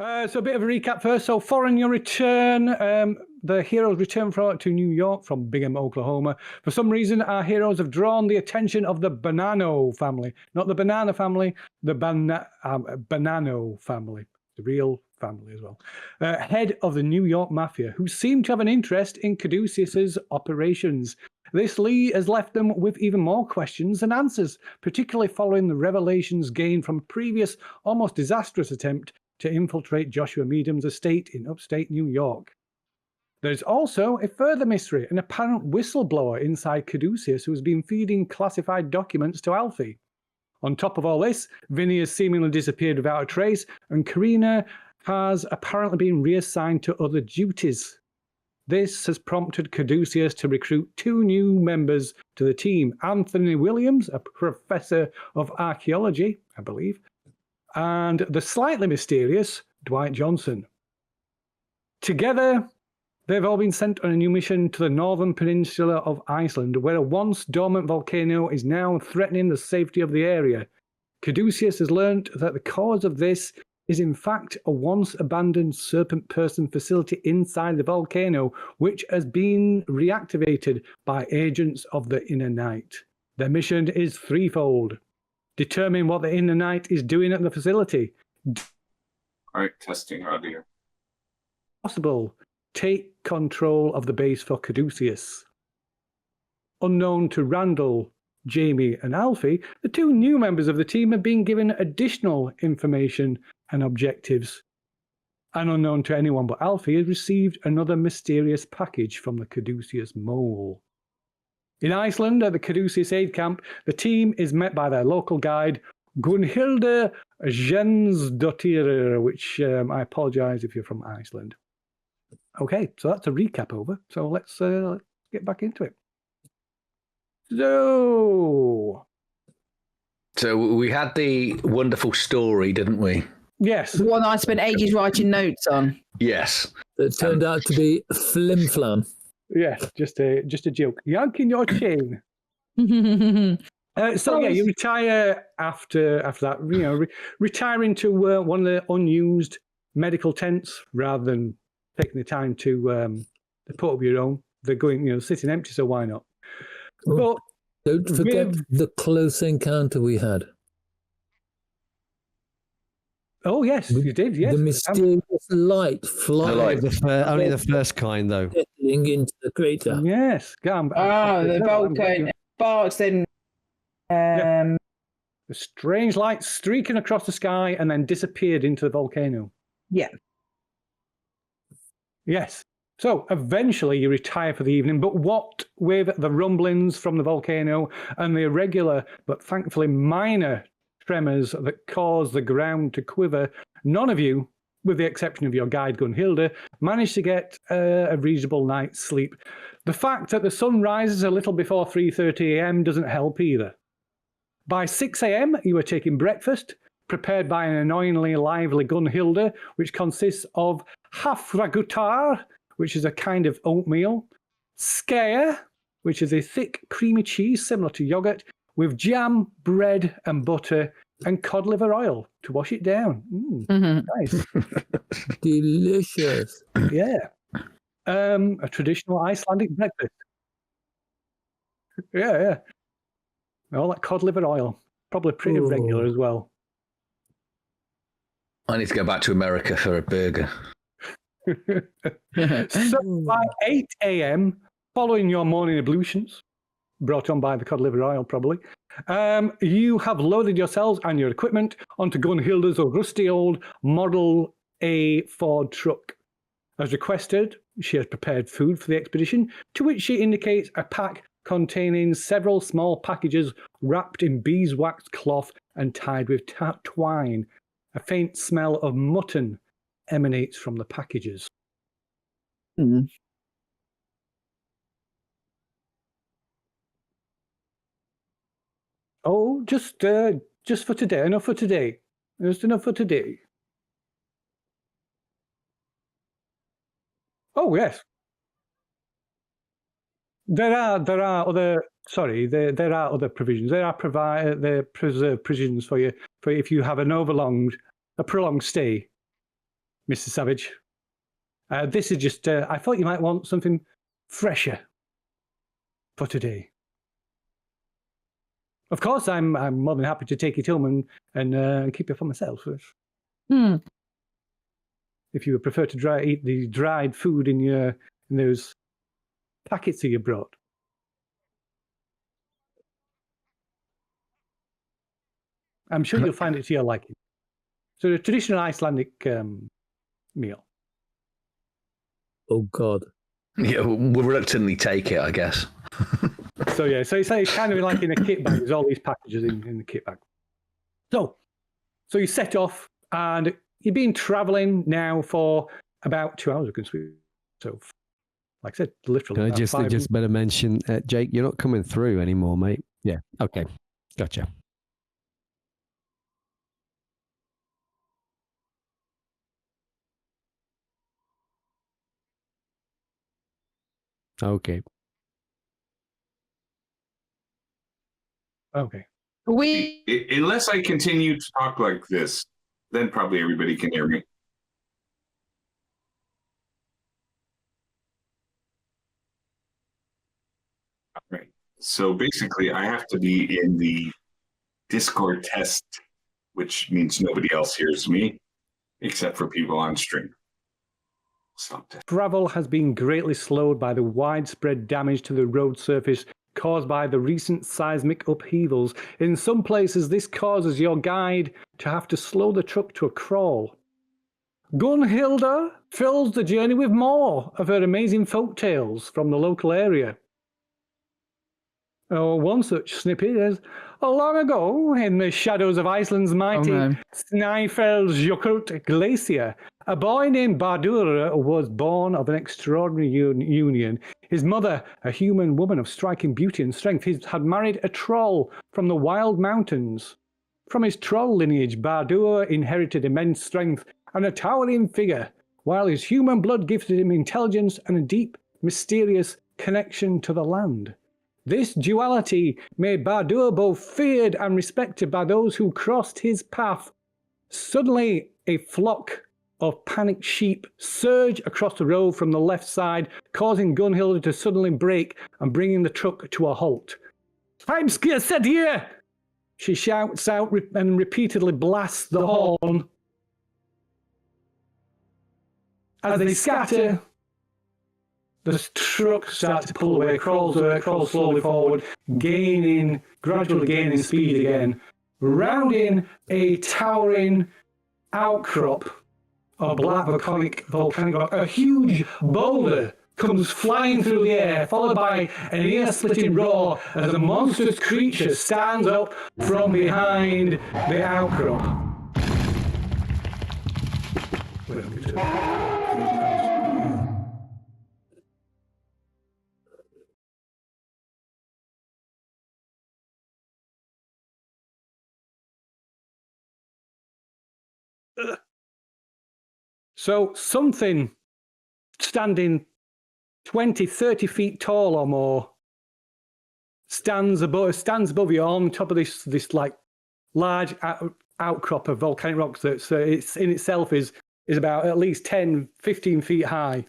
So a bit of a recap first. So following your return, the heroes return to New York from Bingham, Oklahoma. For some reason, our heroes have drawn the attention of the Bonanno family. Not the banana family, the Bonanno family. The real family as well. Head of the New York Mafia, who seem to have an interest in Caduceus's operations. This has left them with even more questions than answers, particularly following the revelations gained from a previous, almost disastrous attempt to infiltrate Joshua Meadham's estate in upstate New York. There's also a further mystery, an apparent whistleblower inside Caduceus who has been feeding classified documents to Alfie. On top of all this, Vinny has seemingly disappeared without a trace, and Karina has apparently been reassigned to other duties. This has prompted Caduceus to recruit 2 new members to the team, Anthony Williams, a professor of archaeology, I believe, and the slightly mysterious Dwight Johnson. Together, they've all been sent on a new mission to the northern peninsula of Iceland, where a once dormant volcano is now threatening the safety of the area. Caduceus has learned that the cause of this is in fact a once abandoned Serpent person facility inside the volcano, which has been reactivated by agents of the Inner Night. Their mission is threefold. Determine what the Inner Night is doing at the facility. All right, testing audio. Possible. Take control of the base for Caduceus. Unknown to Randall, Jamie, and Alfie, the 2 new members of the team have been given additional information and objectives. And unknown to anyone but Alfie, has received another mysterious package from the Caduceus mole. In Iceland, at the Caduceus aid camp, the team is met by their local guide, Gunnhilde Jensdottir, which I apologise if you're from Iceland. Okay, so that's a recap over. So let's get back into it. So we had the wonderful story, didn't we? Yes. The one I spent ages writing notes on. Yes. It turned out to be flim-flam. Yes, just a joke. Yanking your chain. So yeah, you retire after that. You know, retire into one of the unused medical tents rather than taking the time to put up your own. They're going, sitting empty, so why not? But don't forget the close encounter we had. Oh yes, you did. Yes, the mysterious light flying. Only the first kind, though. Settling into the crater. Yes, the volcano sparks then. The strange light streaking across the sky and then disappeared into the volcano. Yeah. Yes. So eventually you retire for the evening, but what with the rumblings from the volcano and the irregular but thankfully minor tremors that cause the ground to quiver, none of you, with the exception of your guide Gunnhilde, managed to get a reasonable night's sleep. The fact that the sun rises a little before 3:30 a.m. doesn't help either. By 6 a.m. you are taking breakfast, prepared by an annoyingly lively Gunnhilde, which consists of hafragutar, which is a kind of oatmeal, skyr, which is a thick creamy cheese similar to yogurt, with jam, bread and butter, and cod liver oil to wash it down. Nice. Delicious. Yeah. A traditional Icelandic breakfast. Yeah. All that cod liver oil. Probably pretty regular as well. I need to go back to America for a burger. So by 8 a.m., following your morning ablutions, brought on by the cod liver oil probably, you have loaded yourselves and your equipment onto Gunnhilde's rusty old Model A Ford truck. As requested, she has prepared food for the expedition, to which she indicates a pack containing several small packages wrapped in beeswax cloth and tied with twine. A faint smell of mutton emanates from the packages. Oh, just for today. Enough for today. Just enough for today. Oh yes. There are other. Sorry, there are other provisions. There are preserved provisions for you if you have a prolonged stay. Mr. Savage. This is just, I thought you might want something fresher for today. Of course, I'm more than happy to take it home and keep it for myself. If you would prefer to eat the dried food in those packets that you brought. I'm sure you'll find it to your liking. So the traditional Icelandic meal. Oh, God. Yeah, we'll reluctantly take it, I guess. So yeah, so it's kind of like in a kit bag. There's all these packages in the kit bag. So you set off, and you've been traveling now for about 2 hours. So, like I said, literally. Can I just better mention, Jake, you're not coming through anymore, mate. Yeah. Okay. Gotcha. Okay. Okay. Unless I continue to talk like this, then probably everybody can hear me. All right. So basically, I have to be in the Discord test, which means nobody else hears me, except for people on stream. Travel has been greatly slowed by the widespread damage to the road surface caused by the recent seismic upheavals. In some places, this causes your guide to have to slow the truck to a crawl. Gunhilda fills the journey with more of her amazing folk tales from the local area. One such snippet is, long ago, in the shadows of Iceland's mighty Snæfellsjökull glacier, a boy named Bardur was born of an extraordinary union. His mother, a human woman of striking beauty and strength, had married a troll from the wild mountains. From his troll lineage, Bardur inherited immense strength and a towering figure, while his human blood gifted him intelligence and a deep, mysterious connection to the land. This duality made Bardur both feared and respected by those who crossed his path. Suddenly, a flock of panicked sheep surged across the road from the left side, causing Gunhilda to suddenly brake and bringing the truck to a halt. "I'm scared here!" She shouts out and repeatedly blasts the horn. As they scatter, the truck starts to pull away, crawls slowly forward, gradually gaining speed again, rounding a towering outcrop of black volcanic rock. A huge boulder comes flying through the air, followed by an ear-splitting roar as a monstrous creature stands up from behind the outcrop. So something standing 20, 30 feet tall or more stands above you on top of this like large outcrop of volcanic rocks that it's in itself is about at least 10, 15 feet high.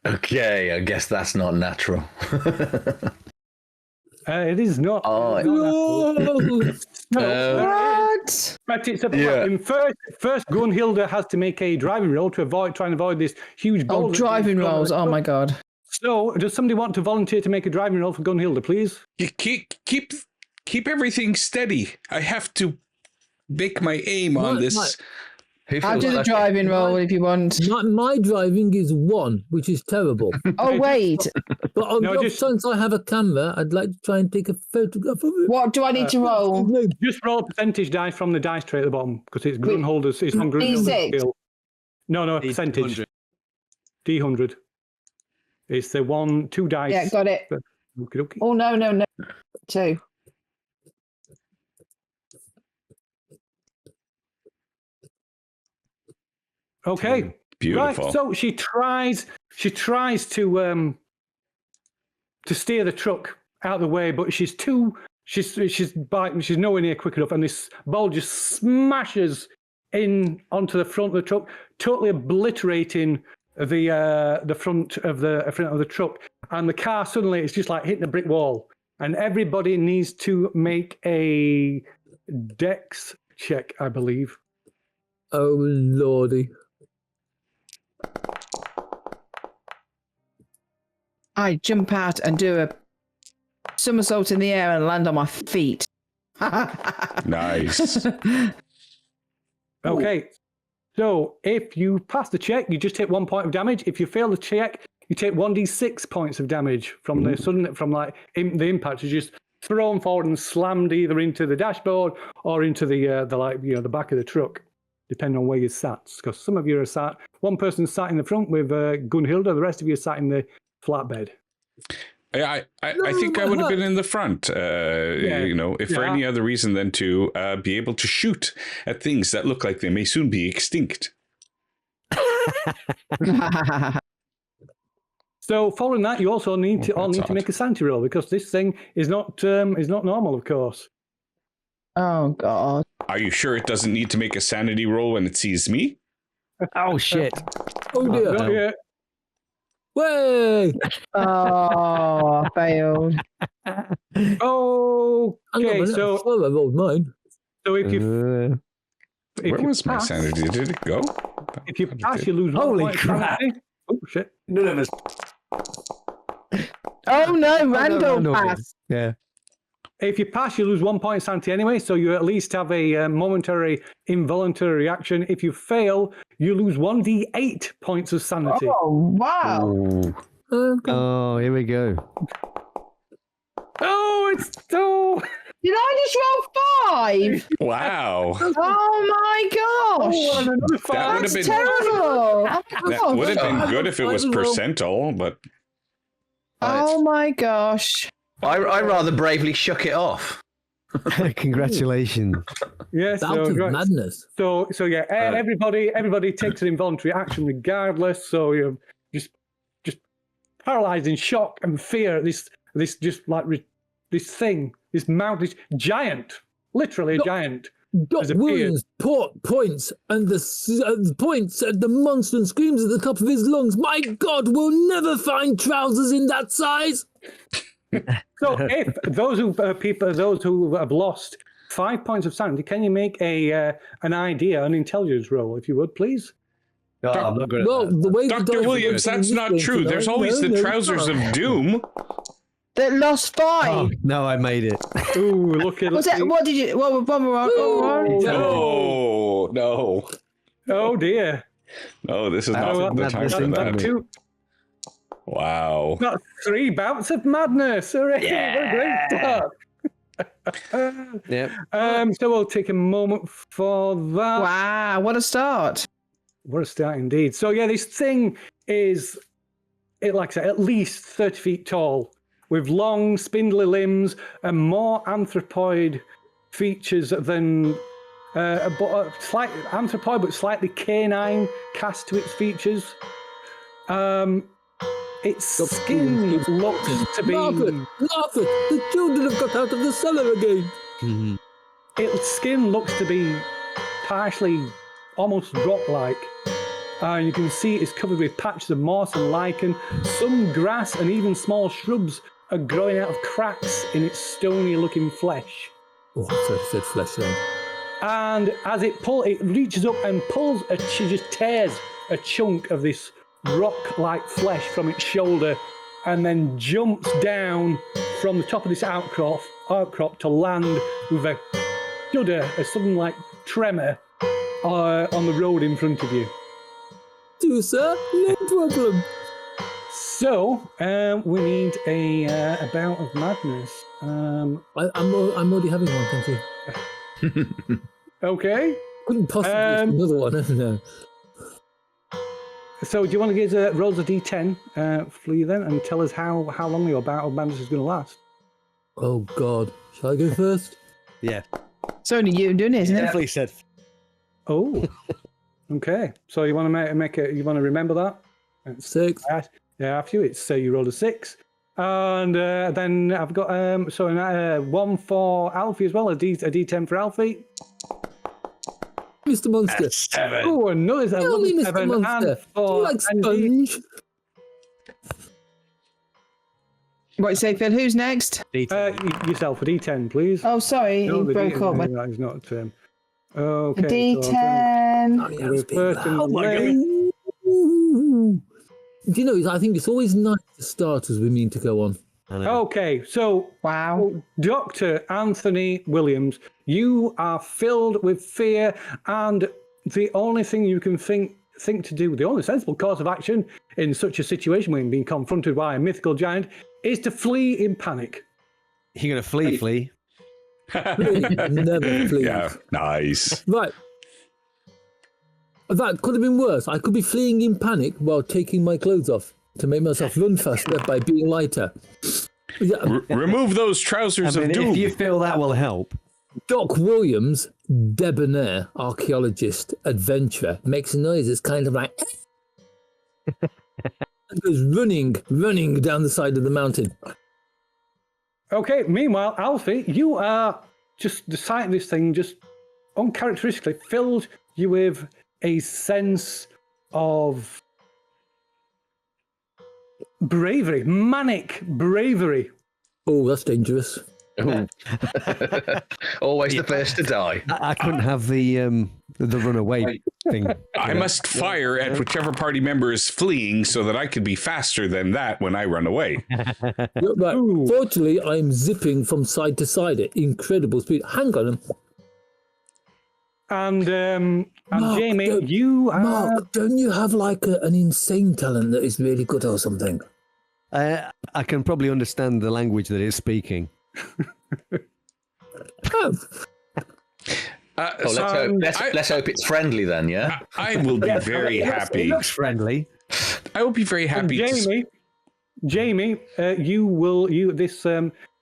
Okay, I guess that's not natural. It is not. Oh, What? But it's first Gunhilda has to make a driving roll to try and avoid this huge boulder. Oh, driving rolls. Oh, my God. So, does somebody want to volunteer to make a driving roll for Gunhilda, please? You keep everything steady. I have to make my aim on this. I'll do the driving roll if you want. My driving is 1, which is terrible. Oh, wait. But on since I have a camera, I'd like to try and take a photograph of it. What do I need to roll? Just roll a percentage dice from the dice tray at the bottom, because it's Gunhilda's. It's on Gunhilda's skill. No, percentage. D100. It's the 2 dice. Yeah, got it. Okay. Oh, no. 2. Okay. Beautiful. Right. So she tries to steer the truck out of the way, but she's too She's biting. She's nowhere near quick enough, and this ball just smashes in onto the front of the truck, totally obliterating the front of the truck. And the car suddenly is just like hitting a brick wall. And everybody needs to make a dex check, I believe. Oh lordy! I jump out and do a somersault in the air and land on my feet. Nice. Okay. So if you pass the check, you just take 1 point of damage. If you fail the check, you take 1d6 points of damage from the the impact is just thrown forward and slammed either into the dashboard or into the back of the truck, depending on where you sat. Because some of you are sat. One person sat in the front with Gunhilda. The rest of you are sat in the flatbed. I think I would have been in the front, if for any other reason than to be able to shoot at things that look like they may soon be extinct. So following that, you also need to make a sanity roll because this thing is not normal, of course. Oh God! Are you sure it doesn't need to make a sanity roll when it sees me? Oh shit! Oh dear! Not yet. Way! Oh, I failed. Okay, so I rolled mine. if Where was my pass- sanity? Did it go? If you pass, you lose 1 Holy point of crap. sanity. Oh shit! None of us. Oh no, Randall passed. Yeah. If you pass, you lose 1 point of sanity anyway, so you at least have a momentary involuntary reaction. If you fail, you lose 1d8 points of sanity. Oh wow! Oh, here we go. Oh, it's so. Did I just roll 5? Wow. Oh my gosh! Another That would five. have That's been terrible. that would have been good if it was percentile, but Oh my gosh! I rather bravely shook it off. Congratulations. Yes. Bout of madness. So yeah, everybody takes an involuntary action regardless. So you're just paralyzed in shock and fear. This this thing, this giant, literally a giant. Doc has appeared. Williams points and the points at the monster and screams at the top of his lungs. My God, we'll never find trousers in that size. So if those who have lost 5 points of sanity, can you make an intelligence roll, if you would, please? Oh, I'm not good at Well, that. the way the Dr. dice Williams, work in that's this not game true. tonight, There's always the no, trousers of doom. That lost 5. Oh, no, I made it. Ooh, look at Was that? What did you? What? No. Oh dear. No, this is That's not the time for madness, that. Wow. Got 3 bouts of madness. Hooray, what a great start. Yep. So we'll take a moment for that. Wow! What a start! What a start indeed. So yeah, this thing is, like I said, at least 30 feet tall, with long, spindly limbs and more anthropoid features than slight anthropoid, but slightly canine cast to its features. Its skin looks to be. Margaret, the children have got out of the cellar again. Mm-hmm. Its skin looks to be partially almost rock-like. You can see it's covered with patches of moss and lichen. Some grass and even small shrubs are growing out of cracks in its stony-looking flesh. Oh, I said flesh then. And as it reaches up and pulls, she just tears a chunk of this rock-like flesh from its shoulder and then jumps down from the top of this outcrop to land with a shudder, a sudden like tremor on the road in front of you. Do, sir? No problem. So we need a bout of madness. I'm already having one, thank you. Okay. Couldn't possibly have another one, no. So do you want to give rolls a d10 for you then, and tell us how long your bout of madness is going to last? Oh God, shall I go first? Yeah. It's only you doing it, isn't it? Definitely said. Oh. Okay. So you want to make it? You want to remember that? 6. Yeah, after you, it's you rolled a 6. And then I've got 1 for Alfie as well, a D10 for Alfie. Mr. Monster. 7. Oh, another Tell me, Mr. 7 Monster. and Do 4. you like sponge? What you say, Phil? Who's next? Yourself, a D10, please. Oh, sorry, No, you the broke D10, up. that is not. Okay. D10. First in the list. Do you know, I think it's always nice to start as we mean to go on. Okay, so Wow. Dr. Anthony Williams, you are filled with fear, and the only thing you can think to do, the only sensible course of action in such a situation when being confronted by a mythical giant, is to flee in panic. You're going to flee. Never, please. Yeah, nice. Right. That could have been worse. I could be fleeing in panic while taking my clothes off to make myself run faster by being lighter. Yeah. Remove those trousers of doom. If you feel that will help. Doc Williams, debonair archaeologist, adventurer, makes a noise that's kind of like and goes running down the side of the mountain. Okay, meanwhile, Alfie, you are just, the sight of this thing just uncharacteristically filled you with a sense of bravery, manic bravery. Oh, that's dangerous. Ooh. Always the first to die. I couldn't have the runaway thing. I must fire at whichever party member is fleeing so that I can be faster than that when I run away. Right. Fortunately, I'm zipping from side to side at incredible speed. Hang on. And Mark, Jamie, you are... Mark, don't you have like an insane talent that is really good or something? I can probably understand the language that it's speaking. Oh, Let's hope it's friendly then, yeah? I will be very happy. It looks friendly. I will be very happy. Jamie,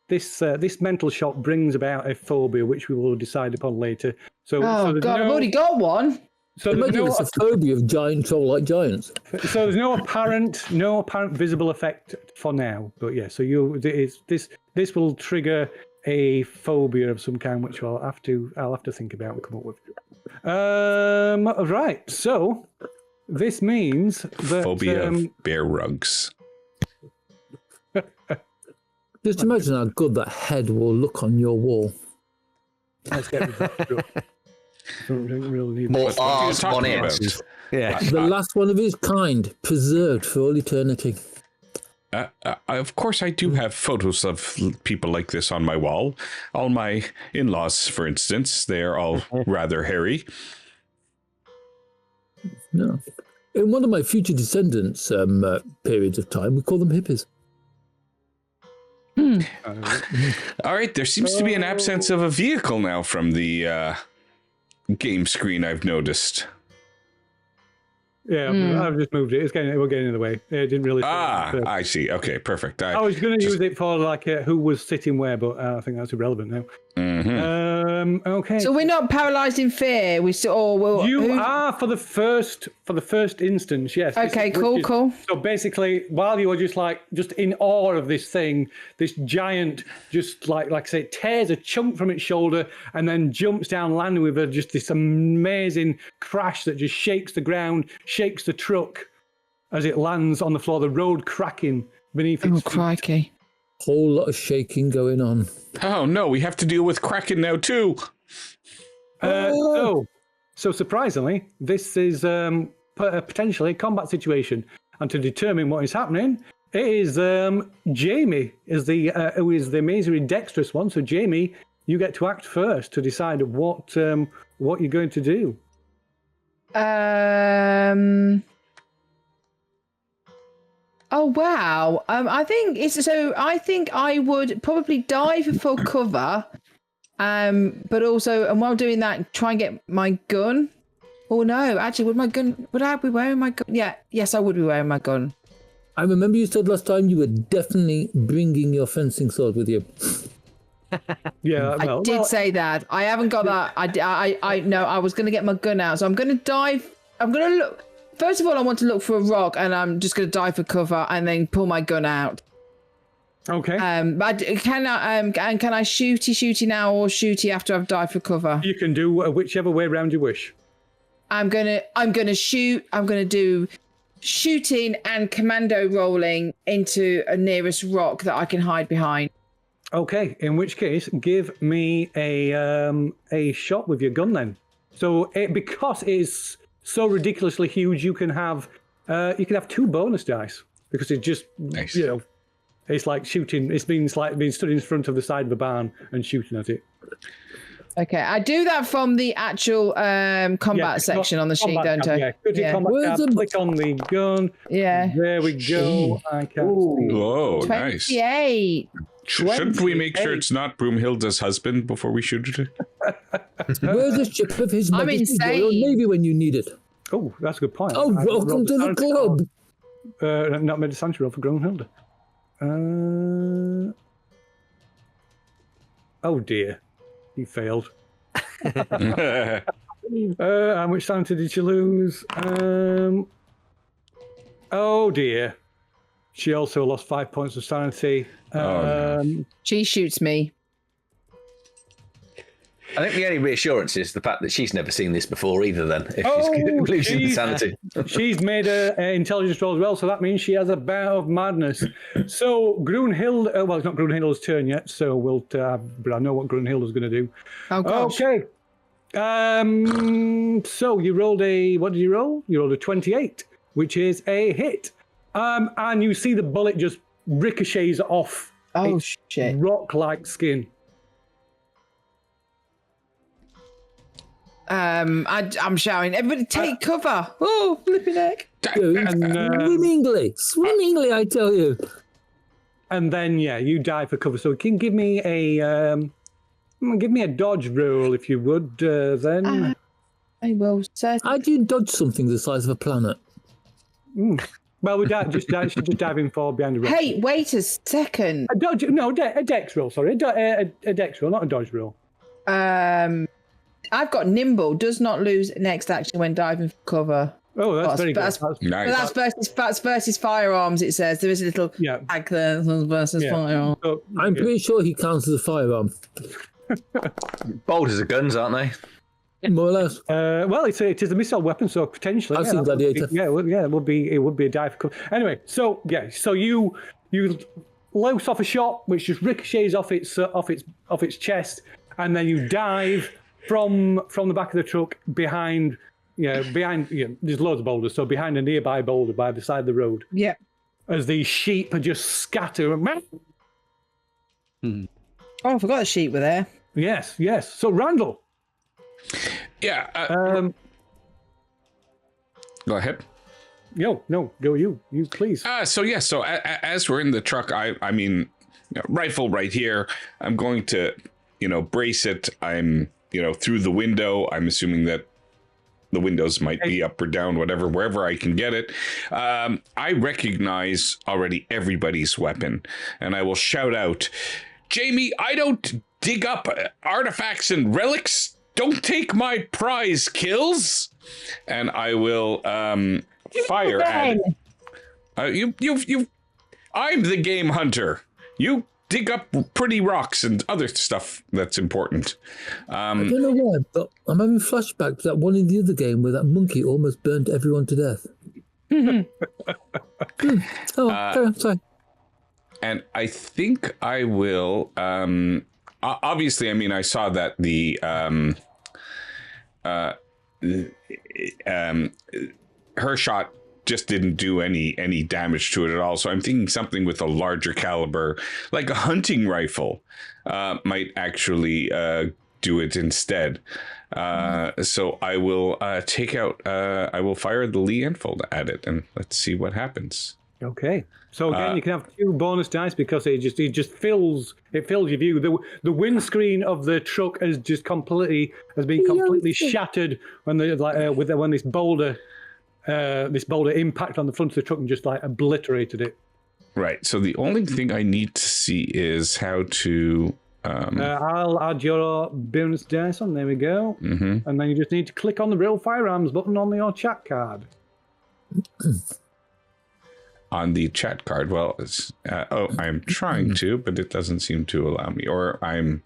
this mental shock brings about a phobia, which we will decide upon later. So Oh, God, I've already got one. So there's imagine it's a phobia of giant troll-like giants. So there's no apparent visible effect for now. But yeah, so this will trigger a phobia of some kind, which I'll have to think about and come up with. Right. So this means that Phobia of bear rugs. Just imagine how good that head will look on your wall. let's get rid of that stuff. Don't really need More that. art talking on it. about? Yeah. The last one of its kind, preserved for all eternity. Of course, I do have photos of people like this on my wall. All my in-laws, for instance, they're all rather hairy. No. In one of my future descendants' periods of time, we call them hippies. All right, there seems to be an absence of a vehicle now from the game screen, I've noticed. Yeah, I've just moved it. We're getting in the way. It didn't really. I see. Okay, perfect. I was going to use it for like who was sitting where, but I think that's irrelevant now. Okay. So we're not paralysed in fear. We still, or will You are for the first instance, yes. Okay, cool. So basically, while you were just in awe of this thing, this giant just like I say, tears a chunk from its shoulder and then jumps down, landing with just this amazing crash that just shakes the ground, shakes the truck as it lands on the floor, the road cracking beneath its Oh, feet. crikey. Whole lot of shaking going on. Oh no, we have to deal with Kraken now too. So surprisingly, this is potentially a combat situation, and to determine what is happening, it is Jamie who is the amazingly dexterous one. So Jamie, you get to act first to decide what you're going to do. Oh wow! I think I would probably dive for cover, but also, and while doing that, try and get my gun. Oh no! Actually, would I be wearing my gun? Yeah, yes, I would be wearing my gun. I remember you said last time you were definitely bringing your fencing sword with you. Yeah, I did say that. I haven't got that. I no. I was going to get my gun out, so I'm going to dive. I'm going to look. First of all, I want to look for a rock, and I'm just going to dive for cover and then pull my gun out. But can I shooty now or shooty after I've dived for cover? You can do whichever way round you wish. I'm gonna shoot. I'm gonna do shooting and commando rolling into a nearest rock that I can hide behind. Okay, in which case, give me a shot with your gun then. So because it is so ridiculously huge, you can have 2 bonus dice because it just Nice. It's like shooting. It's being stood in front of the side of the barn and shooting at it. Okay, I do that from the actual combat section on the sheet, don't I? Yeah, combat tab, click on the gun. Yeah. There we go. I can't see. Whoa, nice. 28. Shouldn't we make sure it's not Broomhilda's husband before we shoot it? Where's the ship of His I'm Majesty's insane. Royal Navy when you need it? Oh, that's a good point. Oh, I welcome rolled to the sanity club. roll. Not made a sanity roll for Groenhilde. Oh dear, you failed. How much sanity did she lose? Oh dear. She also lost 5 points of sanity. No. She shoots me. I think the only reassurance is the fact that she's never seen this before either. Then, if she's losing sanity, She's made an intelligence roll as well, so that means she has a bout of madness. So Groenhilde, well, it's not Groenhilde's turn yet, so we'll. But I know what Groenhilde's going to do. Oh gosh. Okay. So you rolled what did you roll? You rolled a 28, which is a hit. And you see the bullet just ricochets off its Shit. rock-like skin. I'm shouting, everybody take cover. Oh, flipping heck. Swimmingly, I tell you. And then, you dive for cover. So you can give me a dodge roll if you would. Then I will. How do you dodge something the size of a planet? Well, we just diving forward behind the rock. Hey, wait a second. A dodge? No, a dex roll. Sorry, a dex roll, not a dodge roll. I've got nimble. Does not lose next action when diving for cover. Oh, that's very good. Nice. That's versus firearms. It says there is a little tag there versus firearms. So, I'm pretty sure he counts as a firearm. boulders are guns, aren't they? More or less. Well, it is a missile weapon, so potentially. I've seen Gladiator. It would be a dive for cover. Anyway, so you louse off a shot which just ricochets off its chest, and then you dive from the back of the truck behind. There's loads of boulders, so behind a nearby boulder by the side of the road. Yeah. As these sheep are just scatter. Oh, I forgot the sheep were there. Yes. So Randall. Yeah. Go ahead. No, go you please. So as we're in the truck, I mean, rifle right here. I'm going to, brace it. I'm, through the window. I'm assuming that the windows might be up or down, wherever I can get it. I recognize already everybody's weapon, and I will shout out, Jamie, I don't dig up artifacts and relics. Don't take my prize kills. And I will fire at it. I'm the game hunter. You dig up pretty rocks and other stuff that's important. I don't know why, but I'm having flashbacks to that one in the other game where that monkey almost burnt everyone to death. Sorry. And I think I will. Obviously, I mean, I saw that her shot just didn't do any damage to it at all. So I'm thinking something with a larger caliber, like a hunting rifle, might actually do it instead. So I will I will fire the Lee Enfield at it, and let's see what happens. Okay. So again, you can have 2 bonus dice because it just fills your view. The windscreen of the truck has been completely shattered when when this boulder impacted on the front of the truck and just obliterated it. Right. So the only thing I need to see is how to. I'll add your bonus dice on. There we go. Mm-hmm. And then you just need to click on the real firearms button on your chat card. on the chat card. Well, it's, I'm trying to, but it doesn't seem to allow me, or I'm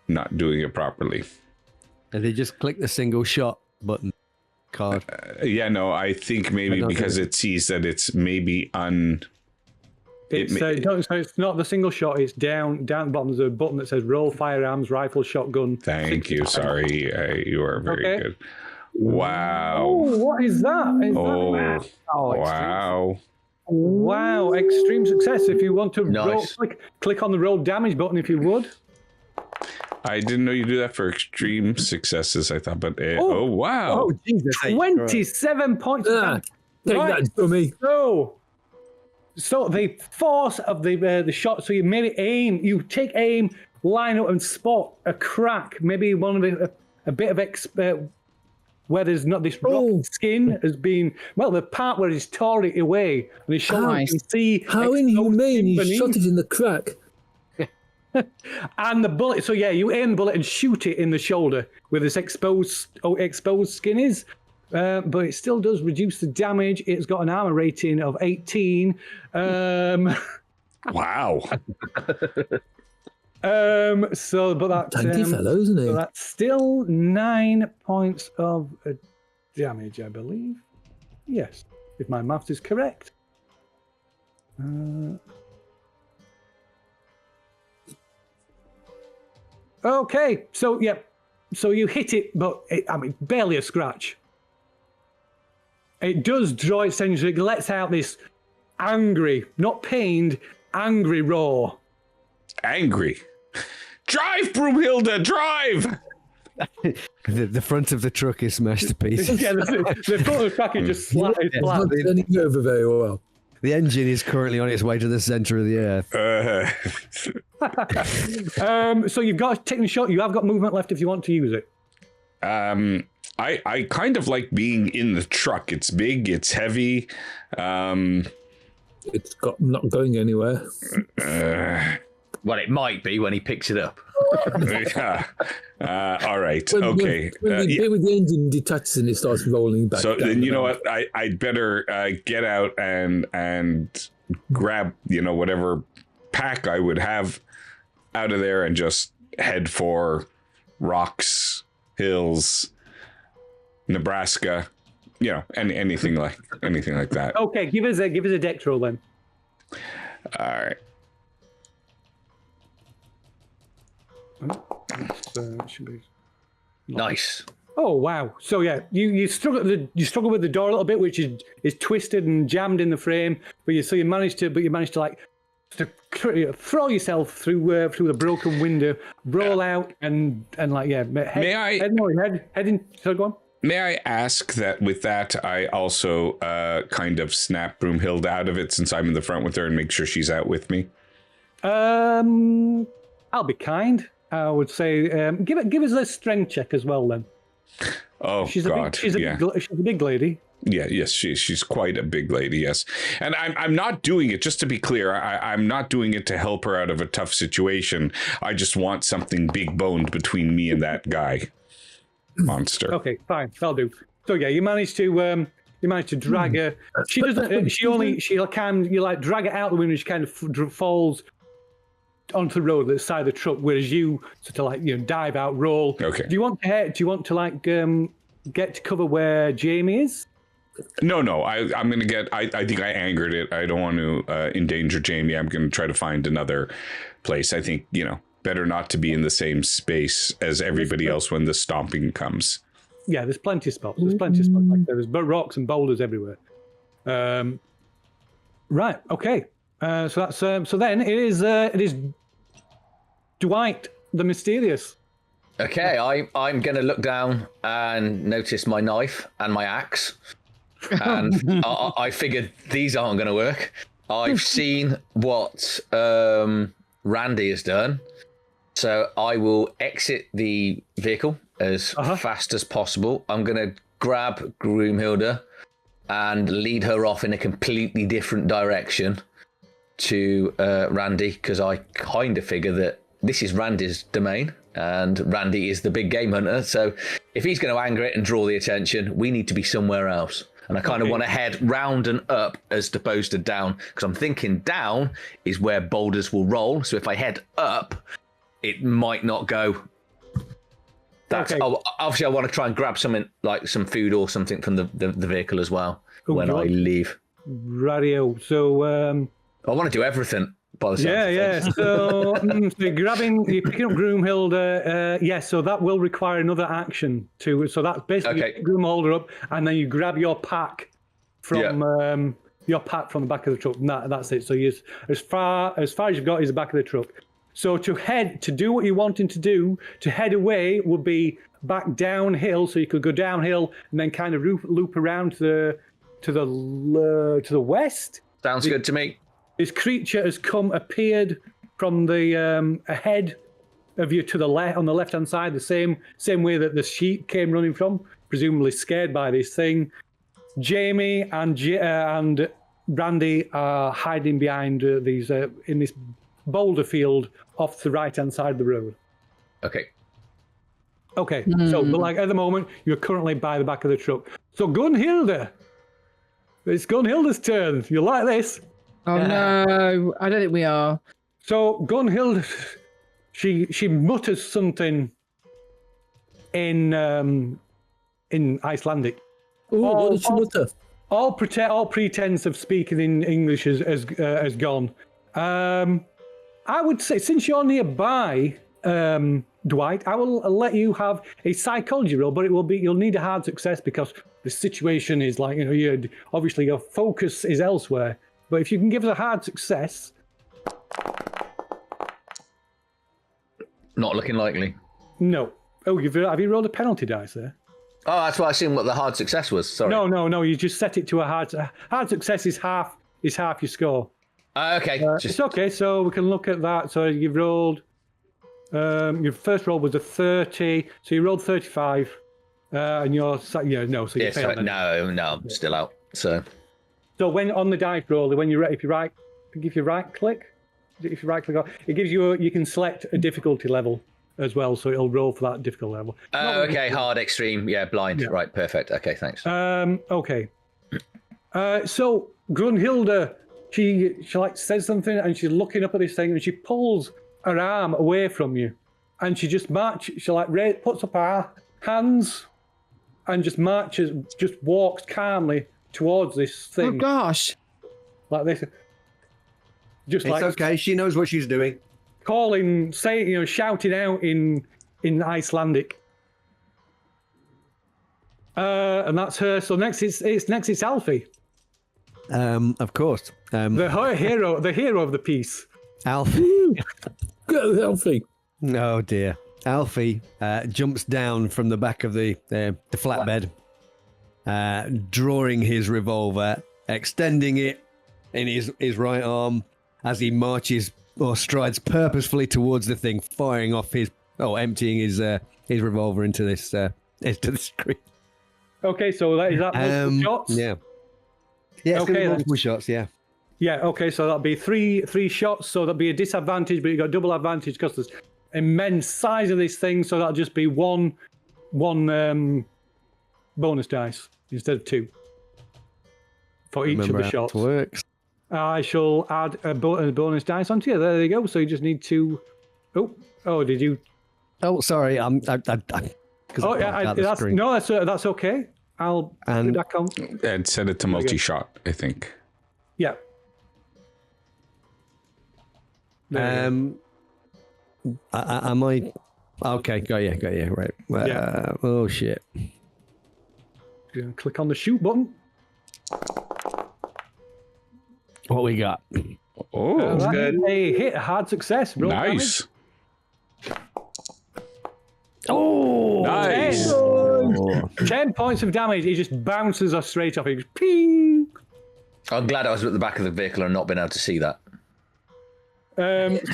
not doing it properly. And they just click the single shot button card. Yeah, no, I think maybe because it sees that it's maybe So it's not the single shot. It's down at the bottom. There's a button that says roll firearms, rifle, shotgun. Thank you. Sorry, you are very good. Wow. Oh, what is that? Wow. Wow, extreme success. If you want to Nice. click on the roll damage button if you would. I didn't know you do that for extreme successes, I thought, but wow. Oh, Jesus. 27 points. Take that, dummy. So the force of the shot, so you maybe aim, you take aim, line up and spot a crack, maybe one of a bit of where there's not this rock skin has been, well, the part where he's tore it away and his shoulder, you can see how inhumane, he shot it in the crack. And the bullet, so yeah, you aim the bullet and shoot it in the shoulder where this exposed skin is. But it still does reduce the damage. It's got an armor rating of 18. Wow. But that's tanky fellow, isn't he? So that's still 9 points of damage, I believe. Yes, if my maths is correct. Okay, so yeah, so you hit it, but barely a scratch. It does draw its attention. It lets out this angry, not pained, angry roar. Angry. Drive, Broomhilda, drive! The front of the truck is smashed to pieces. Yeah, the front of the truck is just flat. It's not turning over very well. The engine is currently on its way to the center of the earth. So you've got taken a shot. You have got movement left if you want to use it. I kind of like being in the truck. It's big, it's heavy. It's not going anywhere. Well, it might be when he picks it up. All right. When okay. the bit with the engine detaches and it starts rolling back. So then you know what? I'd better get out and grab whatever pack I would have out of there and just head for rocks, hills, Nebraska, and anything like that. Okay, give us a dex roll then. All right. Should be... Nice. Oh wow! So yeah, you struggle with the door a little bit, which is twisted and jammed in the frame. But you managed to like to throw yourself through the broken window, roll out, and like head in. So go on. May I ask that with that I also kind of snap Broomhilda out of it since I'm in the front with her and make sure she's out with me? I'll be kind. I would say give us a strength check as well then. Oh, she's a big lady. Yeah, yes, she's quite a big lady, yes. And I'm not doing it, just to be clear, I'm not doing it to help her out of a tough situation. I just want something big boned between me and that guy. Monster. Okay, fine, that'll do. So yeah, you managed to drag her. She doesn't. You like drag her out the window. She kind of falls onto the road, the side of the truck, whereas you sort of dive out, roll. Okay. Do you want to get to cover where Jamie is? No. I'm gonna get. I think I angered it. I don't want to endanger Jamie. I'm gonna try to find another place. I think better not to be in the same space as everybody else when the stomping comes. Yeah, there's plenty of spots. There's plenty of spots like there. There's rocks and boulders everywhere. Right. Okay. So that's so then it is Dwight the Mysterious. Okay, I'm going to look down and notice my knife and my axe, and I figured these aren't going to work. I've seen what Randy has done, so I will exit the vehicle as fast as possible. I'm going to grab Groomhilda and lead her off in a completely different direction to Randy, because I kind of figure that this is Randy's domain and Randy is the big game hunter. So if he's going to anger it and draw the attention, we need to be somewhere else. And I kind of want to head round and up as opposed to down, because I'm thinking down is where boulders will roll. So if I head up, it might not go. That's obviously I want to try and grab something like some food or something from the vehicle as well when I leave. Radio. So I want to do everything. By the So, you're picking up Groomhilda. Yes, so that will require another action too. So that's basically you Groomholder up, and then you grab your pack from the back of the truck. And that's it. So you as far as you've got is the back of the truck. So to do what you're wanting to do, to head away would be back downhill. So you could go downhill and then kind of loop around to the west. Sounds good to me. This creature has appeared from the ahead of you to the left, on the left-hand side, the same way that the sheep came running from, presumably scared by this thing. Jamie and Brandy are hiding behind these in this boulder field off the right-hand side of the road. Okay. So, but like at the moment, you're currently by the back of the truck. So Gunhilda, it's Gunhilda's turn. You like this? Oh no, I don't think we are. So Gunhild, she mutters something in Icelandic. Ooh, what did she mutter? All pretense of speaking in English has gone. I would say, since you're nearby, Dwight, I will let you have a psychology roll, but you'll need a hard success because the situation is like, obviously your focus is elsewhere. But if you can give us a hard success... Not looking likely. No. Oh, have you rolled a penalty dice there? Oh, that's why I assumed what the hard success was. Sorry. No. You just set it to a hard success is half your score. Okay. It's okay, so we can look at that. So you've rolled... your first roll was a 30, so you rolled 35. And you're... So you failed. No, I'm still out. So when on the dice roll, if you right click, it gives you can select a difficulty level as well, so it'll roll for that difficult level. Okay, hard, extreme, blind. Yeah. Right, perfect. Okay, thanks. Okay. So Grunhilde, she like says something and she's looking up at this thing and she pulls her arm away from you, and she just puts up her hands and just walks calmly towards this thing. Oh gosh! Like this. It's okay. She knows what she's doing. Calling, saying, shouting out in Icelandic. And that's her. So next it's Alfie. Of course. The hero of the piece. Alfie. Go, Alfie. Oh dear. Alfie jumps down from the back of the flatbed, drawing his revolver, extending it in his right arm as he marches or strides purposefully towards the thing, firing off emptying his revolver into the screen. Okay, so is that multiple shots? Yeah. Yeah. Okay, multiple shots. Yeah. Yeah. Okay, so that'll be three shots. So that'll be a disadvantage, but you got double advantage because there's immense size of this thing. So that'll just be one bonus dice instead of two for each of the shots. How it works. I shall add a bonus dice onto you. There you go. So you just need to. Oh, did you? Oh, sorry. That's okay. I'll put that on. And set it to multi-shot, I think. Yeah. Am I? Okay, got you. Right. Yeah. Oh shit. Click on the shoot button. What we got? Oh, That's good. A hit, a hard success. Roll nice. damage. Oh, Nice. 10 points of damage. He just bounces us straight off. He just ping. I'm glad I was at the back of the vehicle and not been able to see that.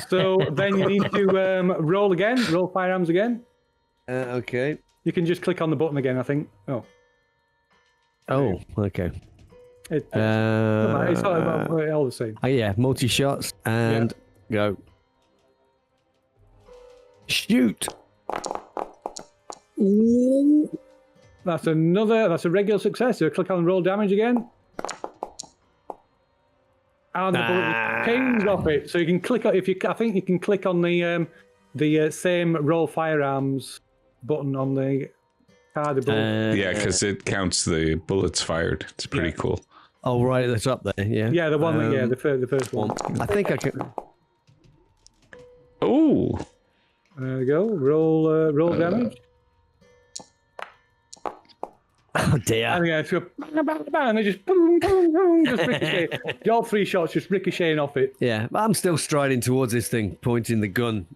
So then you need to roll again. Roll firearms again. Okay. You can just click on the button again, I think. Oh, okay. It's all the same. Yeah, multi-shots and go. Shoot. Ooh. That's a regular success. So click on roll damage again. And the bullet pings off it. So you can click on I think you can click on the same roll firearms button on the card above. Yeah, because it counts the bullets fired. It's pretty cool. Oh, right, that's up there. Yeah. Yeah, the one the first one. I think I can. Oh. There we go. Roll damage. Oh dear. And yeah, it's go bang, bang, bang, and they just boom, boom, boom, just ricochet. All 3 shots just ricocheting off it. Yeah, I'm still striding towards this thing, pointing the gun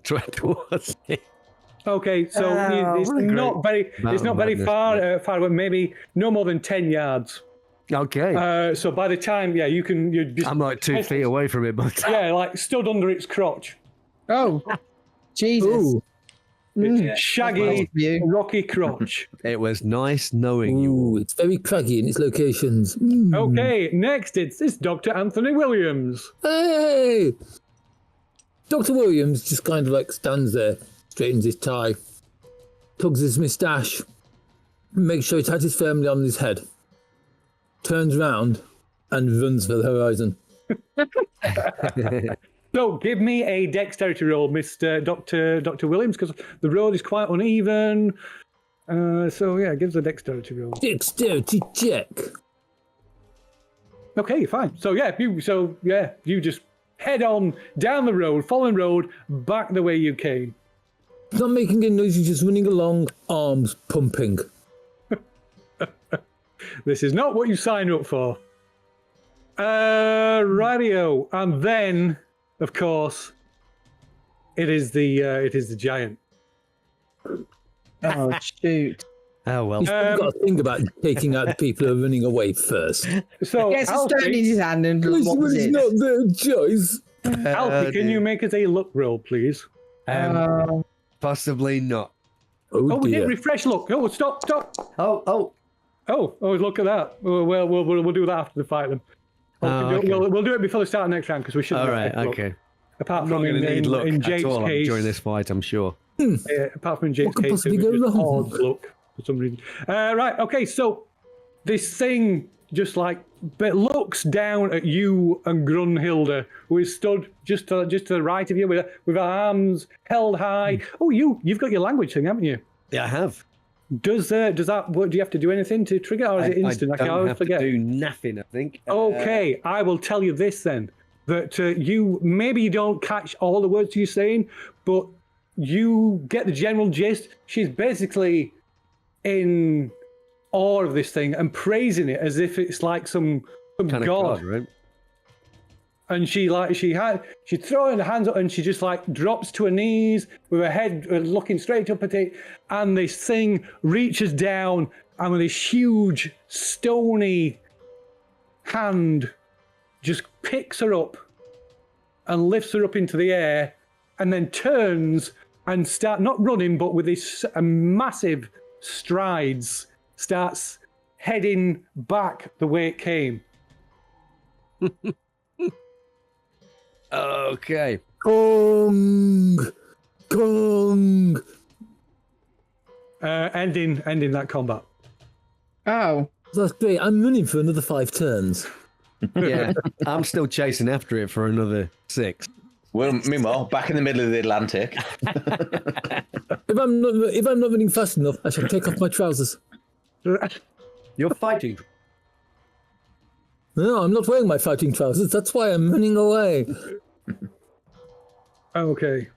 towards it. Okay, so it's what a not very madness. far away, maybe no more than 10 yards. Okay. So by the time, you're just I'm like 2 feet away from it, but like stood under its crotch. Oh, Jesus. Ooh. It's shaggy, you. rocky crotch. it was nice knowing you. Ooh, it's very craggy in its locations. Mm. Okay, next it's Dr. Anthony Williams. Hey! Dr. Williams just kind of like stands there, straightens his tie, tugs his moustache, makes sure it touches firmly on his head, turns round, and runs for the horizon. So give me a dexterity roll, Mr. Dr. Williams, because the road is quite uneven. Give us a dexterity roll. Dexterity check. Okay, fine. So you just head on down the road, following road, back the way you came. He's not making any noise, he's just running along, arms pumping. This is not what you signed up for. Radio, and then, of course, it is the giant. Oh, shoot. Oh well. He's got to think about taking out the people who are running away first. So, Gets a stone in his hand and It's wants it. not their choice. Alfie, can you make us a luck roll, please? Possibly not. Oh, We dear. did refresh luck. Oh, stop. Oh. Oh, look at that. Well, we'll do that after the fight then. Okay. We'll do it before the start of next round because we should. All right. Okay. Apart I'm not from going to need luck in at Jake's all case, during this fight, I'm sure. apart from in Jake's What could case, possibly it was go just wrong? odd luck for some reason. Right. Okay. So this thing just looks down at you and Grunhilde, who is stood just to the right of you with her arms held high. Oh, you've got your language thing, haven't you? Yeah, I have. Does that? What, do you have to do anything to trigger, or is it instant? I don't always have forget. to do nothing, I think. Okay, I will tell you this then. That you don't catch all the words you're saying, but you get the general gist. She's basically in awe of this thing and praising it as if it's like some kind of god. right? And she's throwing her hands up and she just drops to her knees with her head looking straight up at it. And this thing reaches down and with this huge stony hand just picks her up and lifts her up into the air and then turns and not running, but with this massive strides, starts heading back the way it came. Okay. Kong! Ending that combat. Oh. That's great. I'm running for another 5 turns. Yeah. I'm still chasing after it for another 6. Well, meanwhile, back in the middle of the Atlantic. If I'm not running fast enough, I shall take off my trousers. You're fighting. No, I'm not wearing my fighting trousers. That's why I'm running away. Okay.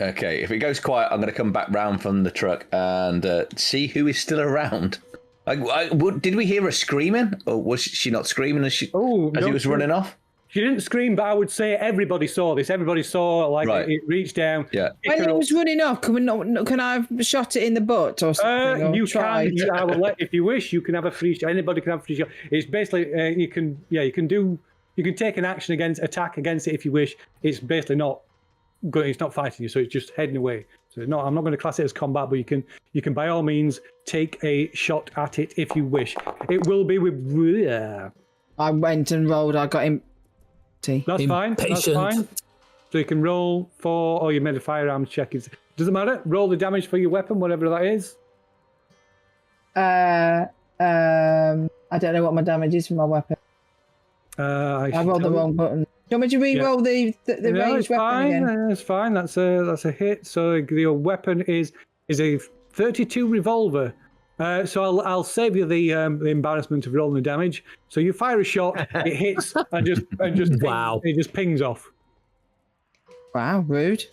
Okay, if it goes quiet, I'm going to come back round from the truck and see who is still around. Did we hear her screaming, or was she not screaming as he was running off? She didn't scream, but I would say everybody saw this. Everybody saw it reached down. Yeah. When it was running off, can I have shot it in the butt or something? Or You try? can. I will if you wish. You can have a free shot. Anybody can have a free shot. It's basically you can take an attack against it if you wish. It's basically not good. It's not fighting you, so it's just heading away. So I'm not going to class it as combat, but you can by all means take a shot at it if you wish. It will be with. I went and rolled. I got him. That's fine. That's fine. So you can roll for, or you made a firearms check. Doesn't matter. Roll the damage for your weapon, whatever that is. I don't know what my damage is for my weapon. I rolled the wrong button. Do you want me to re-roll the No, ranged weapon again? It's fine. That's a hit. So your weapon is a 32 revolver. So I'll save you the embarrassment of rolling the damage. So you fire a shot, it hits, and just Wow. it just pings off. Wow, rude.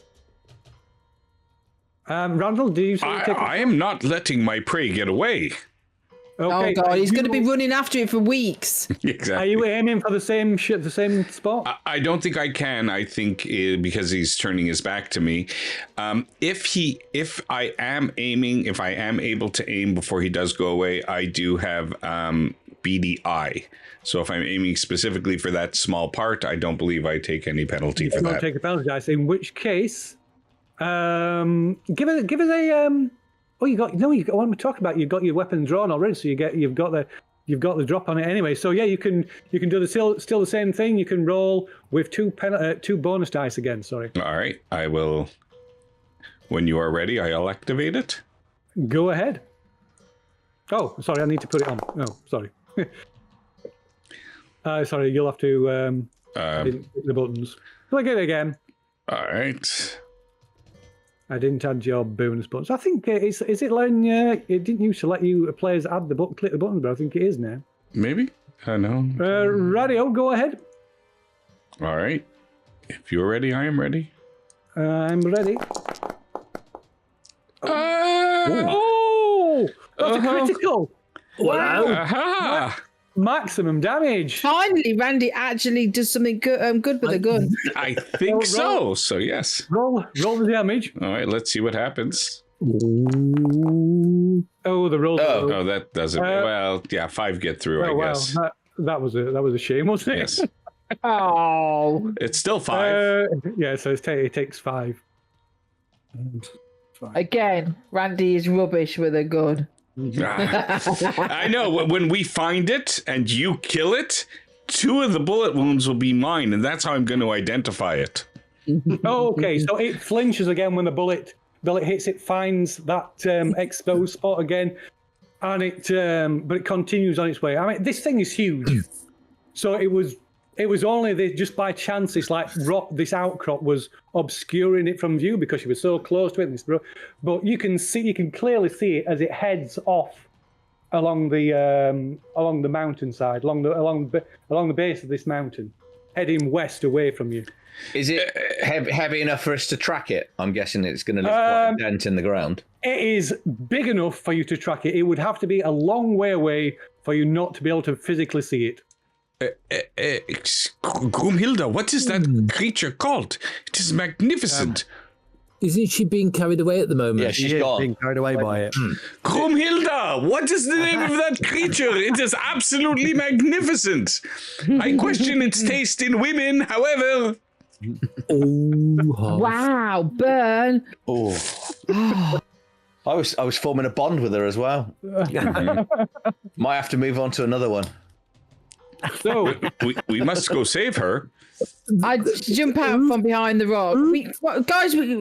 Randall, do you take I am not letting my prey get away. Okay, Oh god, he's going to be running after it for weeks. Exactly. Are you aiming for the same spot? I don't think I can. I think because he's turning his back to me. If I am able to aim before he does go away, I do have beady eye. So if I'm aiming specifically for that small part, I don't believe I take any penalty for You don't that. take a penalty dice. In which case, give us a Oh, you got what am I talking about? You've got your weapon drawn already, so you've got the drop on it anyway. So yeah, you can do still the same thing. You can roll with two bonus dice again. Sorry. All right, I will. When you are ready, I'll activate it. Go ahead. Oh, sorry, I need to put it on. No, sorry. Sorry, you'll have to hit the buttons. Click it again. All right. I didn't add your bonus buttons. I think is it letting it didn't used to let you players add click the buttons, but I think it is now. Maybe. I know. Radio, go ahead. All right. If you're ready, I am ready. I'm ready. Oh! That's a critical. Wow. Aha! Maximum damage. Finally, Randy actually does something good with a gun. I think so. So yes. Roll the damage. All right. Let's see what happens. Oh, the roll. Oh, that doesn't. Well, yeah, 5 get through. I guess. That was a shame, wasn't it? Yes. Oh. It's still 5. Yeah, so it takes 5. Again, Randy is rubbish with a gun. I know. When we find it and you kill it, 2 of the bullet wounds will be mine, and that's how I'm going to identify it. Oh, okay, so it flinches again when the bullet hits. It finds that exposed spot again, and but it continues on its way. I mean, this thing is huge. So it was only just by chance this outcrop was obscuring it from view because you were so close to it. But you can clearly see it as it heads off along the mountainside, along the base of this mountain, heading west away from you. Is it heavy enough for us to track it? I'm guessing it's going to leave quite a dent in the ground. It is big enough for you to track it. It would have to be a long way away for you not to be able to physically see it. Groomhilda, what is that creature called? It is magnificent. Isn't she being carried away at the moment? Yeah, she's She is gone. being carried away by it. Groomhilda, what is the name of that creature? It is absolutely magnificent. I question its taste in women, however. Oh, Wow, burn. Oh. I was forming a bond with her as well. Might have to move on to another one. So We must go save her. I jump out from behind the rock. Guys, we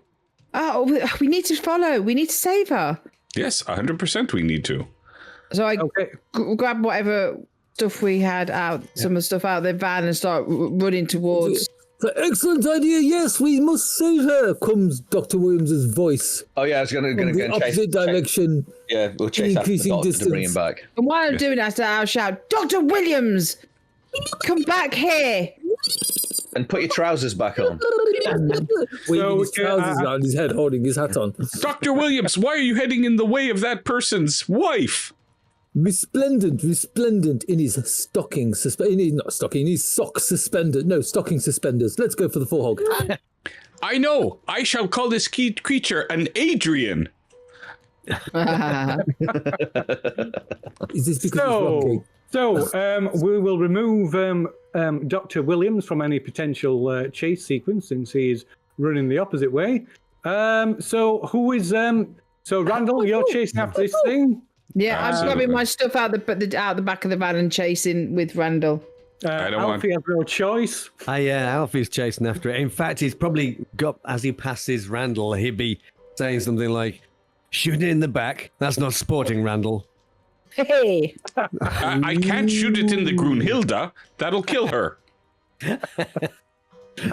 need to follow. We need to save her. Yes, 100% we need to. So I okay. grab whatever stuff we had out, some of the stuff out of the van, and start running towards. excellent idea. Yes, we must save her. Comes Dr. Williams's voice. Oh yeah, I was going From to the go and chase. opposite direction. Yeah, we'll chase after the Increasing doctor to bring him distance. back. And while I'm doing that, I'll shout, "Dr. Williams, come back here!" And put your trousers back on. Waving his trousers around his head, holding his hat on. Dr. Williams, why are you heading in the way of that person's wife? Resplendent in his stocking in his sock suspenders. No, stocking suspenders. Let's go for the forehog. I know. I shall call this creature an Adrian. Is this because it's wrong? So we will remove Dr. Williams from any potential chase sequence since he is running the opposite way. So who is so Randall? You're chasing after this thing. Yeah, I'm grabbing my stuff out the back of the van and chasing with Randall. I don't want- Alfie has no choice. Yeah, Alfie's chasing after it. In fact, he's probably got, as he passes Randall, he'd be saying something like, "Shoot it in the back. That's not sporting, Randall." Hey, I can't shoot it in the Grunhilde. That'll kill her.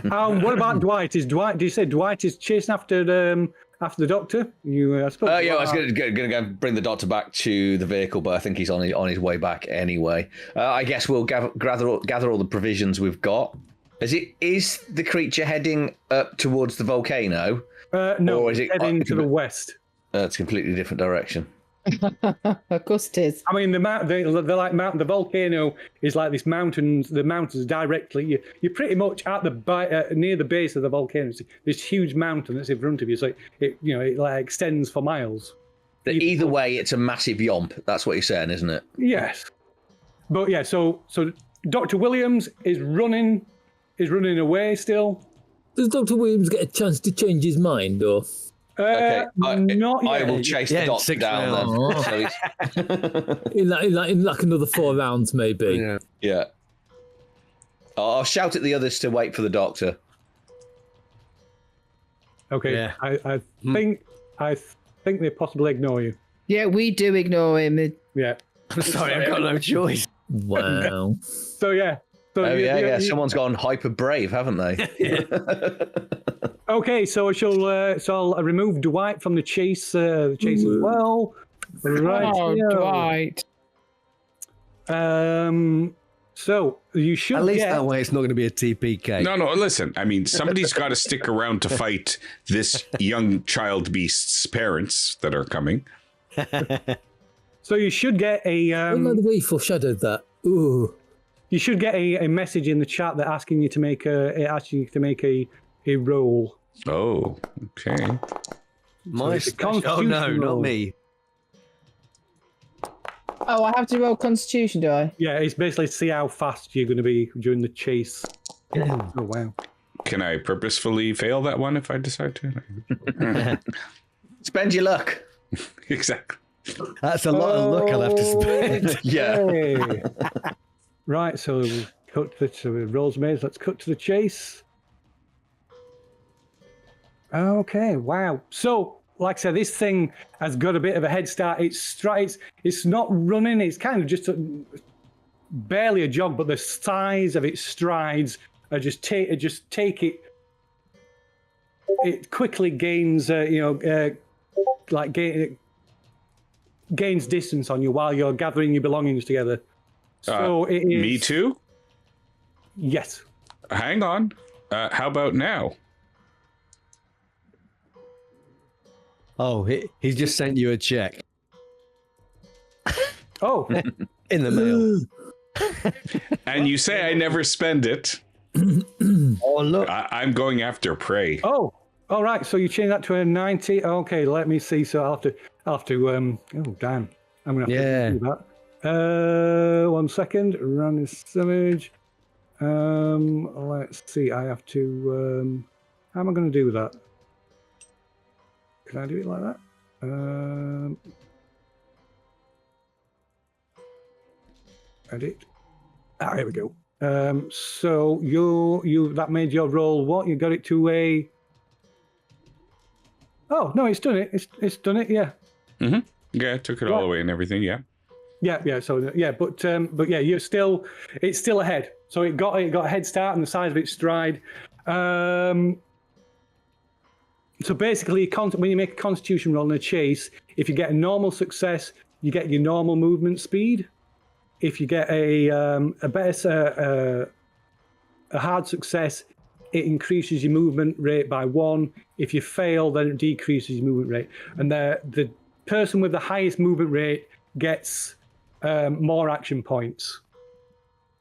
What about Dwight? Is Dwight? Do you say Dwight is chasing after the doctor? I suppose. Yeah, I was going to go bring the doctor back to the vehicle, but I think he's on his way back anyway. I guess we'll gather all the provisions we've got. Is the creature heading up towards the volcano? No, or is it heading to the west. It's a completely different direction. of course it is. I mean, they're like mountain. The volcano is like this mountains. The mountains directly. You're pretty much at the near the base of the volcano. It's this huge mountain that's in front of you. So it like extends for miles. Either way, it's a massive yomp. That's what you're saying, isn't it? Yes, but yeah. So Dr. Williams is running away still. Does Dr. Williams get a chance to change his mind, or? Okay, not yet. I will chase the doctor down then. So in like another 4 rounds, maybe. yeah. I'll shout at the others to wait for the doctor. Okay. Yeah. I think they possibly ignore you. Yeah, we do ignore him. Yeah. I'm sorry, I've got no choice. Wow. So yeah. So yeah. Someone's gone hyper brave, haven't they? Okay, so I'll remove Dwight from the chase. As well. Right. Dwight. So you should At least get... that way it's not going to be a TPK. No, listen. I mean, somebody's got to stick around to fight this young child beast's parents that are coming. So you should get a... I don't know the way you foreshadowed that. Ooh. You should get a message in the chat that asking you to make a roll. Oh, okay. My it's a special... Oh, no, constitution not roll. me. Oh, I have to roll Constitution, do I? Yeah, it's basically to see how fast you're going to be during the chase. Oh, wow. Can I purposefully fail that one if I decide to? Spend your luck. Exactly. That's a lot of luck I'll have to spend. Yeah. Okay. Right, so rolls made. Let's cut to the chase. Okay, wow. So, like I said, this thing has got a bit of a head start. It's not running. It's kind of just barely a jog, but the size of its strides are just take it. It quickly gains, gains distance on you while you're gathering your belongings together. So it is. Me too? Yes. Hang on. How about now? Oh, he's just sent you a check Oh. in the mail. And you say I never spend it. Oh, look. I'm going after prey. Oh. All right. So you change that to a 90. Okay. Let me see. So I'll have to. Oh damn. I'm gonna have to do that. 1 second. Run this image. Let's see. I have to. How am I going to do that? Can I do it like that? Edit. Here we go. So you that made your roll what? You got it to a. Oh no, it's done it. It's done it. Yeah. Mm-hmm. Yeah, took it all away and everything. Yeah. Yeah. So yeah, but yeah, it's still ahead. So it got a head start on the size of its stride. So basically, when you make a Constitution roll in a chase, if you get a normal success, you get your normal movement speed. If you get a hard success, it increases your movement rate by 1. If you fail, then it decreases your movement rate. And the person with the highest movement rate gets more action points.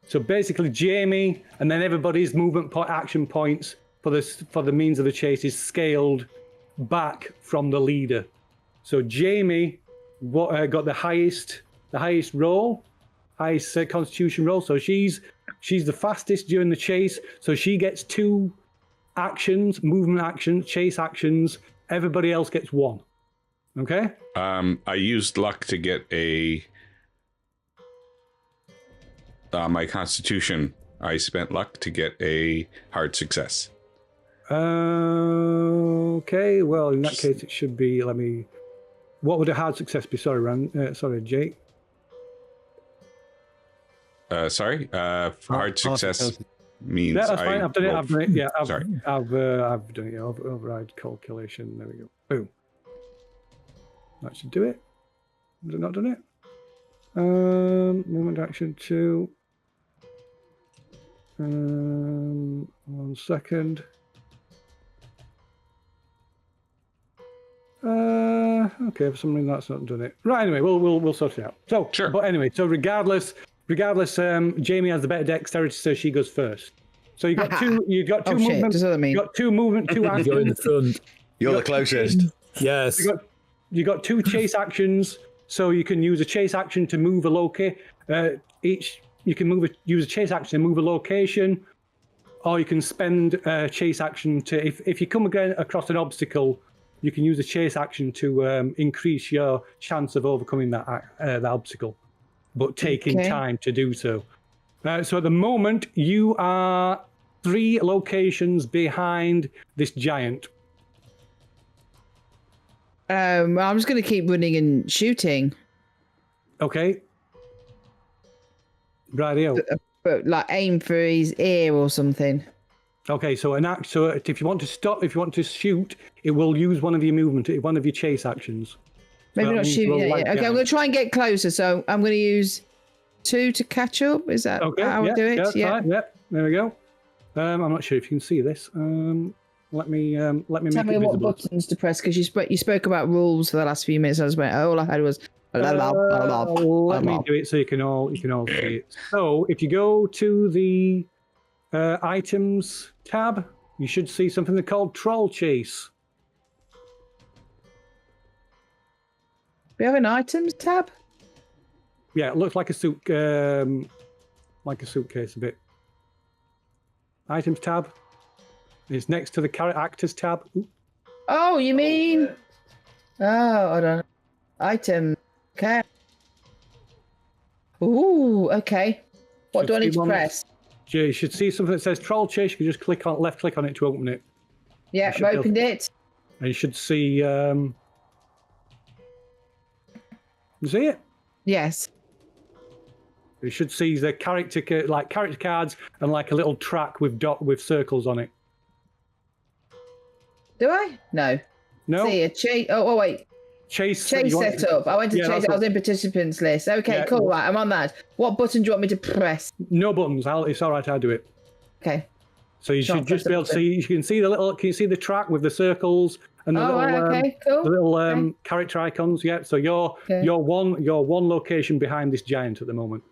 So basically, Jamie and then everybody's action points for the means of the chase is scaled back from the leader. So Jamie got the highest roll, highest Constitution roll. So she's the fastest during the chase. So she gets 2 actions, movement actions, chase actions. Everybody else gets 1. Okay. I used luck to get my Constitution. I spent luck to get a hard success. Okay, well, in that case, it should be, what would a hard success be? Sorry, Jake. Sorry. Hard success means Yeah, that's fine. I've done it. roll- I've done it. Yeah, Sorry. I've done it. Override calculation. There we go. Boom. That should do it. Has it not done it? Movement action 2. 1 second. Okay, for some reason that's not done it. Right, anyway, we'll sort it out. So, Sure. But anyway, so regardless, Jamie has the better dexterity, so she goes first. So you got two. You got two Oh, shit, movements. does that mean? You got 2 movement, 2 You're in the actions. front. You're the closest. Yes. You got 2 chase actions, so you can use a chase action to move a location. You can use a chase action to move a location, or you can spend a chase action to if you come again across an obstacle, you can use a chase action to increase your chance of overcoming that obstacle, but taking Okay. time to do so. So at the moment, you are 3 locations behind this giant. I'm just going to keep running and shooting, Okay. Rightio. but like aim for his ear or something. Okay, so if you want to stop, if you want to shoot, it will use one of your one of your chase actions. Maybe that not means shooting. roll Yeah, like yeah. Okay, I'm down. going to try and get closer. So I'm going to use 2 to catch up. Is that Okay, how yeah, I do it? that's fine. Yep, there we go. I'm not sure if you can see this. Let me Tell make me it what visible. buttons to press because you spoke about rules for the last few minutes. I just went, all I had was. Let me do it so you can all see it. So if you go to the items tab, you should see something called Troll Chase. We have an items tab. Yeah, it looks like a suitcase a bit. Items tab. It's next to the actors tab. Ooh. Oh, you mean? Oh, I don't know. Item. Okay. Ooh, okay. What do I need to press? You should see something that says Troll Chase. You can just left click on it to open it. Yeah, should I've be able opened to- it. And you should see you see it? Yes. You should see the character cards and like a little track with circles on it. Do I? No. No? See a chase. Oh, wait. Chase Chase setup. I went to Yeah, chase. that's I was in participants list. Okay, Yeah. cool. Right, I'm on that. What button do you want me to press? No buttons. It's all right. I'll do it. Okay. So you Sure, should just press be able to see. You can see can you see the track with the circles and the Oh, little right, okay, cool. the little Okay. character icons? Yeah. So Okay. you're one location behind this giant at the moment.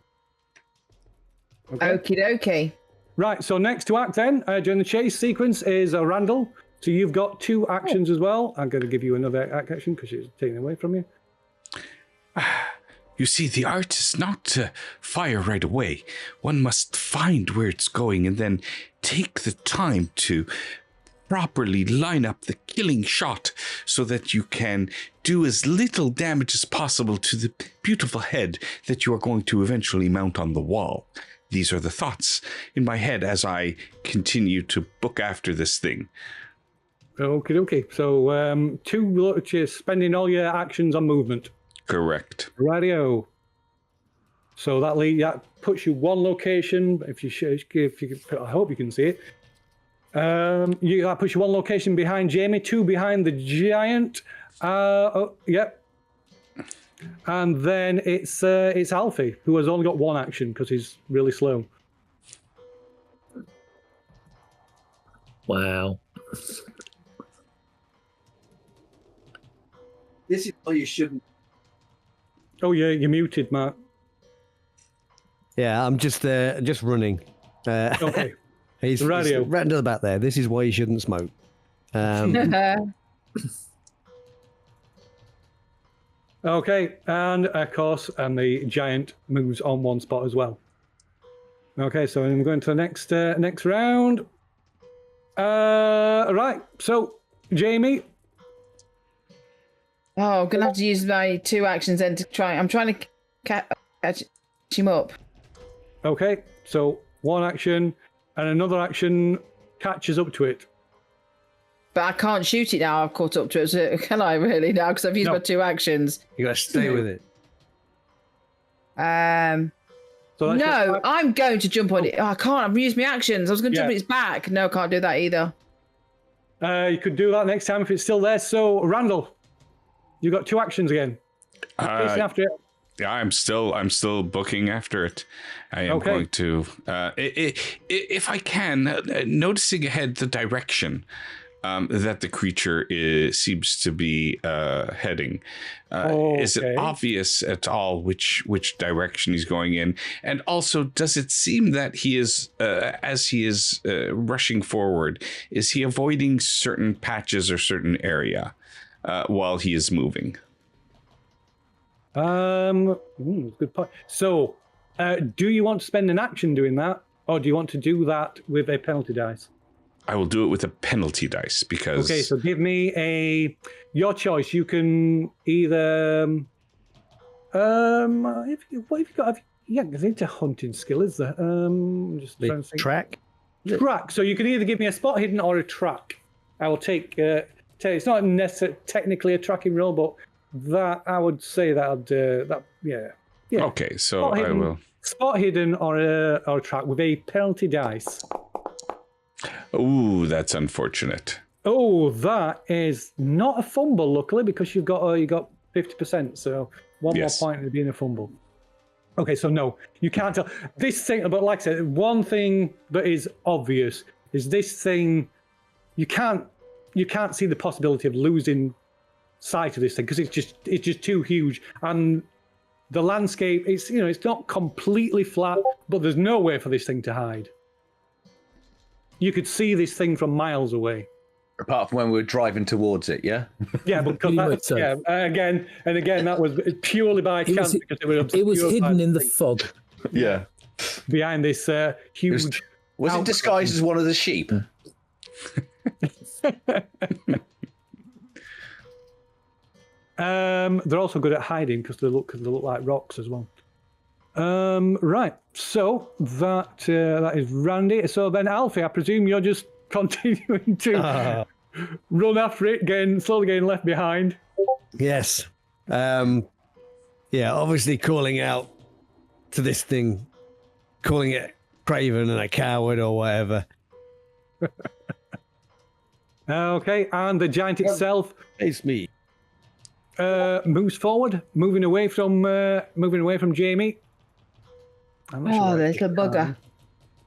Okay. Okie dokie. Right. So next to act then during the chase sequence is Randall. So you've got 2 actions as well. I'm going to give you another action because it's taken away from you. You see, the art is not to fire right away. One must find where it's going and then take the time to properly line up the killing shot so that you can do as little damage as possible to the beautiful head that you are going to eventually mount on the wall. These are the thoughts in my head as I continue to book after this thing. Okay. So 2 just spending all your actions on movement. Correct. Radio. So that puts you 1 location. If you I hope you can see it. That puts you 1 location behind Jamie, 2 behind the giant. Yep. And then it's Alfie, who has only got 1 action because he's really slow. Wow. This is why you shouldn't. Oh yeah, you're muted, Mark. Yeah, I'm just running. Okay. He's Radio. right to the back there. This is why you shouldn't smoke. Okay, and of course, the giant moves on 1 spot as well. Okay, so I'm going to the next round. Right, so Jamie. Oh, I'm gonna have to use my 2 actions then to try. I'm trying to catch him up. Okay, so 1 action and another action catches up to it. But I can't shoot it now. I've caught up to it. So can I really now? Because I've used No. my 2 actions. You got to stay with it. So that's No, I'm going to jump on it. Oh, I can't. I've used my actions. I was going to jump on its back. No, can't do that either. You could do that next time if it's still there. So, Randall, you got 2 actions again. Chasing after it. Yeah, I'm still booking after it. I am going to, if I can, noticing ahead the direction that the creature seems to be heading. Is it obvious at all which direction he's going in? And also, does it seem that he is, as he is rushing forward, is he avoiding certain patches or certain area while he is moving? Good point. So, do you want to spend an action doing that, or do you want to do that with a penalty dice? I will do it with a penalty dice because. Okay, so give me your choice. You can either what have you got? Yeah, there's into hunting skill, is there? I'm just trying to think. Track. Track. So you can either give me a spot hidden or a track. I will take. It's not necessarily technically a tracking roll, but that I would say that yeah. Okay, so I will. Spot hidden or a track with a penalty dice. Ooh, that's unfortunate. Oh, that is not a fumble, luckily, because you got 50%. So one more point of being a fumble. Okay, so no, you can't tell this thing. But like I said, one thing that is obvious is this thing. You can't see the possibility of losing sight of this thing because it's just too huge, and the landscape it's not completely flat, but there's nowhere for this thing to hide. You could see this thing from miles away. Apart from when we were driving towards it, yeah? Yeah, because again, that was purely by chance because it was hidden in the fog. Yeah. Behind this huge... Was it disguised as one of the sheep? They're also good at hiding because they look like rocks as well. Right, so that is Randy. So then, Alfie, I presume you're just continuing to run after it, slowly getting left behind. Yes. Obviously calling out to this thing, calling it craven and a coward or whatever. Okay, and the giant itself. It's me. Moves forward, moving away from Jamie. There's a bugger.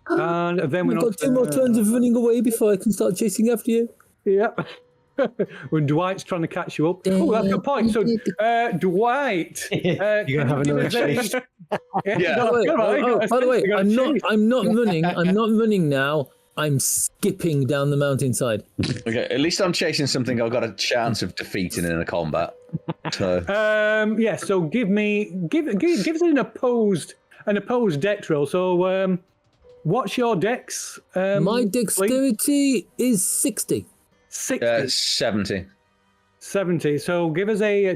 And then we've got 2 more turns of running away before I can start chasing after you. Yep. When Dwight's trying to catch you up. Oh, that's a good point. So, Dwight, you're gonna have another chase. By the way, I'm not running. I'm not running now. I'm skipping down the mountainside. Okay, at least I'm chasing something I've got a chance of defeating in a combat. So. So give us an opposed dex roll. So what's your dex? My dexterity is 60. 60. 70. 70. So give us a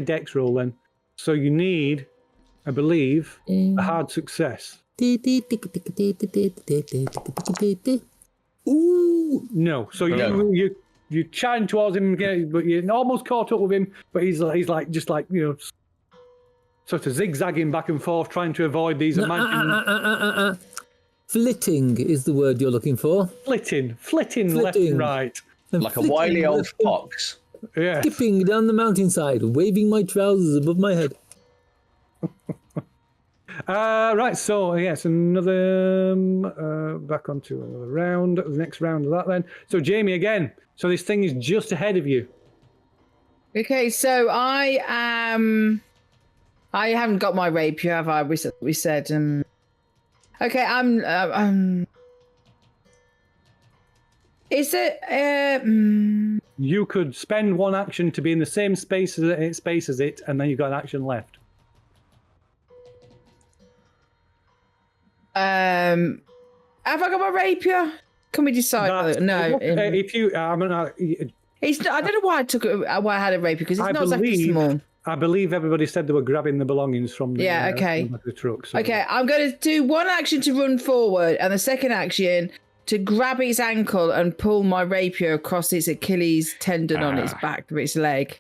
dex roll then. So you need, I believe, a hard success. Ooh, no. So you chime towards him, but you're almost caught up with him. But he's like sort of zigzagging back and forth, trying to avoid these. Flitting is the word you're looking for. Flitting left and right, like a wily old fox. Yeah. Skipping down the mountainside, waving my trousers above my head. Right, so yes, another back onto another round, the next round of that then. So Jamie again. So this thing is just ahead of you. Okay, so I haven't got my rapier, have I? We said. Okay, I'm. Is it? You could spend one action to be in the same space as it, and then you've got an action left. Have I got my rapier? Can we decide? No. If you, I don't know why I had a rapier because it's not exactly small. I believe everybody said they were grabbing the belongings from the the truck. So. Okay, I'm going to do one action to run forward, and the second action to grab its ankle and pull my rapier across its Achilles tendon on its back of its leg.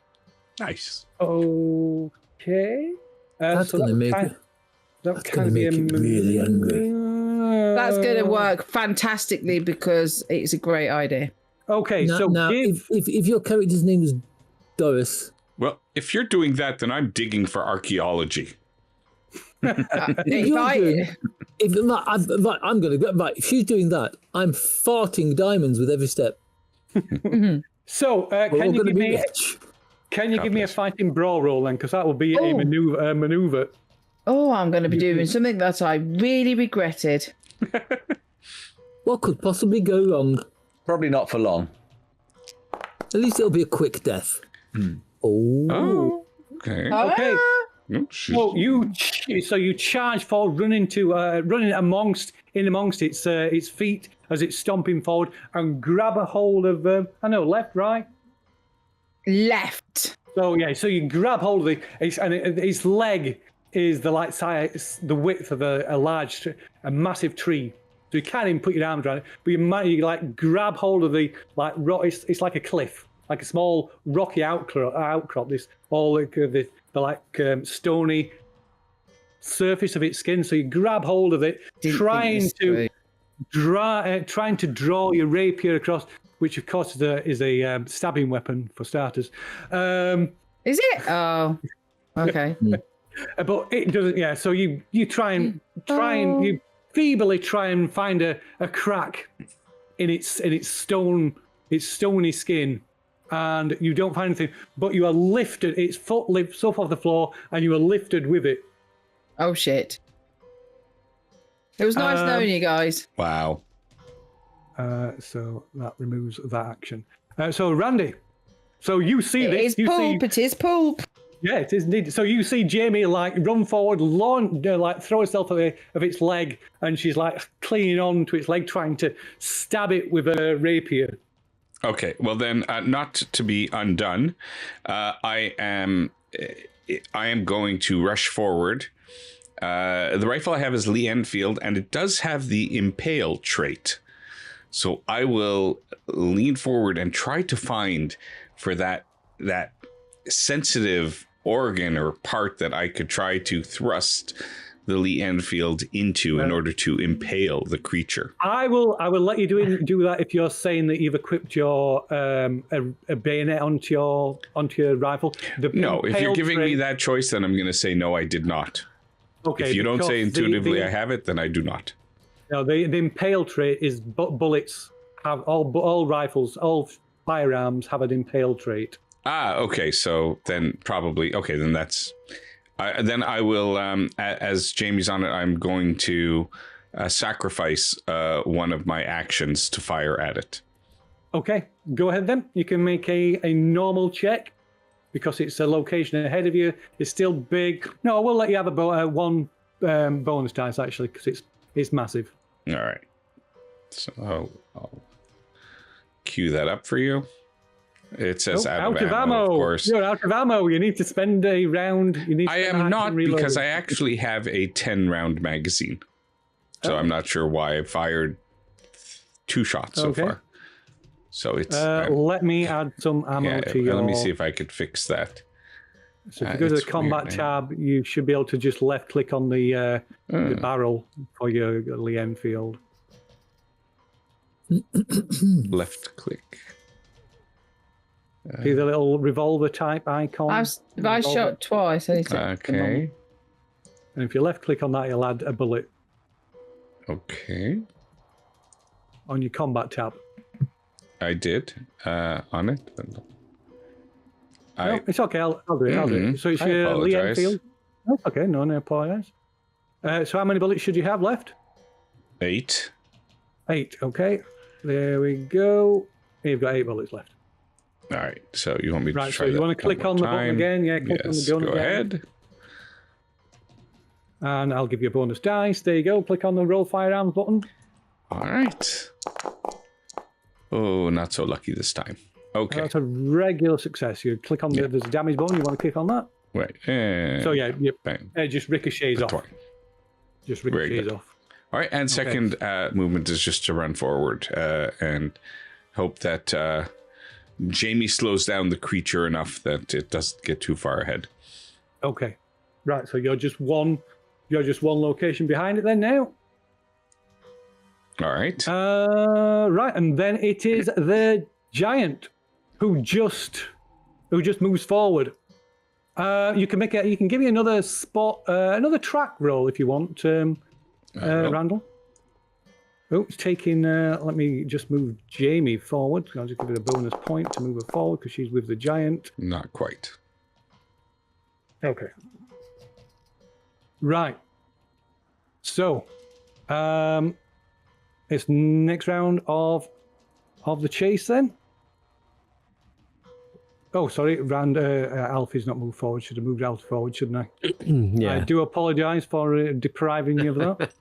Nice. Okay. That's going to make it. That That's going to make it really angry. That's going to work fantastically because it's a great idea. Okay, Now, so if your character's name is Doris, Well, if you're doing that, then I'm digging for archaeology. I'm going to right. If she's doing that, I'm farting diamonds with every step. So We're all can you going to give be me rich. can you give me a fighting brawl roll then? Because that will be a maneuver. Oh, I'm going to be doing something that I really regretted. What could possibly go wrong? Probably not for long. At least it'll be a quick death. Oh, okay. Okay. Oh, she's- So you charge forward, running amongst its feet as it's stomping forward, and grab a hold of left, right. Left. So you grab hold of its leg is the width of a massive tree. So you can't even put your arms around it, but you like grab hold of the rock. It's like a cliff, like a small rocky outcrop. This stony surface of its skin. So you grab hold of it, trying to draw your rapier across, which of course is a stabbing weapon for starters. Is it? Oh, okay. But it doesn't. Yeah. So you you feebly try and find a crack in its stony skin, and you don't find anything. But you are lifted. Its foot lifts up off the floor, and you are lifted with it. Oh shit! It was nice knowing you guys. Wow. So that removes that action. So Randy, so you see this. It is Pulp. Yeah, it is indeed. So you see Jamie run forward, throw herself of its leg, and she's clinging on to its leg, trying to stab it with a rapier. Okay, well then, not to be undone, I am going to rush forward. The rifle I have is Lee Enfield, and it does have the impale trait. So I will lean forward and try to find for that sensitive organ or part that I could try to thrust the Lee Enfield into in order to impale the creature. I will let you do that if you're saying that you've equipped your a bayonet onto your rifle. No, if you're giving me that choice, then I'm going to say no, I did not. Okay, if you don't say intuitively I have it, then I do not. No, the impale trait is bullets have all rifles, all firearms have an impale trait. Ah, okay. So then probably okay. Then that's. Then I will. As Jamie's on it, I'm going to sacrifice one of my actions to fire at it. Okay, go ahead then. You can make a normal check because it's a location ahead of you. It's still big. No, I will let you have one bonus dice actually because it's massive. All right. So I'll cue that up for you. It says out of ammo, of course. You're out of ammo. You need to spend a round. I am not because I actually have a 10-round magazine. So I'm not sure why I fired 2 shots so far. So it's... let me add some ammo to your... Let me see if I could fix that. So if you go to the combat tab, you should be able to just left-click on the barrel for your Lee Enfield. Left-click. See the little revolver type icon? I shot twice. Okay. And if you left click on that, you'll add a bullet Okay. on your combat tab. I did on it. No, it's okay. I'll do it. I'll do it. So it's I your Lee apologize. Enfield. That's okay. No apologize. So how many bullets should you have left? 8. 8. Okay. There we go. You've got 8 bullets left. All right. So you want me to Right. try So you that want to click one on more the button time? again? Yeah. Click on Yes. the gun Go again. ahead. And I'll give you a bonus dice. There you go. Click on the roll firearms button. All right. Oh, not so lucky this time. Okay. That's a regular success. You click on there's a damage button. You want to click on that. Right. So yeah, Bang. it just ricochets off. Just Very ricochets good. off. All right. And second movement is just to run forward and hope that Jamie slows down the creature enough that it doesn't get too far ahead. Okay. Right. So you're just one You're just one location behind it then now. All right. Right, and then it is the giant who just moves forward. You can give me another spot, another track roll if you want, Randall. Oh, it's taking. Let me just move Jamie forward. I'll just give it a bonus point to move her forward because she's with the giant. Not quite. Okay. Right. So, it's next round of the chase then. Oh, sorry, Alfie's not moved forward. Should have moved Alfie forward, shouldn't I? Yeah. I do apologise for depriving you of that.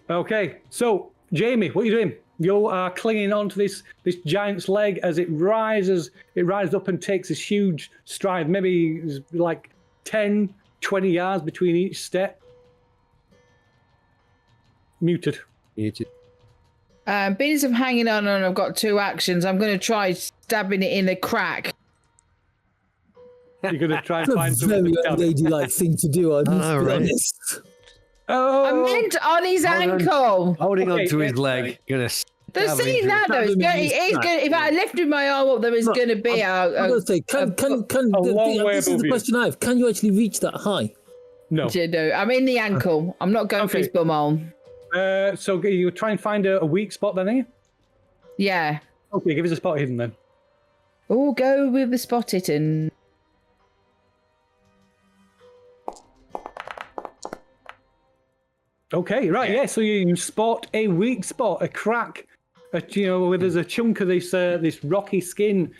Okay, so Jamie, what are you doing? You are clinging onto this giant's leg as it rises up and takes this huge stride. Maybe it's like 10, 20 yards between each step. Muted. Being as I'm hanging on and I've got 2 actions, I'm going to try stabbing it in a crack. You're going to try and That's find a something. very unladylike thing to do, I must be honest. Oh, I meant on his ankle. Holding Okay, on to his yeah, leg. right. Gonna There's stab him seeing through- that though. If I lifted my arm up, there is going to be I'm going to say, this is the question I have. Can you actually reach that high? no. I'm in the ankle. I'm not going for his bumhole. So you try and find a weak spot then, are you? Yeah. Okay, give us a spot hidden then. Oh, go with the spot it and. Okay, right, yeah. So you spot a weak spot, a crack, where there's a chunk of this rocky skin,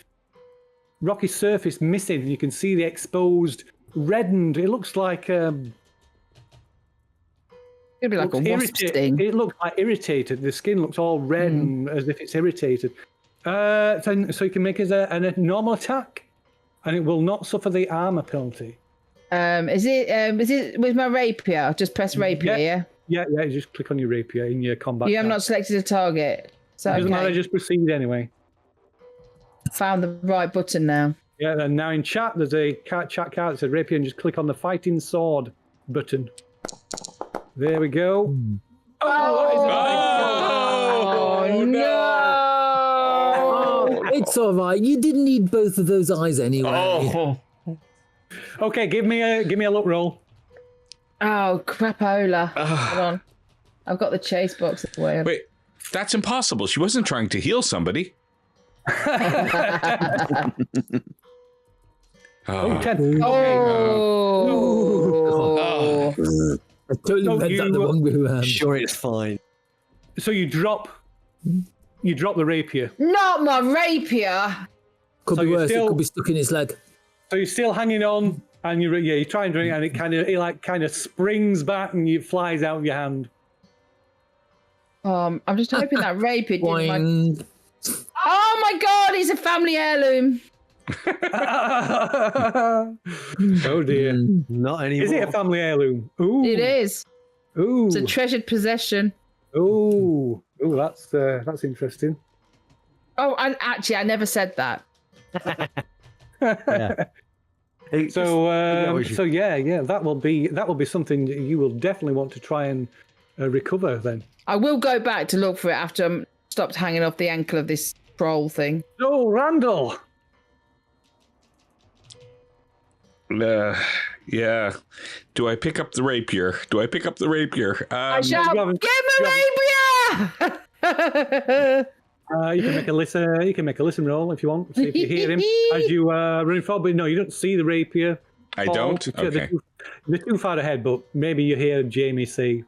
rocky surface missing. You can see the exposed, reddened. It looks like It'd be like a wasp sting. It looks like irritated. The skin looks all red and as if it's irritated. So you can make it a normal attack, and it will not suffer the armor penalty. Is it with my rapier? Just press rapier, yeah? Yeah. You just click on your rapier in your combat. Yeah, I'm tab. not selected a target. So Doesn't matter. okay. Just proceed anyway. Found the right button now. Yeah, and now in chat, there's a chat card that says rapier, and just click on the fighting sword button. There we go. Oh, no! It's all right. You didn't need both of those eyes anyway. Okay, give me a look roll. Oh, crapola. Hold on. I've got the chase box away. Wait, that's impossible. She wasn't trying to heal somebody. Oh, 10. Oh. I totally So read that the wrong way around. Sure, it's fine. So you drop the rapier. Not my rapier. Could So be you're worse. still- It could be stuck in his leg. So you're still hanging on, and you try and drink, and it kind of springs back, and it flies out of your hand. I'm just hoping that rapier didn't like... Boing. Oh my god, it's a family heirloom. Oh dear. Not anymore. Is it a family heirloom? Ooh. It is. Ooh. It's a treasured possession. Ooh. Ooh, that's interesting. Oh, and actually, I never said that. Yeah. So that will be something that you will definitely want to try and recover then. I will go back to look for it after I'm stopped hanging off the ankle of this troll thing. So Randall. Yeah. Do I pick up the rapier? I shall you get my rapier. You can make a listen. You can make a listen roll if you want. See if you hear him as you running forward. But no, you don't see the rapier. I fall. don't? Okay. They're too far ahead, but maybe you hear Jamie say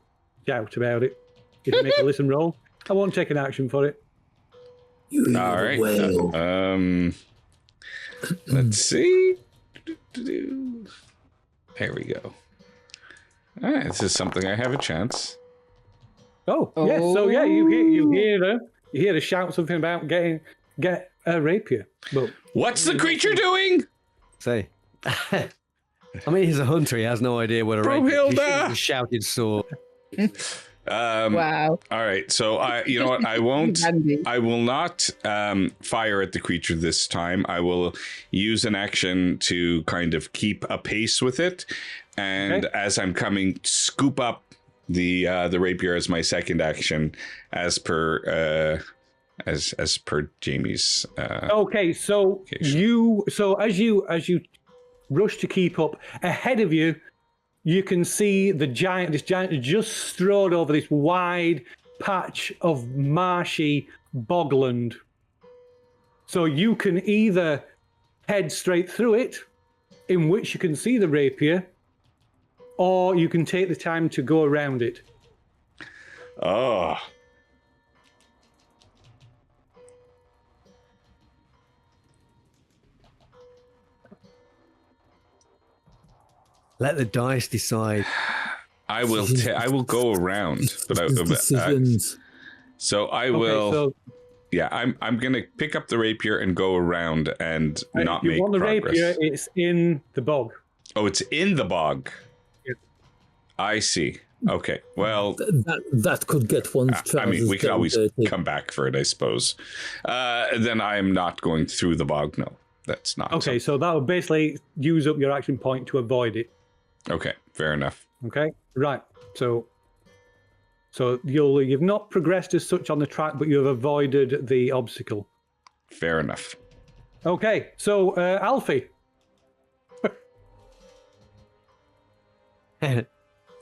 shout about it. You can make a listen roll. I won't take an action for it. All right. Well. Let's see. There we go. All right, this is something I have a chance. Oh, yes. So yeah, you hear her shout something about get a rapier. But What's the creature doing? Say. I mean, he's a hunter. He has no idea what a rapier is. He should have just shouted sword. Wow. All right, so you know what? I won't. Handy. I will not fire at the creature this time. I will use an action to kind of keep a pace with it, and Okay. as I'm coming, scoop up the rapier as my second action, as per Jamie's. Okay, so as you rush to keep up, ahead of you, you can see this giant just strode over this wide patch of marshy bogland. So you can either head straight through it, in which you can see the rapier, or you can take the time to go around it. Oh. Let the dice decide. I will go around, but Decisions. so I Okay, will. so Yeah, I'm gonna pick up the rapier and go around and not you make want the progress. rapier, it's in the bog. Oh, it's in the bog. Yep. I see. Okay. Well, That could get one's trousers. I mean, we can always dirty. come back for it, I suppose. Then I am not going through the bog. No, that's not. Okay, so that would basically use up your action point to avoid it. Okay, fair enough. Okay, right. So you've not progressed as such on the track, but you have avoided the obstacle. Fair enough. Okay, so Alfie.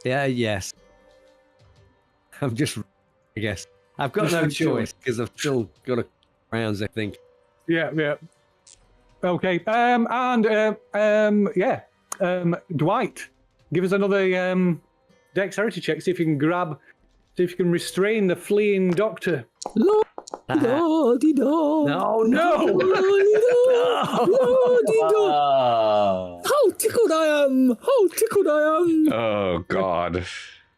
Yeah, yes. I'm just, I guess. I've got no choice because I've still got a rounds, I think. Yeah. Okay, Dwight, give us another dexterity check. See if you can restrain the fleeing doctor. La-di-da. No, La-di-da. How tickled I am! How tickled I am! Oh God.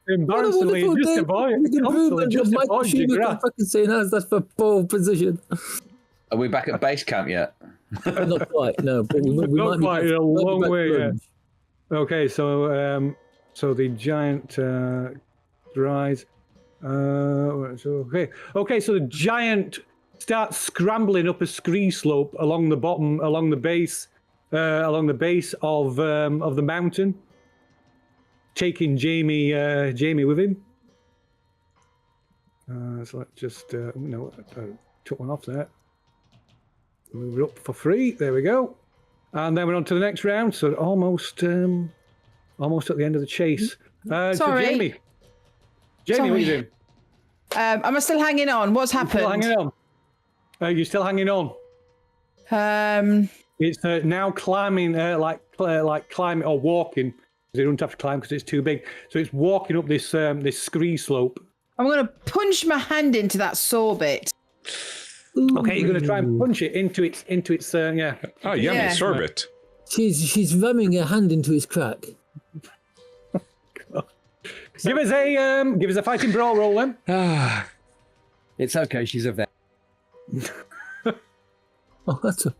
Embarrassingly, What a just wonderful day. avoid Improvement of my your machine can grasp. fucking say has that for pole position. Are we back at base camp yet? Not quite, no. But we Not might be quite, back- a might be long back way, to yeah. lunch. Okay, so the giant rise. Okay, so the giant starts scrambling up a scree slope along the base of the mountain, taking Jamie with him. So let's just took one off there. Move it up for free. There we go. And then we're on to the next round. So almost at the end of the chase. So Sorry. Jamie, what are you doing? Am I still hanging on? What's happened? Still hanging on. You're still hanging on. It's now climbing, like climbing or walking. They don't have to climb because it's too big. So it's walking up this scree slope. I'm going to punch my hand into that saw bit. Okay, you're going to try and punch it into its yeah. Oh, yummy Yeah. sorbet. She's ramming her hand into his crack. Give us a fighting brawl roll then. It's okay, she's a vet. Oh, that's a.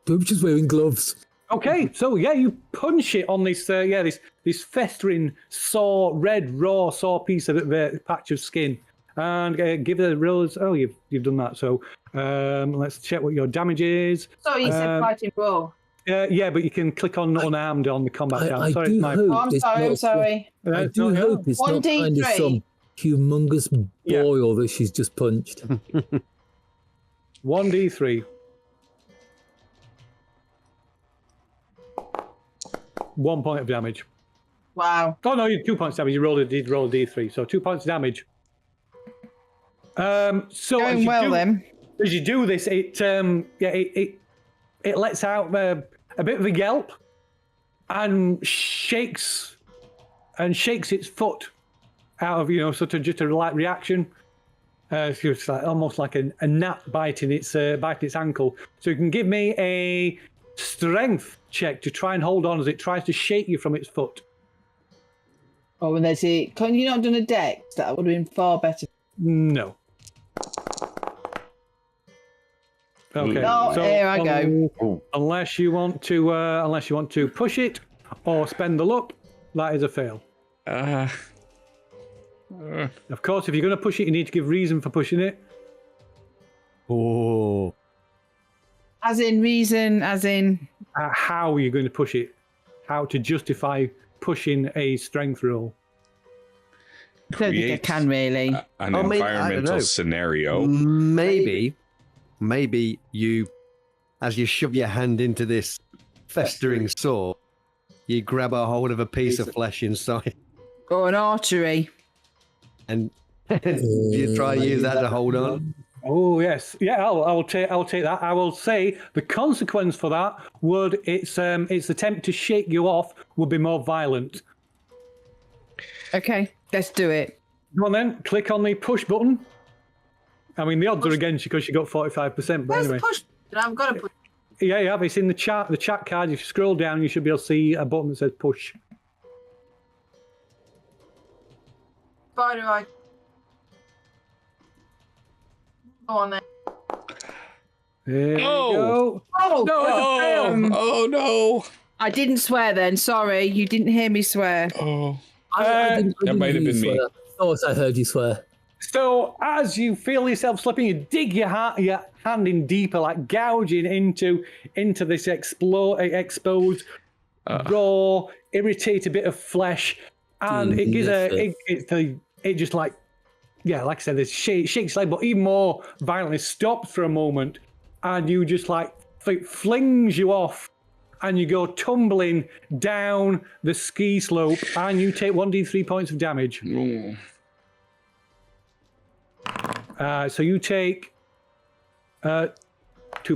Dude, she's wearing gloves. Okay, so yeah, you punch it on this this festering red raw saw piece of patch of skin, and give it a roll. Oh, you've done that. So let's check what your damage is. Sorry, you said fighting brawl. Yeah, but you can click on unarmed on the combat tab. I Sorry, do it's my hope Oh, I'm it's sorry, not I'm sorry. I do hope it's not kind of 1d3. some humongous Yeah. boil that she's just punched. 1d3. 1 point of damage. Wow. Oh no, you 2 points damage. You did roll a d3, so 2 points damage. So Going well then. as you do this, it lets out a bit of a yelp and shakes its foot out of sort of just a light reaction. It's like almost like a gnat biting its ankle. So you can give me a strength check to try and hold on as it tries to shake you from its foot. Oh, and there's it. Can you not done a dex? That would have been far better. No. Okay. Oh, here I go. Unless you want to push it or spend the luck, that is a fail. Of course, if you're going to push it, you need to give reason for pushing it. Oh. As in reason, as in. How are you going to push it? how to justify pushing a strength roll. I don't think I can really. An I mean, I don't environmental know. scenario. Maybe you, as you shove your hand into this festering sore, you grab a hold of a piece of flesh inside, Or an artery. and you try to use that to hold on. Oh yes, yeah. I'll take that. I will say the consequence for that would its attempt to shake you off would be more violent. Okay, let's do it. Go on then, click on the push button. I mean, the odds are against you because you got 45%. But Where's anyway, the push? I've got to push. yeah. It's in the chat. The chat card. If you scroll down, you should be able to see a button that says push. Why do I? Go on then. There Oh. you go. Oh, No, it's a fail. Oh no! I didn't swear then. Sorry, you didn't hear me swear. Oh, I didn't that might have hear been you me. swear. I thought I heard you swear. So as you feel yourself slipping, you dig your hand in deeper, like gouging into this exposed, raw, irritated bit of flesh, and it gives it just like I said, this shakes leg, but even more violently stops for a moment, and you just like it flings you off, and you go tumbling down the ski slope, and you take 1d3 points of damage. Ooh. So you take 2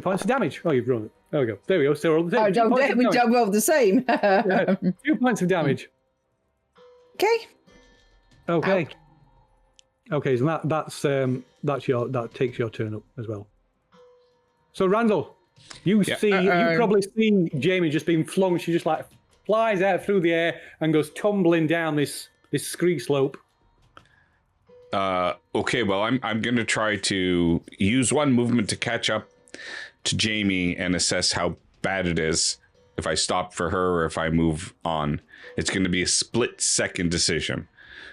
points of damage. Oh, you've run it. There we go. There we go. So We don't roll the same. 2 points of damage. Okay. Okay. Okay. So that takes your turn up as well. So Randall, you probably see Jamie just being flung. She just like flies out through the air and goes tumbling down this scree slope. Okay, well, I'm going to try to use one movement to catch up to Jamie and assess how bad it is. If I stop for her or if I move on, it's going to be a split-second decision.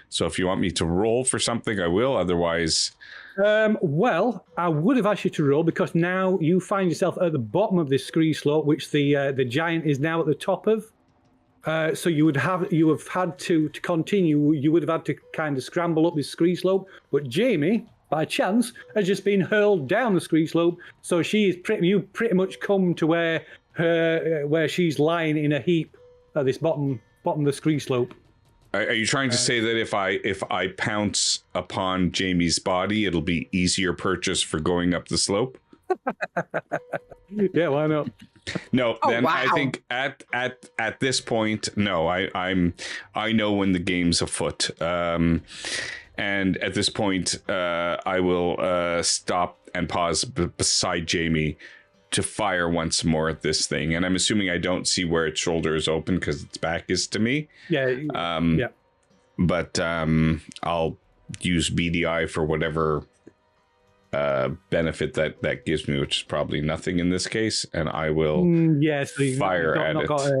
So if you want me to roll for something, I will. Otherwise, well, I would have asked you to roll because now you find yourself at the bottom of this scree slope, which the giant is now at the top of. So you have had to continue. You would have had to kind of scramble up this scree slope. But Jamie, by chance, has just been hurled down the scree slope. So you pretty much come to where she's lying in a heap at this bottom of the scree slope. are you trying to say that if I pounce upon Jamie's body, it'll be easier purchase for going up the slope? Yeah, why not? No, Oh, then wow. I think at this point, no. I know when the game's afoot, and at this point, I will stop and pause beside Jamie to fire once more at this thing. And I'm assuming I don't see where its shoulder is open because its back is to me. Yeah. Yeah. But I'll use BDI for whatever benefit that gives me, which is probably nothing in this case, and I will So you've fire not, at not it. got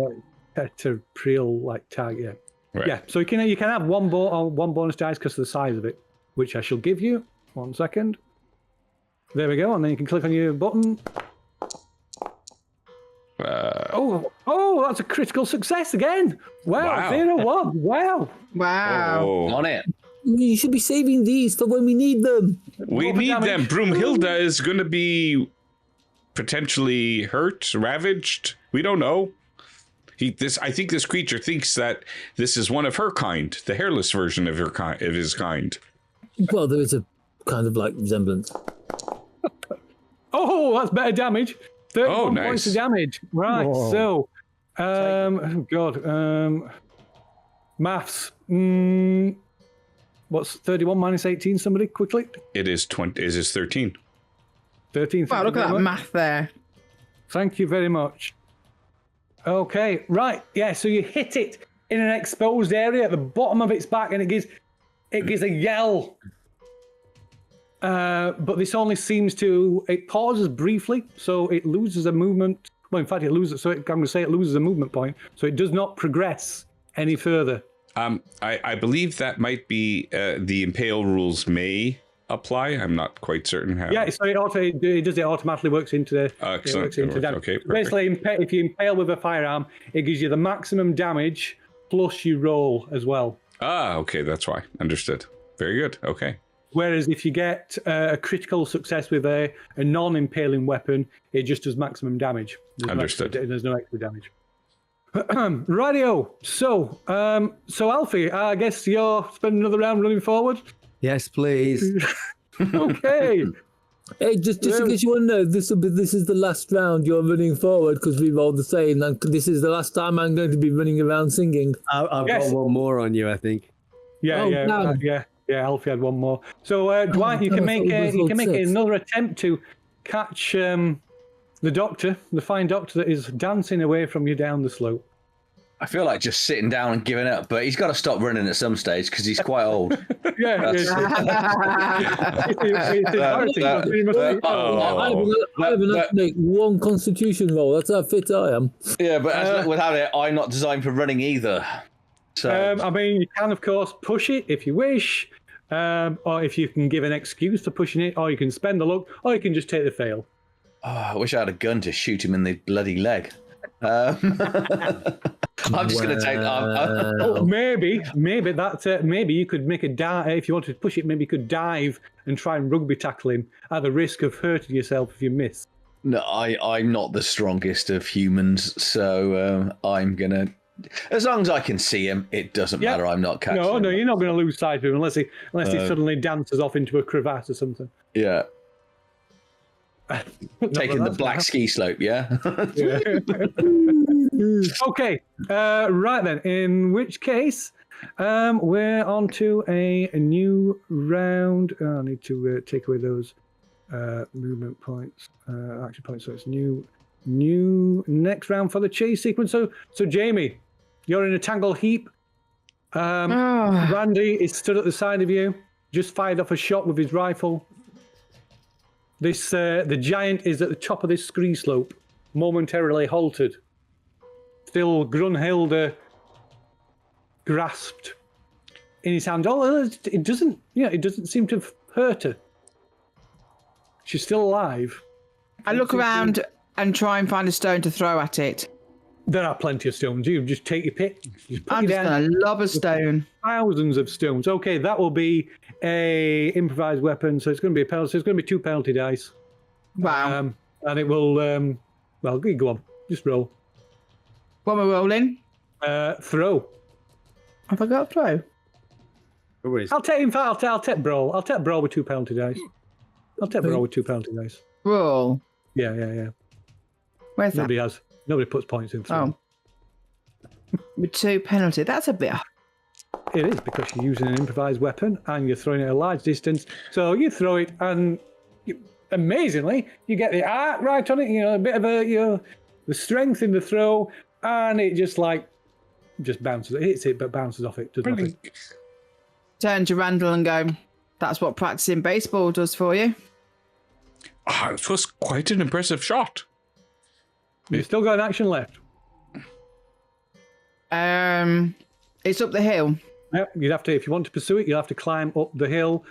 a terrestrial like target. Right. Yeah. So you can have one bonus dice because of the size of it, which I shall give you. 1 second. There we go, and then you can click on your button. Oh, that's a critical success again. Wow. 0-1. Wow. Wow. Oh, On it. You should be saving these for when we need them. we Roll for need damage. them. Broomhilda is going to be potentially hurt, ravaged. We don't know. I think this creature thinks that this is one of her kind, the hairless version of his kind. Well, there is a kind of like resemblance. Oh, that's better damage. 31 nice. points of damage. Right. Whoa. So, maths. What's 31 minus 18? Somebody quickly. It is 20. It is 13. 13. Wow, look at that math there. Thank you very much. Okay, right. Yeah, so you hit it in an exposed area at the bottom of its back, and it gives a yell. But this only seems it pauses briefly, so it loses a movement. Well, in fact, it loses a movement point, so it does not progress any further. I believe that might be the impale rules may apply? I'm not quite certain how. Yeah, so it does. It automatically works into the. Excellent. It works into It works. damage. Okay, perfect. Basically, if you impale with a firearm, it gives you the maximum damage plus you roll as well. Okay, that's why. Understood. Very good. Okay. Whereas if you get a critical success with a non-impaling weapon, it just does maximum damage. Understood. There's no extra damage. Radio. So Alfie, I guess you're spending another round running forward. Yes, please. Okay. Hey, just in case you want to know, this is the last round you're running forward because we rolled the same, and this is the last time I'm going to be running around singing. I've Yes. got one more on you, I think. Yeah. Alfie had one more. So Dwight, you can make another attempt to catch the doctor, the fine doctor that is dancing away from you down the slope. I feel like just sitting down and giving up, but he's got to stop running at some stage because he's quite old. Yeah. I haven't had to make one constitution roll. That's how fit I am. Yeah, but as luck would have it, I'm not designed for running either. So I mean, you can, of course, push it if you wish, or if you can give an excuse for pushing it, or you can spend the luck, or you can just take the fail. I wish I had a gun to shoot him in the bloody leg. I'm just going to take that. Oh, maybe you could make a dive. If you wanted to push it, maybe you could dive and try and rugby tackle him at the risk of hurting yourself if you miss. No, I'm not the strongest of humans, so I'm going to... As long as I can see him, it doesn't matter. I'm not catching him. No, you're not going to lose sight of him unless he suddenly dances off into a crevasse or something. Yeah. Taking the black ski slope, yeah? Okay, right then. In which case, we're on to a new round. I need to take away those movement points, action points. So it's new next round for the chase sequence. So Jamie, you're in a tangle heap. Randy is stood at the side of you, just fired off a shot with his rifle. This the giant is at the top of this scree slope, momentarily halted. Still Grunhilde grasped in his hand. Oh, it doesn't seem to have hurt her. She's still alive. I look around and try and find a stone to throw at it. There are plenty of stones. You just take your pick. I'm just going to lob a stone. Thousands of stones. Okay, that will be a improvised weapon. So it's going to be a penalty. So it's going to be 2 penalty dice. Wow. And it will. Well, go on. Just roll. What am I rolling? Throw. Have I got a throw? I'll take brawl. I'll take brawl with 2 penalty dice. I'll take brawl with 2 penalty dice. Roll. Yeah. Where's that? Nobody puts points in throw. Oh. With 2 penalty. That's a bit. It is because you're using an improvised weapon and you're throwing it at a large distance. So you throw it and amazingly you get the art right on it. A bit of the strength in the throw, and it just bounces. It hits it, but bounces off it. Does nothing. Turn to Randall and go, that's what practicing baseball does for you. It was quite an impressive shot. You've still got an action left. It's up the hill. Yep, you'd have to, if you want to pursue it, you'll have to climb up the hill,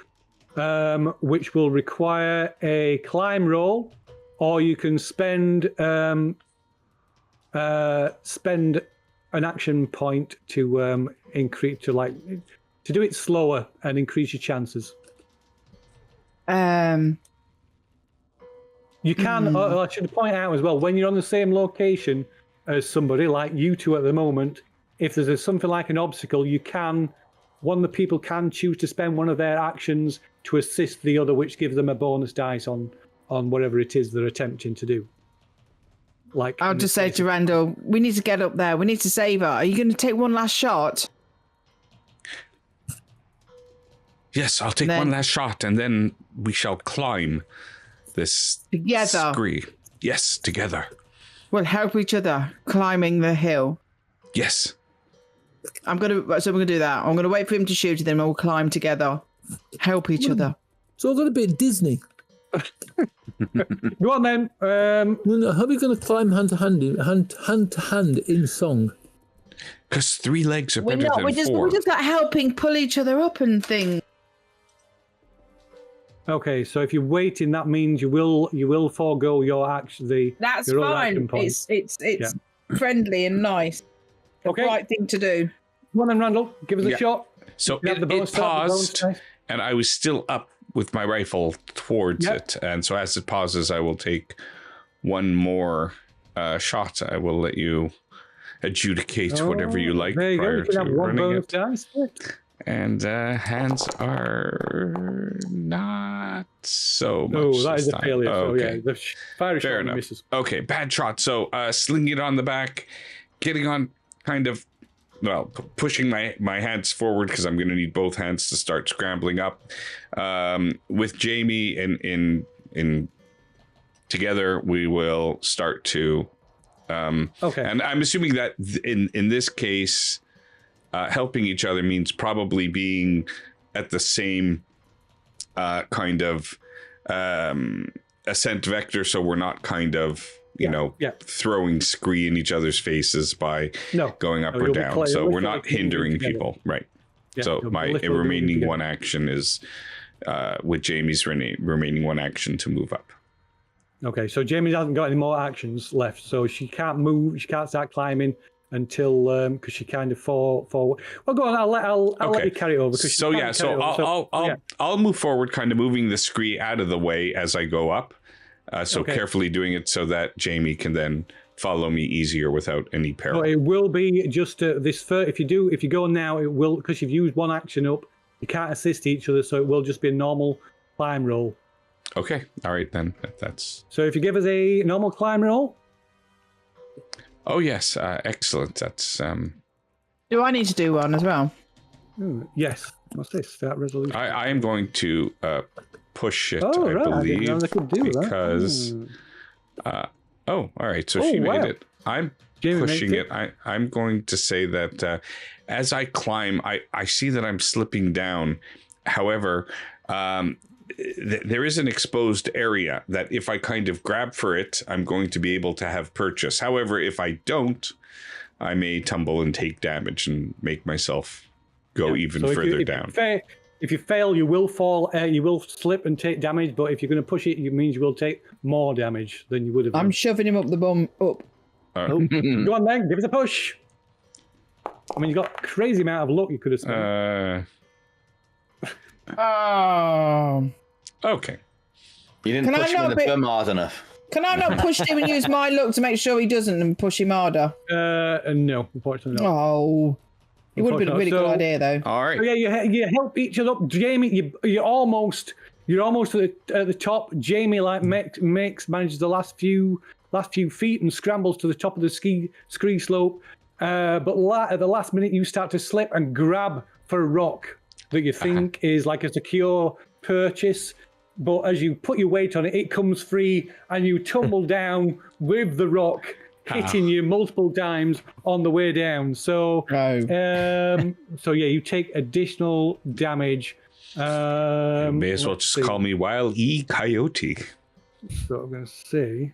which will require a climb roll, or you can spend an action point to increase to do it slower and increase your chances. You can. I should point out as well, when you're on the same location as somebody like you two at the moment, if there's something like an obstacle, one of the people can choose to spend one of their actions to assist the other, which gives them a bonus dice on whatever it is they're attempting to do. I'll just say to Randall, we need to get up there. We need to save her. Are you going to take one last shot? Yes, I'll take one last shot, and then we shall climb this together. Scree. Yes, together. We'll help each other climbing the hill. Yes. We're gonna do that. I'm gonna wait for him to shoot, and then we'll climb together. Help each other. It's all going to be at Disney. Go on then. How are we going to climb hand to hand in song? Because 3 legs are better than 4. We're just like helping pull each other up and things. Okay, so if you're waiting, that means you will forego your action. That's your own fine. action point. It's friendly and nice. The Okay. right thing to do. Come on then, Randall. Give us a Yeah. shot. So You have the it bonus paused, dice. and I was still up with my rifle towards Yep. it. And so as it pauses, I will take one more shot. I will let you adjudicate whatever you like There you go. prior You can to have one running bonus it. dice. And hands are not so much. Oh, that this is a time. failure. So Okay. yeah, the fire Fair shot enough. misses. Okay, bad shot. So slinging it on the back, getting on kind of, well, pushing my hands forward because I'm going to need both hands to start scrambling up. With Jamie in together, we will start to. Okay. And I'm assuming that in this case, helping each other means probably being at the same kind of ascent vector, so we're not kind of throwing scree in each other's faces by going up No, or you'll be down. So we're literally not hindering together. people, right? Yeah, So you'll my literally be remaining together. one action is with Jamie's remaining one action to move up. Okay, so Jamie hasn't got any more actions left, so she can't move. She can't start climbing until because she kind of fall forward. Well, go on. I'll let you carry over. So yeah, I'll move forward, kind of moving the scree out of the way as I go up. Carefully doing it so that Jamie can then follow me easier without any peril. But it will be just this. If you go now, it will, because you've used one action up. You can't assist each other, so it will just be a normal climb roll. Okay, all right then. That's. So if you give us a normal climb roll. Oh yes, excellent. That's. Do I need to do one as well? Yes. What's this? Start resolution. I am going to push it. Oh, I right. I didn't believe know they could do that. because. All right. So she wow. made it. I'm Jamie pushing made it. I'm going to say that as I climb, I see that I'm slipping down. However, there is an exposed area that if I kind of grab for it, I'm going to be able to have purchase. However, if I don't, I may tumble and take damage and make myself go even further down. If you fail, you will fall. You will slip and take damage. But if you're going to push it, it means you will take more damage than you would have. I'm shoving him up the bum. Up. Go on then, give us a push. I mean, you got a crazy amount of luck you could have spent. Oh. Okay. You didn't push him with the bum hard enough. Can I not push him and use my luck to make sure he doesn't and push him harder? No, unfortunately not. Oh. It would have been a really good idea, though. All right. So yeah, you help each other up. Jamie, you're almost at the top. Jamie manages the last few feet and scrambles to the top of the ski slope. But at the last minute, you start to slip and grab for a rock that you think is like a secure purchase. But as you put your weight on it, it comes free and you tumble down with the rock, hitting you multiple times on the way down. So, you take additional damage. You may as well just call me Wild E. Coyote. So I'm going to say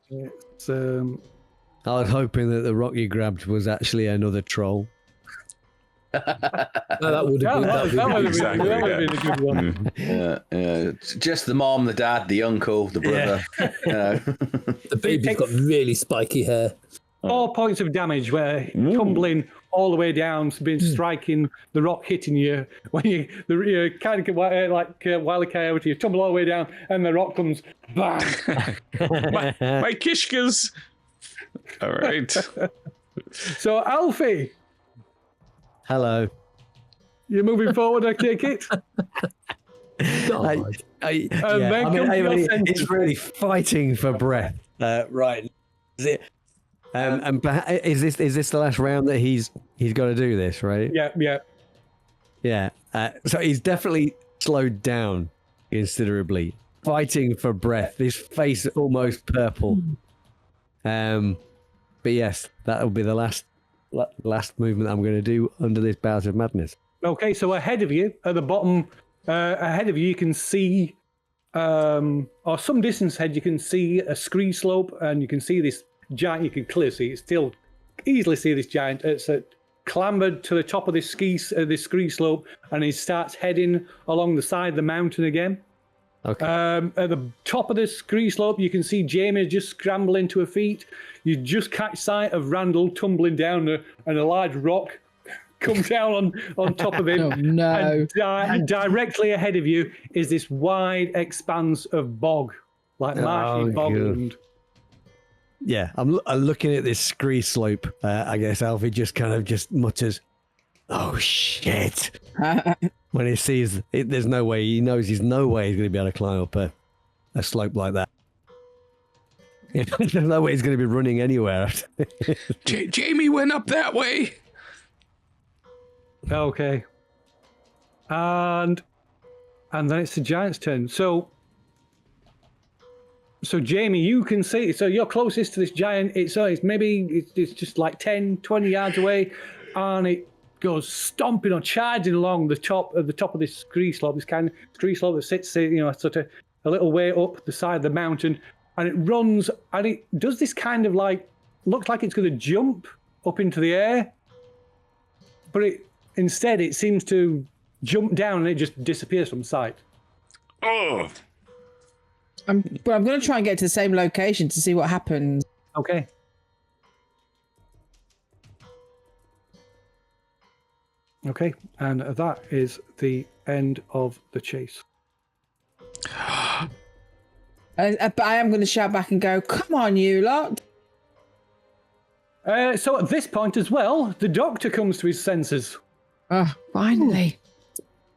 it's I was hoping that the rock you grabbed was actually another troll. That would have been a good one. Yeah. Just the mom, the dad, the uncle, the brother. The baby's got really spiky hair. 4 points of damage where tumbling all the way down, striking the rock, hitting you when you're kind of like Wile E. Coyote. You tumble all the way down and the rock comes bang. my kishkas. All right. So Alfie, Hello. you're moving forward. I take it. It's really fighting for breath. Right. Is it? And is this the last round that he's got to do this, right? Yeah. So he's definitely slowed down considerably, fighting for breath. His face almost purple. But yes, that will be the last movement I'm going to do under this bout of madness. Okay, so ahead of you, at the bottom, you can see, or some distance ahead, you can see a scree slope, and you can see this giant. You can clearly see, still easily see this giant. It's clambered to the top of this scree slope, and he starts heading along the side of the mountain again. Okay. At the top of the scree slope, you can see Jamie just scrambling to her feet. You just catch sight of Randall tumbling down, and a large rock comes down on top of him. Oh, no. And directly ahead of you is this wide expanse of bog, like marshy bogland. Yeah, I'm looking at this scree slope. I guess Alfie just mutters, "Oh shit!" when he sees there's no way. He knows there's no way he's going to be able to climb up a slope like that. There's no way he's going to be running anywhere. Jamie went up that way. Okay. And then it's the giant's turn. So Jamie, you can see, so you're closest to this giant. It's just like 10, 20 yards away, and it goes stomping or charging along the top of this scree slope, this kind of scree slope that sits, sort of a little way up the side of the mountain, and it runs, and it does this kind of looks like it's going to jump up into the air, but instead it seems to jump down and it just disappears from sight. Oh. I'm going to try and get to the same location to see what happens. Okay. Okay, and that is the end of the chase. But I am going to shout back and go, "Come on, you lot!" So at this point as well, the doctor comes to his senses. Finally.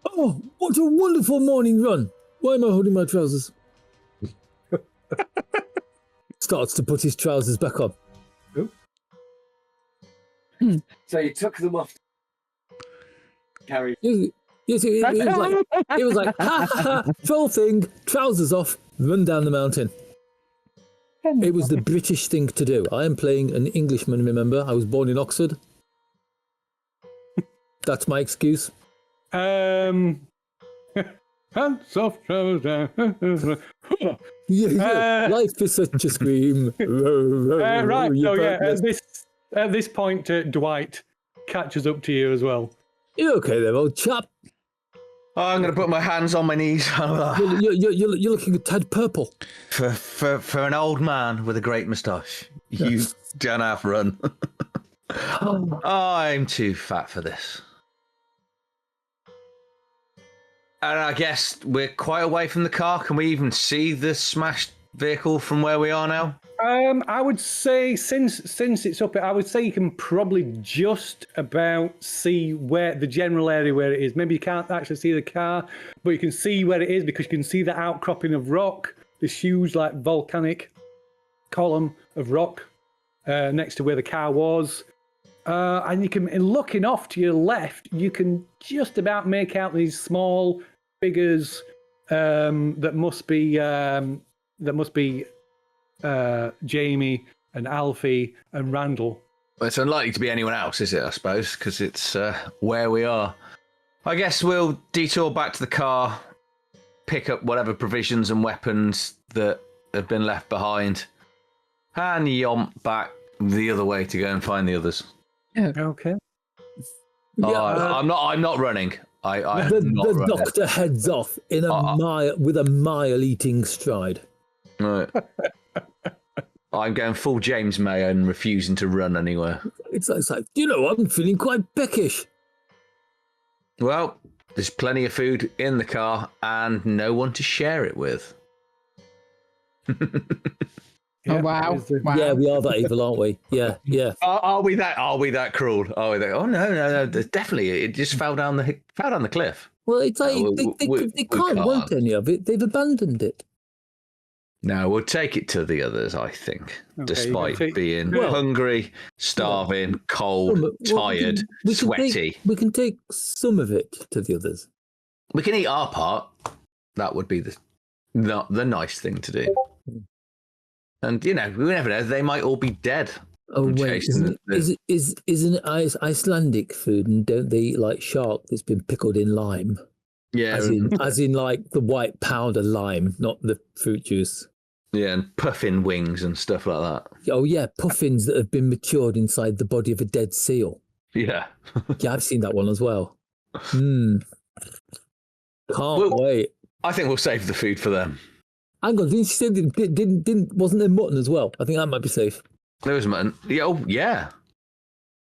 Oh, what a wonderful morning run. Why am I holding my trousers? Starts to put his trousers back on. Oh. So you took them off. Carry. Yes, it was like, ha ha ha, troll thing, trousers off, run down the mountain. It was the British thing to do. I am playing an Englishman, remember? I was born in Oxford. That's my excuse. Hands off, trousers. Yeah. Life is such a scream. Right, so yeah, at this point, Dwight catches up to you as well. You okay there, old chap? I'm going to put my hands on my knees. You're looking a tad purple. For an old man with a great moustache, you don't have to run. I'm too fat for this. And I guess we're quite away from the car. Can we even see the smashed vehicle from where we are now? I would say since it's up, I would say you can probably just about see where the general area where it is. Maybe you can't actually see the car, but you can see where it is because you can see the outcropping of rock, this huge volcanic column of rock next to where the car was. And you can, looking off to your left, you can just about make out these small figures that must be Jamie and Alfie and Randall. Well, it's unlikely to be anyone else, is it, I suppose, because it's where we are. I guess we'll detour back to the car, pick up whatever provisions and weapons that have been left behind, and yomp back the other way to go and find the others. Okay. I'm not running. The doctor heads off in with a mile-eating stride. Right. I'm going full James May and refusing to run anywhere. It's like, I'm feeling quite peckish. Well, there's plenty of food in the car and no one to share it with. Yeah, wow. Yeah, we are that evil, aren't we? Yeah. Are we that cruel? Are we that? Oh no! Definitely, it just fell down the cliff. Well, it's like they can't want any of it. They've abandoned it. No, we'll take it to the others, I think, Okay, despite being hungry, starving, cold, tired, sweaty. We can take some of it to the others. We can eat our part. That would be the nice thing to do. And, we never know. They might all be dead. Oh, wait. Isn't it Icelandic food? And don't they eat like shark that's been pickled in lime? Yeah. As in like the white powder lime, not the fruit juice. Yeah, and puffin wings and stuff like that. Oh, yeah. Puffins that have been matured inside the body of a dead seal. Yeah. Yeah, I've seen that one as well. Can't wait. I think we'll save the food for them. Hang on, didn't you say wasn't there mutton as well? I think that might be safe. There was mutton. Yeah, oh, yeah.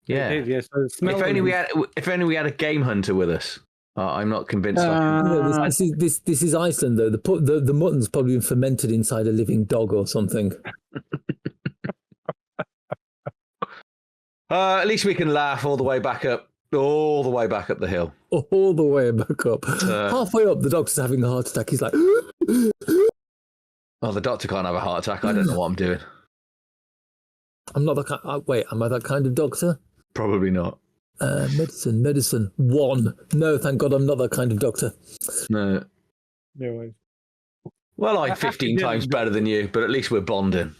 Yeah. It is, yes. So the smell If of only it we is- had. If only we had a game hunter with us. I'm not convinced. No, this is Iceland though. The mutton's probably been fermented inside a living dog or something. At least we can laugh all the way back up. All the way back up the hill. All the way back up. Halfway up, the doctor's having a heart attack. He's like, Oh, the doctor can't have a heart attack. I don't know what I'm doing. I'm not that kind. Wait, am I that kind of doctor? Probably not. Medicine. 1. No, thank God I'm not that kind of doctor. No. No way. Well, like 15 times better than you, but at least we're bonding.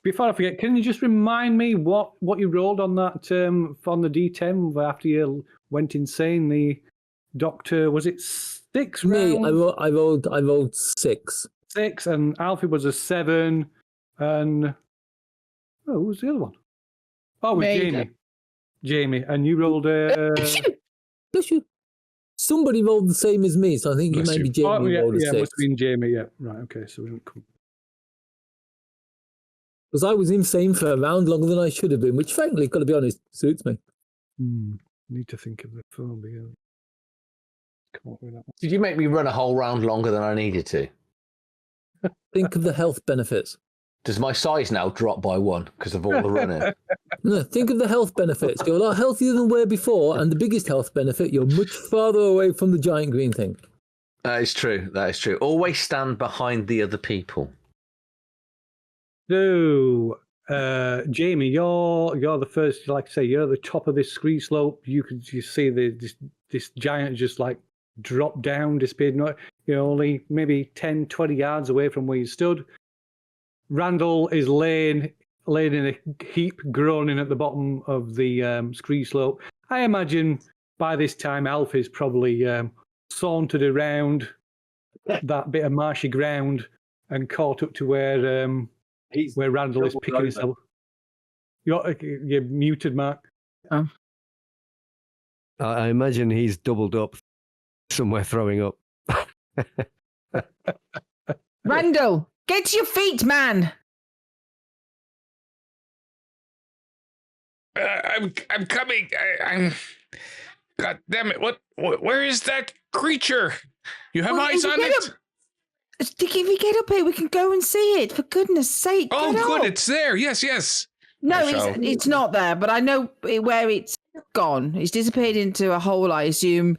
Before I forget, can you just remind me what you rolled on that on the D10 after you went insane? The doctor, was it 6 Me, rounds? I rolled 6. 6, and Alfie was a 7, and who was the other one? Oh, it was Me. Jamie, and you rolled a. Bless you. Somebody rolled the same as me, so I think Bless you maybe you. Jamie rolled a 6. must have been Jamie. Yeah, right. Okay, so we don't come. Because I was insane for a round longer than I should have been, which frankly, got to be honest, suits me. Need to think of the phone. Come up with that one. Did you make me run a whole round longer than I needed to? Think of the health benefits. Does my size now drop by 1 because of all the running? No, think of the health benefits. You're a lot healthier than where before, and the biggest health benefit, you're much farther away from the giant green thing. That is true. That is true. Always stand behind the other people. So, Jamie, you're the first. Like I say, you're at the top of this scree slope. You see this giant just like drop down, disappeared. You're only maybe 10, 20 yards away from where you stood. Randall is laying in a heap, groaning at the bottom of the scree slope. I imagine by this time Alfie's probably sauntered around that bit of marshy ground and caught up to where Randall is picking himself. You're muted, Mark. I imagine he's doubled up somewhere throwing up. Randall, get to your feet, man. I'm coming. I'm. God damn it! Where is that creature? You have Well, eyes if on we it? get Dicky, if we get up here, we can go and see it. For goodness sake! Oh, get good. up. It's there. Yes. No, I shall. it's not there, but I know where it's gone. It's disappeared into a hole, I assume.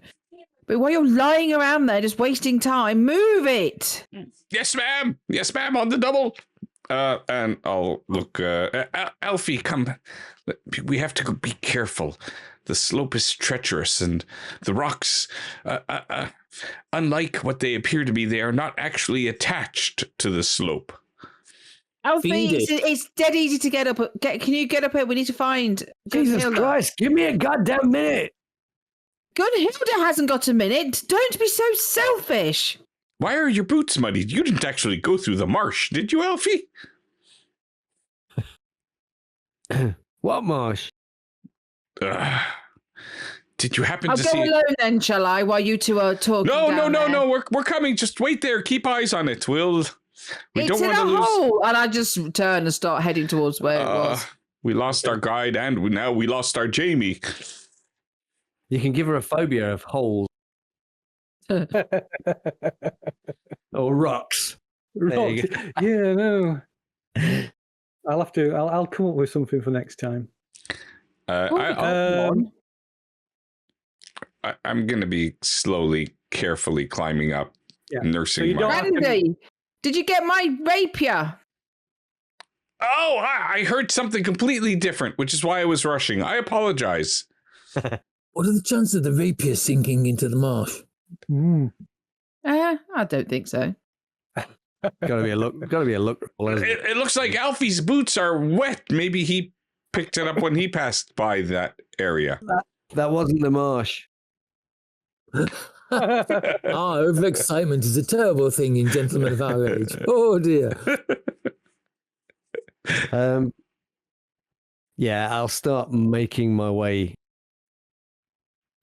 But while you're lying around there, just wasting time, move it. Yes, ma'am. Yes, ma'am. On the double. And I'll look. Alfie, come. We have to be careful. The slope is treacherous, and the rocks, unlike what they appear to be, they are not actually attached to the slope. Alfie, Feed it's dead easy to get up. Can you get up here? We need to find Jesus Gunhilda. Christ, give me a goddamn minute. Gunhilda hasn't got a minute. Don't be so selfish. Why are your boots muddy? You didn't actually go through the marsh, did you, Alfie? What marsh? Did you happen I'll to go see? alone then, shall I? While you two are talking. No. We're coming. Just wait there. Keep eyes on it. We It's don't in want a to lose. hole, and I just turn and start heading towards where it was. We lost our guide, and now we lost our Jamie. You can give her a phobia of holes or rocks. There you go. Yeah, no. I'll come up with something for next time. I'm going to be slowly, carefully climbing up, Yeah. nursing So you my. don't- Randy, did you get my rapier? Oh, I heard something completely different, which is why I was rushing. I apologize. What are the chances of the rapier sinking into the marsh? I don't think so. Gotta be a look. Gotta be a look. It looks like Alfie's boots are wet. Maybe he picked it up when he passed by that area. That wasn't the marsh. Overexcitement is a terrible thing in gentlemen of our age. Oh dear. Yeah, I'll start making my way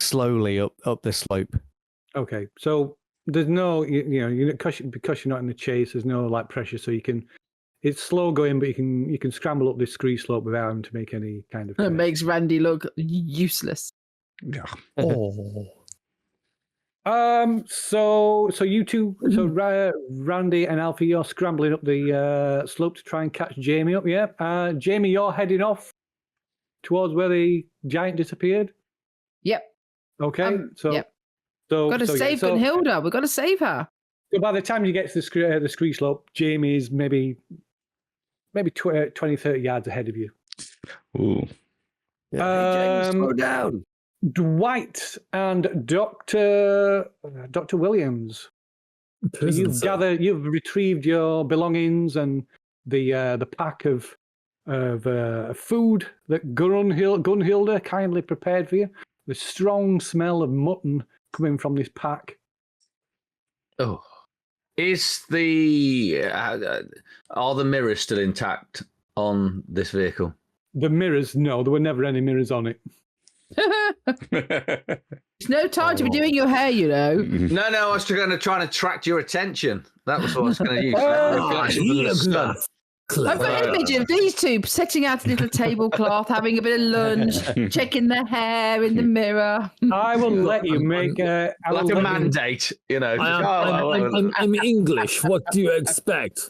slowly up the slope. Okay, so there's no, because you're not in the chase, there's no like pressure, so you can. It's slow going, but you can scramble up this scree slope without having to make any kind of. It makes Randy look useless. Yeah. Oh. So you two, Randy and Alfie, you're scrambling up the slope to try and catch Jamie up. Yeah. Jamie, you're heading off towards where the giant disappeared. Yep. Okay. Yep. Got to save Gunhilda. We've got to save her. So by the time you get to the scree slope, Jamie's maybe 20, 30 yards ahead of you. Ooh. Yeah, slow down. Dwight and Dr. Williams. You've retrieved your belongings and the pack of food that Gunhilda kindly prepared for you. The strong smell of mutton coming from this pack. Oh, is are the mirrors still intact on this vehicle? The mirrors, no, there were never any mirrors on it. It's no time to be doing your hair, you know. No, I was going to try and attract your attention. That was what I was going to use. I've got an image of these two setting out a little tablecloth, having a bit of lunch, checking their hair in the mirror. I will let you make like a mandate, you know. I'm English. What do you expect?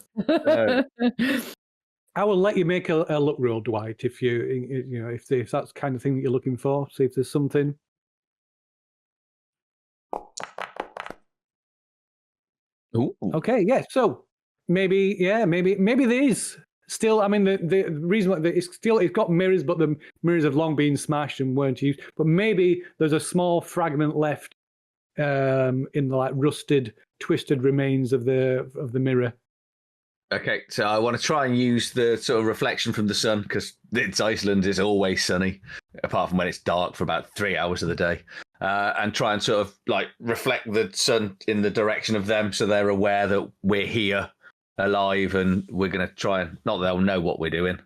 I will let you make a look roll, Dwight, if if that's the kind of thing that you're looking for. See if there's something. Ooh. Okay, yeah. So maybe there is still. I mean, the reason why it's got mirrors, but the mirrors have long been smashed and weren't used. But maybe there's a small fragment left in the like rusted, twisted remains of the mirror. Okay, so I want to try and use the sort of reflection from the sun because it's Iceland is always sunny, apart from when it's dark for about 3 hours of the day, and try and sort of like reflect the sun in the direction of them so they're aware that we're here, alive, and we're going to try and not that they'll know what we're doing,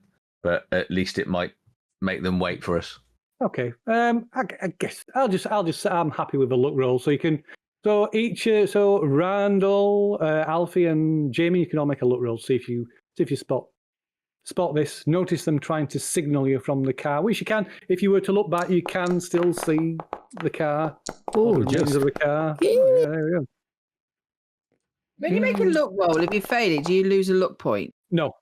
but at least it might make them wait for us. Okay, I guess I'll just I'm happy with the look roll, so you can. So so Randall, Alfie, and Jamie, you can all make a look roll. See if you spot this. Notice them trying to signal you from the car, which you can. If you were to look back, you can still see the car. Oh, just of the car. Yeah. Oh, there we go. When you make a look roll, if you fail it, do you lose a look point? No.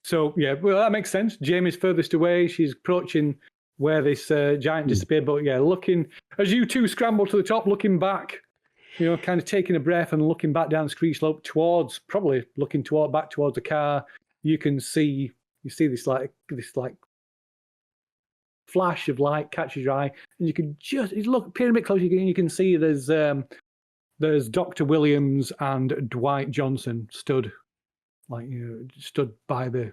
So yeah, well that makes sense. Jamie's furthest away. She's approaching where this giant disappeared. But yeah, looking as you two scramble to the top, looking back, kind of taking a breath and looking back down the scree slope probably looking back towards the car. You see this flash of light catches your eye, and you can just look peer a bit closer. You can see there's Dr. Williams and Dwight Johnson stood by the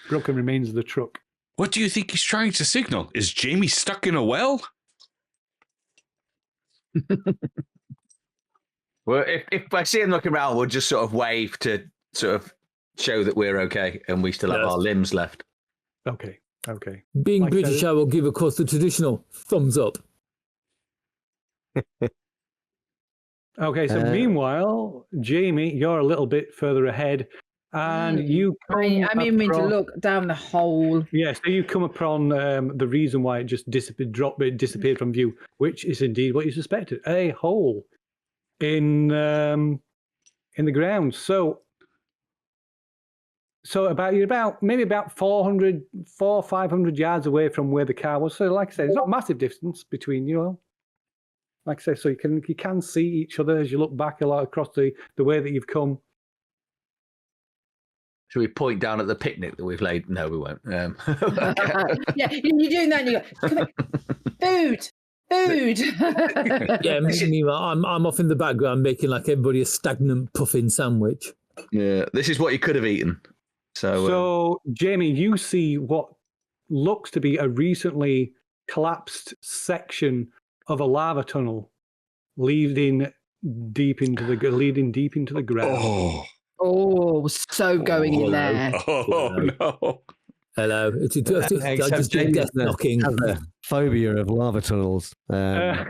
broken remains of the truck. What do you think he's trying to signal? Is Jamie stuck in a well? Well, if I see him looking around, we'll just sort of wave to sort of show that we're okay and we still have our limbs left. Okay. Being Like British, I will give, of course, the traditional thumbs up. Okay, so meanwhile, Jamie, you're a little bit further ahead. And you I mean to look down the hole. Yeah, so you come upon the reason why it just disappeared from view, which is indeed what you suspected, a hole in the ground. So maybe about 400 or 500 yards away from where the car was. So like I said, it's not a massive distance between you. Like I said, so you can see each other as you look back a lot across the way that you've come. Should we point down at the picnic that we've laid? No, we won't. Yeah, you're doing that and you go, come on, food. Yeah, meanwhile, I'm off in the background making like everybody a stagnant puffin sandwich. Yeah, this is what you could have eaten. So Jamie, you see what looks to be a recently collapsed section of a lava tunnel leading deep into the ground. Oh, so going in there. Oh, no. Hello. I just did death knocking. phobia of lava tunnels. So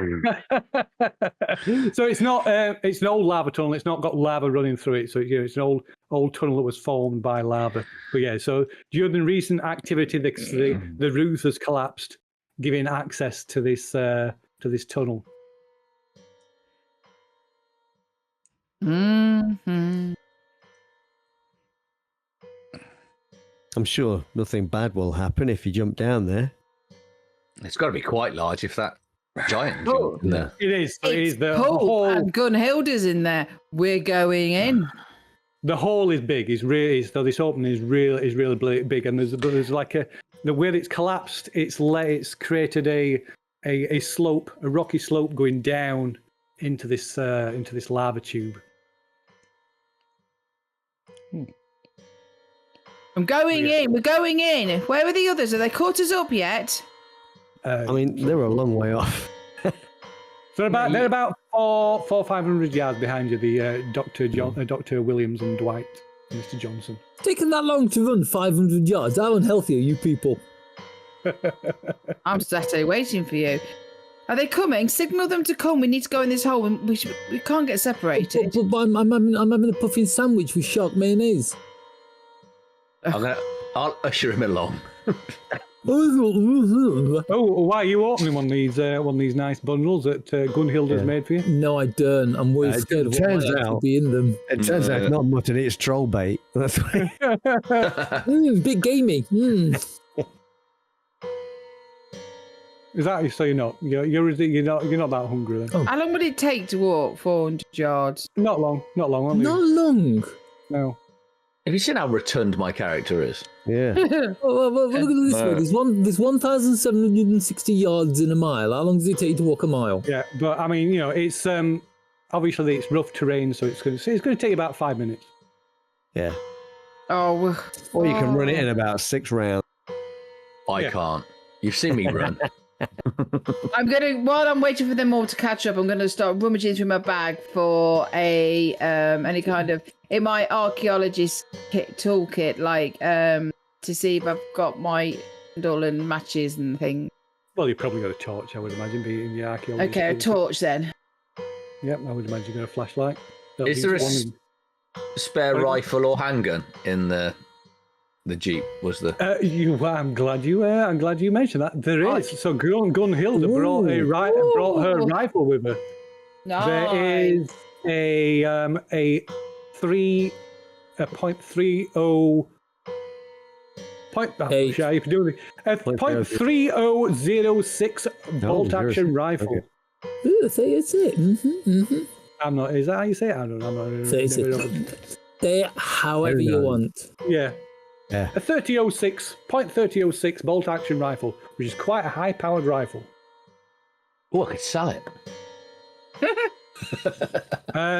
it's not. It's an old lava tunnel. It's not got lava running through it. So it's an old tunnel that was formed by lava. But yeah. So during recent activity, the roof has collapsed, giving access to this tunnel. Mm-hmm. I'm sure nothing bad will happen if you jump down there. It's got to be quite large if that giant Oh, jumped in there. It is. So it is the Pulp whole. and Gunhilda's in there. We're going in. The hole is big. It's really so. This opening is really big, and there's like the way it's collapsed. It's created a slope, a rocky slope going down into this lava tube. I'm going in. We're going in. Where are the others? Have they caught us up yet? I mean, they're a long way off. So they're about 500 yards behind you. The Dr. Williams and Dwight, and Mr. Johnson. Taking that long to run 500 yards. How unhealthy are you people? I'm sat here waiting for you. Are they coming? Signal them to come. We need to go in this hole. We can't get separated. But I'm having a puffin sandwich with shark mayonnaise. I'll usher him along. Oh, why are you opening one of these nice bundles that Gunhilda's made for you? No, I don't. I'm worried scared of what turns might out- be in them. It turns out it's not mutton, it's troll bait. That's why. Bit gamey. Is that so? You're not that hungry then? Oh. How long would it take to walk 400 yards? Not long. Only, Not long. No. Have you seen how rotund my character is? Yeah. Well, look at it this way. There's 1,760 yards in a mile. How long does it take you to walk a mile? Yeah, but I mean, it's obviously it's rough terrain, so it's going to take about 5 minutes. Yeah. Oh. Or you can run it in about 6 rounds. I can't. You've seen me run. While I'm waiting for them all to catch up, I'm gonna start rummaging through my bag for any kind of in my archaeologist toolkit, like to see if I've got my candle and matches and things. Well, you've probably got a torch, I would imagine, being in the archaeology. Okay, a torch then. Yep, I would imagine you've got a flashlight. Is there a spare rifle or handgun in the Jeep? Was there? I'm glad you mentioned that. There is. So Gunhilda brought her rifle with her. Nice. There is a .30 .3006 bolt action rifle. Okay. Ooh, say it's it. I'm not. Is that how you say it? I don't know. I'm not. Say it's it. Say it however you want. Yeah. Yeah. A .3006 bolt action rifle, which is quite a high powered rifle. Oh, I could sell it.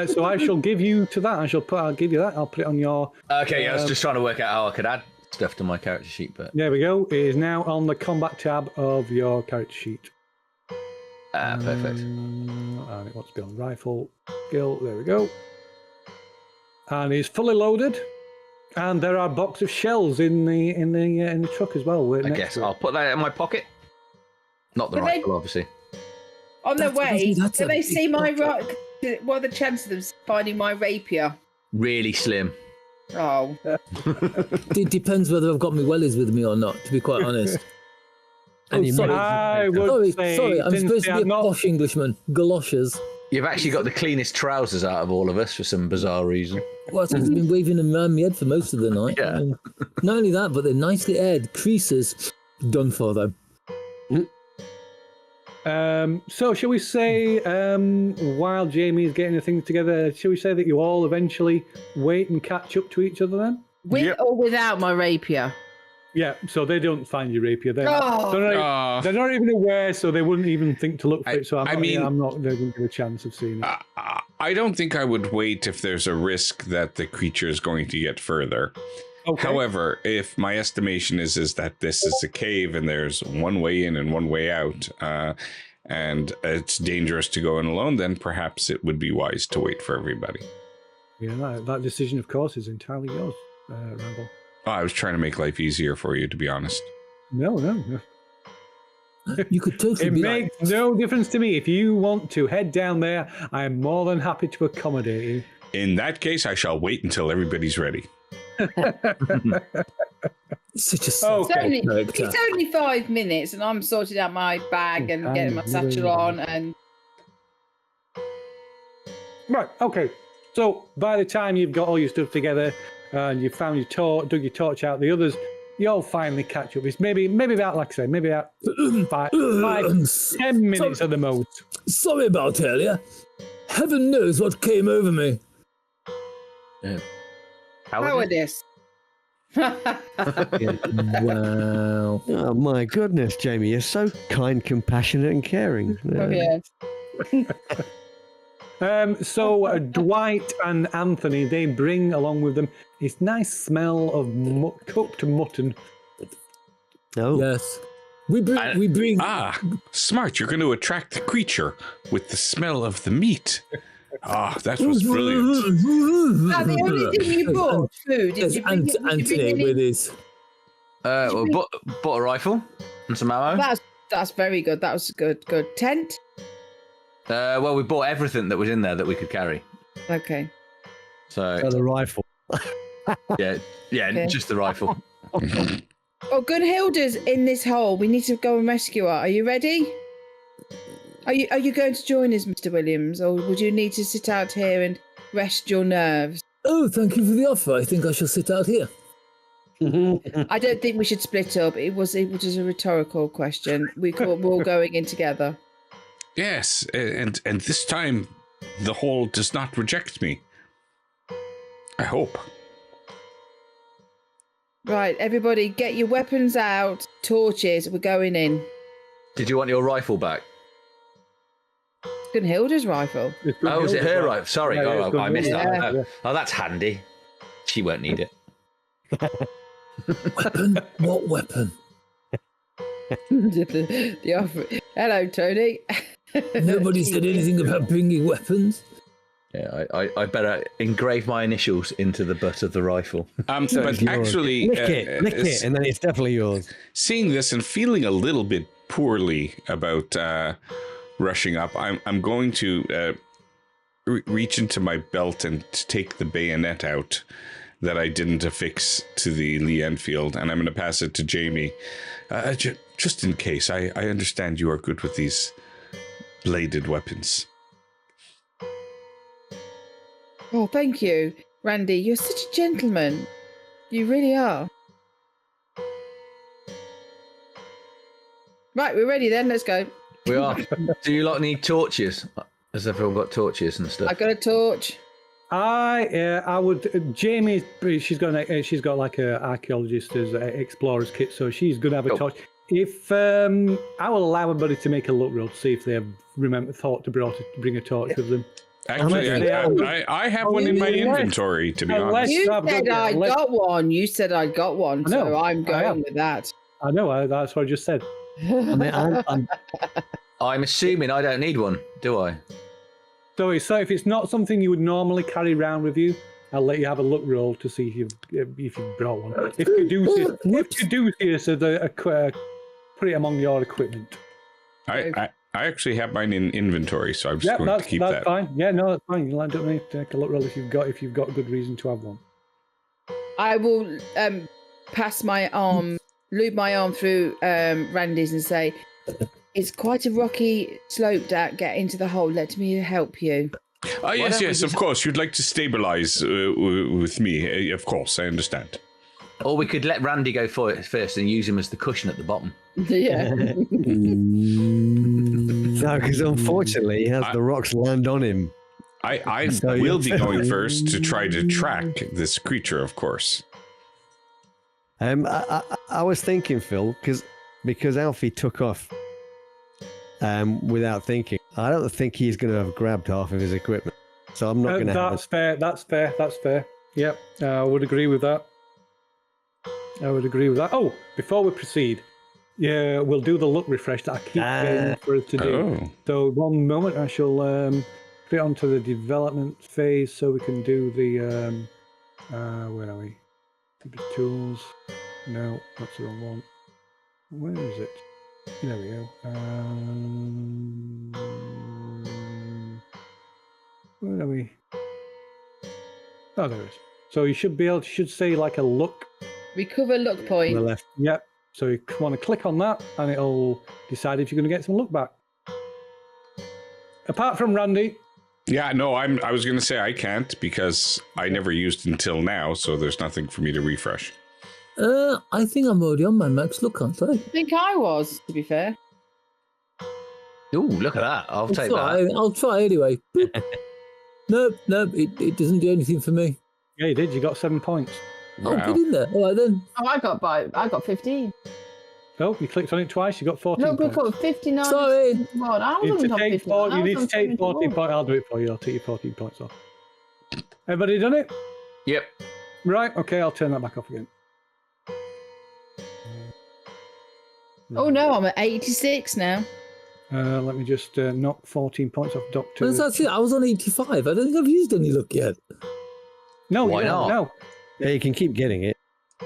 So I shall give you to that. I'll give you that. I'll put it on your. Okay, I was just trying to work out how I could add stuff to my character sheet, but There we go. It is now on the combat tab of your character sheet. perfect. And it wants to be on rifle skill. There we go. And it's fully loaded. And there are a box of shells in the truck as well. I guess I'll put that in my pocket. Not the But rifle, obviously. On their way, that's do a they big see my box. what are the chances of them finding my rapier? Really slim. Oh, It depends whether I've got my wellies with me or not, to be quite honest. Sorry. I would Sorry, I'm supposed to be a posh Englishman. Galoshes. You've actually got the cleanest trousers out of all of us for some bizarre reason. Well, I've been waving them around my head for most of the night. Yeah. I mean, not only that, but they're nicely aired. Creases, done for them. So shall we say, while Jamie is getting the things together, shall we say that you all eventually wait and catch up to each other then? with or without my rapier? Yeah, so they don't find your rapier. They're Oh. not even aware, so they wouldn't even think to look for it. So I mean- I'm not they're going to give a chance of seeing it. I don't think I would wait if there's a risk that the creature is going to get further. Okay. However, if my estimation is that this is a cave and there's one way in and one way out, and it's dangerous to go in alone, then perhaps it would be wise to wait for everybody. Yeah, that decision, of course, is entirely yours, Rambo. Oh, I was trying to make life easier for you, to be honest. No. You could totally It be makes like, no difference to me. If you want to head down there, I am more than happy to accommodate you. In that case, I shall wait until everybody's ready. such a Okay. It's only 5 minutes, and I'm sorting out my bag and getting my satchel on. And Right, okay. So by the time you've got all your stuff together and you've found your torch, dug your torch out, the others, you'll finally catch up. It's maybe about, like I say, maybe about 10 minutes at the most. Sorry about earlier. Heaven knows what came over me. cowardice. Wow. Oh my goodness, Jamie, you're so kind, compassionate, and caring. Oh, yeah. So Dwight and Anthony, they bring along with them this nice smell of cooked mutton. Oh, Yes. We bring. Ah, smart. You're going to attract the creature with the smell of the meat. Ah, that was brilliant. The only thing you bought, food. Did There's you bring, Anthony with his. Bought a rifle and some ammo. That's very good. That was good. Good tent. Well, we bought everything that was in there that we could carry. Okay. So the rifle. yeah, Okay. just the rifle. Oh, Gunhilda's in this hole. We need to go and rescue her. Are you ready? Are you going to join us, Mr. Williams, or would you need to sit out here and rest your nerves? Oh, thank you for the offer. I think I shall sit out here. I don't think we should split up. It was a rhetorical question. We're all going in together. Yes, and this time the hole does not reject me. I hope. Right, everybody, get your weapons out. Torches. We're going in. Did you want your rifle back? Gunhilda's rifle. Oh, is it her rifle? Sorry, Yeah, it's I missed that. Yeah. Oh, that's handy. She won't need it. Weapon? What weapon? the offer. Hello, Tony. Nobody said anything about bringing weapons. Yeah, I better engrave my initials into the butt of the rifle. It's But yours. actually, lick it, and then it's definitely yours. seeing this and feeling a little bit poorly about rushing up, I'm going to reach into my belt and take the bayonet out that I didn't affix to the Lee Enfield, and I'm going to pass it to Jamie, just in case. I understand you are good with these bladed weapons. Oh, thank you, Randy. You're such a gentleman. You really are. Right, we're ready then. Let's go. We are. Do you lot need torches? Has everyone got torches and stuff? I got a torch. I would. Jamie, she's got like a archaeologist as explorer's kit, so she's gonna have a Cool. torch. If I will allow everybody to make a look roll to see if they have thought to bring a torch with them. Actually, I have one in my Unless- inventory, to be unless- honest. You I've said got- I let's- got one. You said I got one. I know, So I'm I am. going with that. I know. That's what I just said. I mean, I'm I'm assuming I don't need one, do I? So if it's not something you would normally carry around with you, I'll let you have a look roll to see if you've brought one. If you do see us, put it among your equipment. I actually have mine in inventory, so I'm just Yeah, going to keep that's that. fine. Yeah, no, that's fine. You don't need to take a look roll if you've got a good reason to have one. I will pass my arm, loop my arm through Randy's and say, "It's quite a rocky slope to get into the hole. Let me help you." Oh, yes, don't we yes, of course. You'd like to stabilize with me. Of course, I understand. Or we could let Randy go for it first and use him as the cushion at the bottom. Yeah. no, because unfortunately, he has the rocks land on him. I So will you're be going first to try to track this creature, of course. I was thinking, Phil, because Alfie took off without thinking. I don't think he's going to have grabbed half of his equipment, so I'm not going to have. That's fair. That's fair. Yep, I would agree with that. Oh, before we proceed, yeah, we'll do the look refresh that I keep getting for us to do. Oh. So one moment, I shall put it onto the development phase so we can do the where are we? Tools. No, that's the wrong one. Where is it? There we go. Where are we? Oh, there it is. So you should be able to, should say like a look. Recover luck On the point. left. Yep. So you want to click on that and it'll decide if you're going to get some luck back. Apart from Randy. Yeah, no, I was going to say I can't because I never used until now, so there's nothing for me to refresh. I think I'm already on my max look, aren't I? I think I was, to be fair. Ooh, look at that. I'll take that. I'll try anyway. Nope, it doesn't do anything for me. Yeah, you did. You got 7 points. Oh, Wow. get in there. All right then. Oh, I got 15. Oh, you clicked on it twice. You got 14 No, points. but 59. Sorry. What? I You was need on to take 15. four, I you was need to on take 14 71. points. I'll do it for you. I'll take your 14 points off. Everybody done it? Yep. Right. Okay, I'll turn that back off again. Oh no, I'm at 86 now. Let me just knock 14 points off Doctor. That's it. I was on 85. I don't think I've used any luck yet. No, Why you don't, not? No. Yeah, you can keep getting it.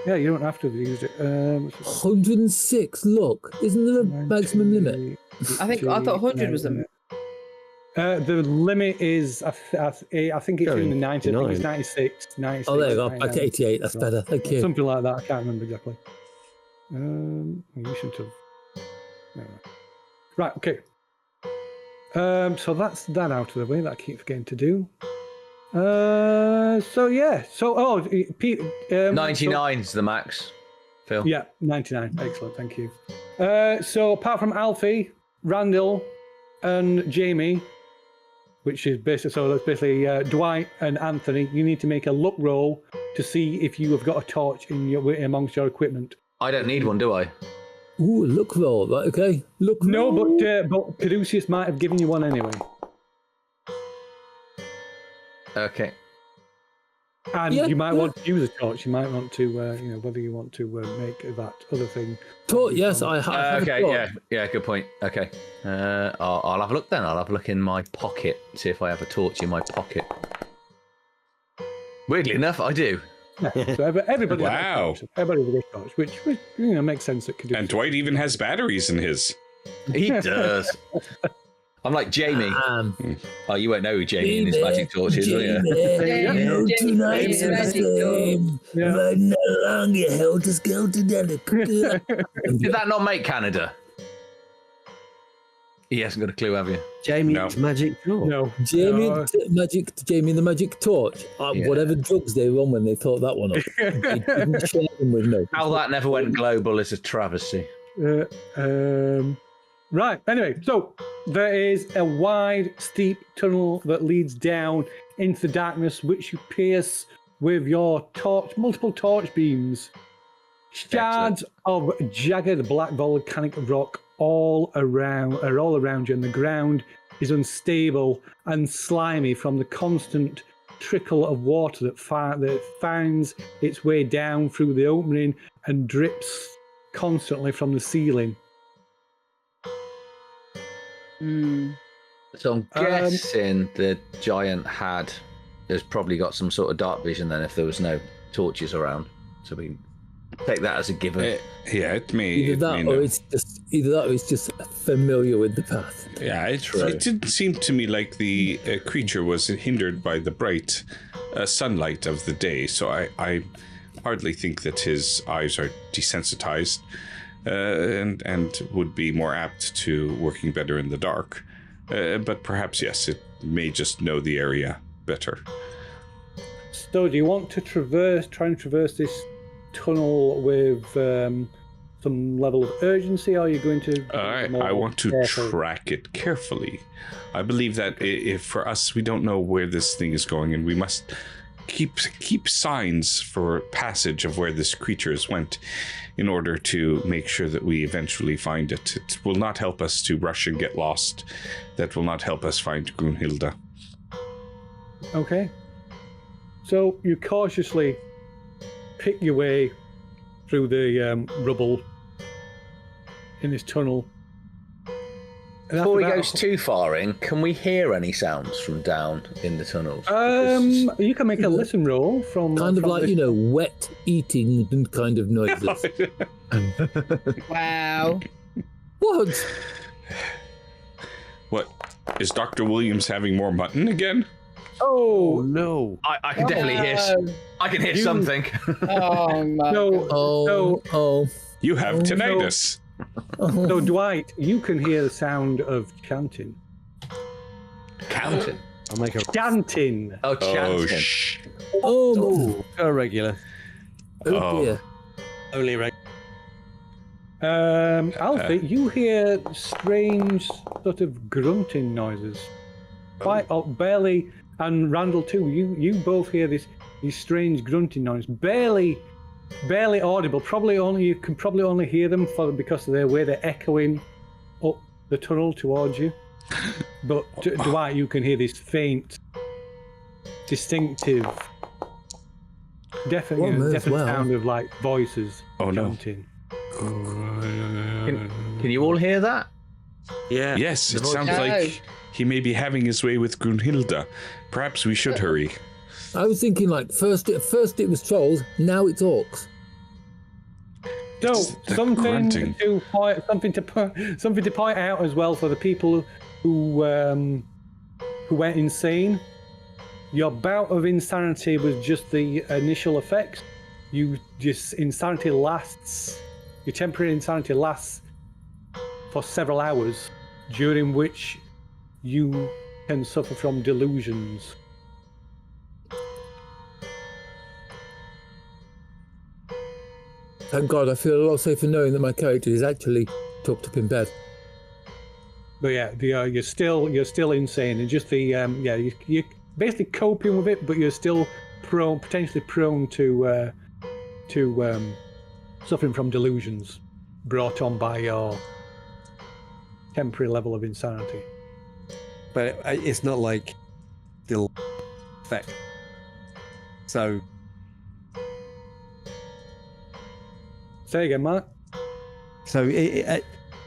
Yeah, you don't have to have used it. 106 luck. Isn't there a maximum limit? I thought 100 was the limit. The limit is, I think it's in the 90s. I think it's 99. 96. 96 Oh, there you go. 99. Back to 88. That's better. Thank you. Something like that. I can't remember exactly. You should have. Anyway. Right. Okay. So that's that out of the way. That I keep forgetting to do. So yeah. So 99's the max, Phil. Yeah, 99. Excellent. Thank you. So apart from Alfie, Randall, and Jamie, which is basically that's basically Dwight and Anthony, you need to make a luck roll to see if you have got a torch in your amongst your equipment. I don't need one, do I? Ooh, luck roll. Right, okay. Luck No, roll. but Caduceus might have given you one anyway. Okay. And Yeah, you might yeah. want to use a torch. You might want to, whether you want to make that other thing. Yes, I have. Okay, a torch. yeah, good point. Okay. I'll have a look then. I'll have a look in my pocket, see if I have a torch in my pocket. Weirdly enough, I do. Yeah, so everybody Wow. has a torch. Everybody has a torch, which makes sense at Caduceus. And Dwight even has batteries in his. He does. I'm like Jamie. Oh, you won't know who Jamie and his magic torch is, will you? No, tonight's the same. Yeah. But no longer held to skeleton. Did that not make Canada? He hasn't got a clue, have you? Jamie's No. magic drawer. No. Jamie, No. Jamie and the magic torch. Yeah. Whatever drugs they were on when they thought that one up. They didn't share them with me. How that never went global is a travesty. Right. Anyway, so there is a wide, steep tunnel that leads down into the darkness, which you pierce with your torch, multiple torch beams. Shards of jagged black volcanic rock all around you, and the ground is unstable and slimy from the constant trickle of water that finds its way down through the opening and drips constantly from the ceiling. So I'm guessing the giant has probably got some sort of dark vision then if there was no torches around. So we take that as a given. Yeah, it may. Either it that, may or know. it's just familiar with the path. Yeah, it didn't seem to me like the creature was hindered by the bright sunlight of the day, so I hardly think that his eyes are desensitized and would be more apt to working better in the dark. But perhaps, yes, it may just know the area better. So do you want to try and traverse this tunnel with some level of urgency, or are you going to... I want to track it carefully. I believe that if for us, we don't know where this thing is going, and we must keep signs for passage of where this creatures went in order to make sure that we eventually find it. It will not help us to rush and get lost. That will not help us find Grunhilda. Okay. So you cautiously pick your way through the rubble in this tunnel. And Before he after goes too far in, can we hear any sounds from down in the tunnels? you can make a listen roll from... Kind of from like, this- wet eating kind of noises. Wow. What? What? Is Dr. Williams having more mutton again? Oh, No. I can definitely hear. I can hear something. Oh my God. Oh. You have tinnitus. so Dwight, you can hear the sound of chanting. Counting. I'll make a Oh, Oh, chanting. Oh. a regular. Oh dear. Only regular. Alfie, you hear strange sort of grunting noises. Quite barely, and Randall too. You both hear these strange grunting noises, barely audible. You can probably only hear them because of the way they're echoing up the tunnel towards you. But Dwight, you can hear this faint, distinctive, definite sound of like voices chanting. Can you all hear that? Yeah. Yes, it sounds like he may be having his way with Grunhilda. Perhaps we should hurry. I was thinking like first it was trolls, now it's orcs. So It's the something grunting. to point out as well for the people who went insane. Your bout of insanity was just the initial effects. Your temporary insanity lasts for several hours, during which you can suffer from delusions. Thank God, I feel a lot safer knowing that my character is actually tucked up in bed. But yeah, you're still insane, and just you're basically coping with it, but you're still potentially prone to suffering from delusions brought on by your temporary level of insanity. But it's not like the effect. So Say again, Mark. So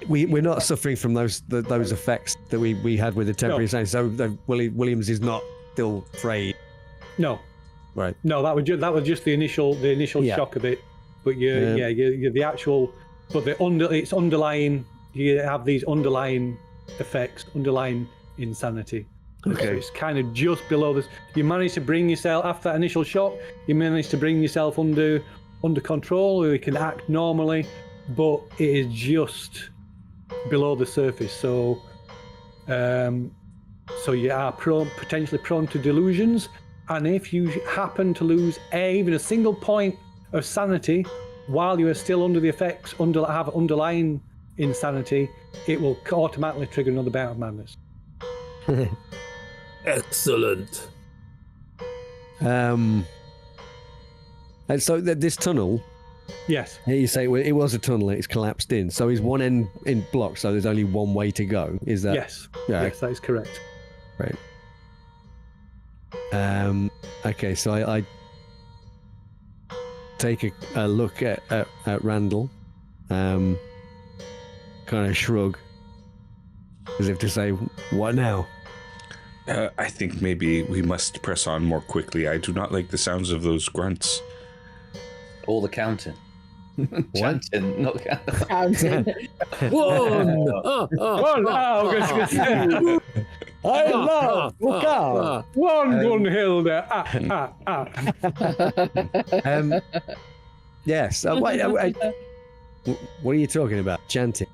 we're not suffering from those effects that we had with the temporary insanity. So Williams is not still afraid. No, Right. no, that was just the initial shock of it. But you're the actual, but it's underlying. You have these underlying effects, underlying insanity. Okay. So it's kind of just below this. You manage to bring yourself after that initial shock. You manage to bring yourself under control. You can act normally, but it is just below the surface. So, you are potentially prone to delusions. And if you happen to lose even a single point of sanity while you are still under the effects, have underlying insanity, it will automatically trigger another bout of madness. Excellent. And so this tunnel, Yes. you say it was a tunnel, it's collapsed in. So is one end in blocked, so there's only one way to go. Is that? Yes. Yeah. Yes, that is correct. Right. Okay, so I take a look at Randall, kind of shrug, as if to say, "What now?" I think maybe we must press on more quickly. I do not like the sounds of those grunts. All the counting. Chanting, not counting. Counting. One. I love Buckley. One Gunhilda. Yes. Wait, what are you talking about? Chanting.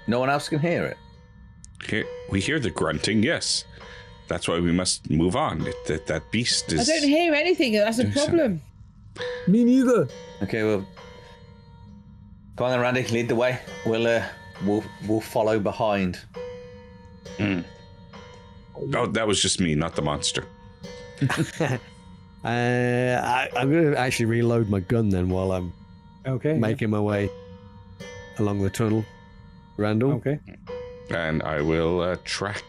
No one else can hear it. We hear the grunting, yes. That's why we must move on. That beast I is... don't hear anything. That's a problem. Me neither. Okay, well, go on then, Randy. Lead the way. We'll follow behind. Oh, that was just me, not the monster. I'm going to actually reload my gun then while I'm making my way along the tunnel. Randall? Okay. And I will track...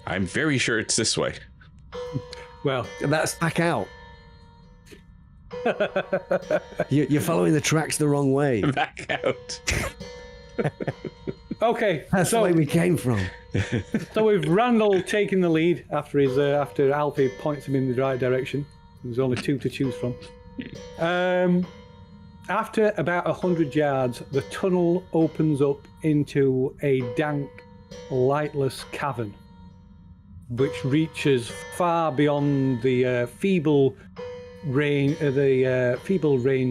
I'm very sure it's this way. Well, That's back out. You're following the tracks the wrong way. Back out. Okay, That's the way we came from. so with Randall taking the lead after Alfie points him in the right direction. There's only 2 to choose from. After about 100 yards, the tunnel opens up into a dank, lightless cavern, which reaches far beyond the feeble range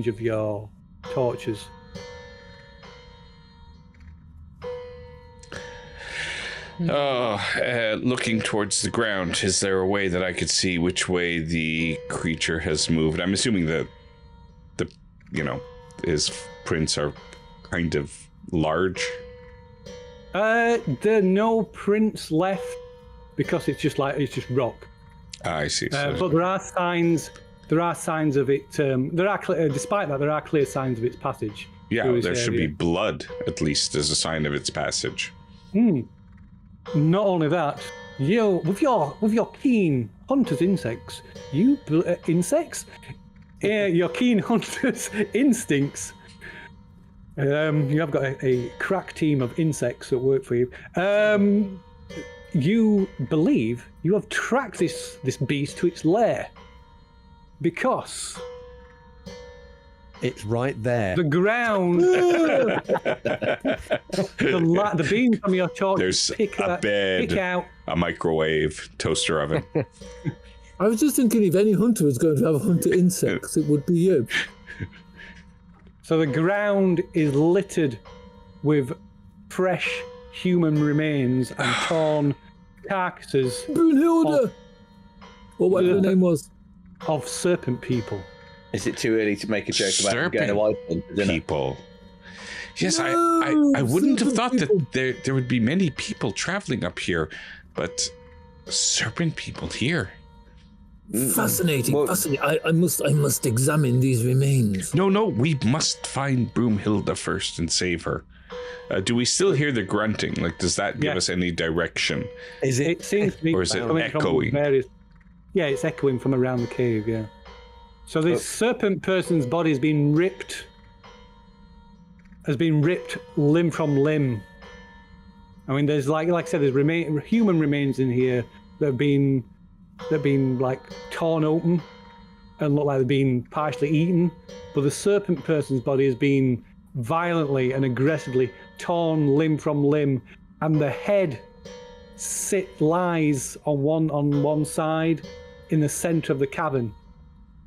of your torches. Looking towards the ground, is there a way that I could see which way the creature has moved? I'm assuming that his prints are kind of large. There are no prints left because it's just rock. I see. But there are signs. There are signs of it. Despite that, there are clear signs of its passage. Yeah, there should be blood at least as a sign of its passage. Not only that, with your keen hunter's insects, your keen hunter's instincts. You have got a crack team of insects that work for you. You believe you have tracked this beast to its lair because It's right there. the ground, the beams from your torch There's pick a bed, pick out. a microwave, toaster oven. I was just thinking if any hunter was going to have hunter insects, it would be you. So the ground is littered with fresh human remains and torn carcasses Brunhilde! Or whatever her name was. of serpent people. Is it too early to make a joke about him going to Serpent Iceland for dinner? people. Yes, No, I wouldn't have thought serpent that there would be many people traveling up here, but serpent people here. Fascinating, Well- fascinating. I must examine these remains. No, we must find Broomhilda first and save her. Do we still hear the grunting? Like, does that give Yeah. us any direction? Is It seems to be Or is it coming from echoing? various. Yeah, it's echoing from around the cave. Yeah. So this serpent person's body has been ripped limb from limb. I mean, there's like I said, there's human remains in here that have been like torn open and look like they've been partially eaten, but the serpent person's body has been violently and aggressively torn limb from limb, and the head lies on one side in the center of the cavern,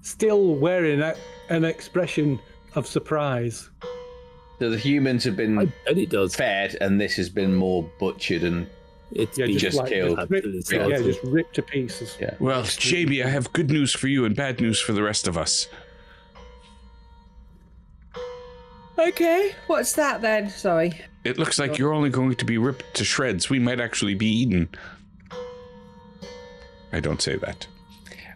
still wearing an expression of surprise. So the humans have I been bet it does. fed, and this has been more butchered and It's Yeah, been just killed. absolutely Yeah, slaughtered. just ripped to pieces. yeah. Well, JB, I have good news for you and bad news for the rest of us. Okay, what's that then? Sorry. It looks like you're only going to be ripped to shreds. We might actually be eaten. I don't say that.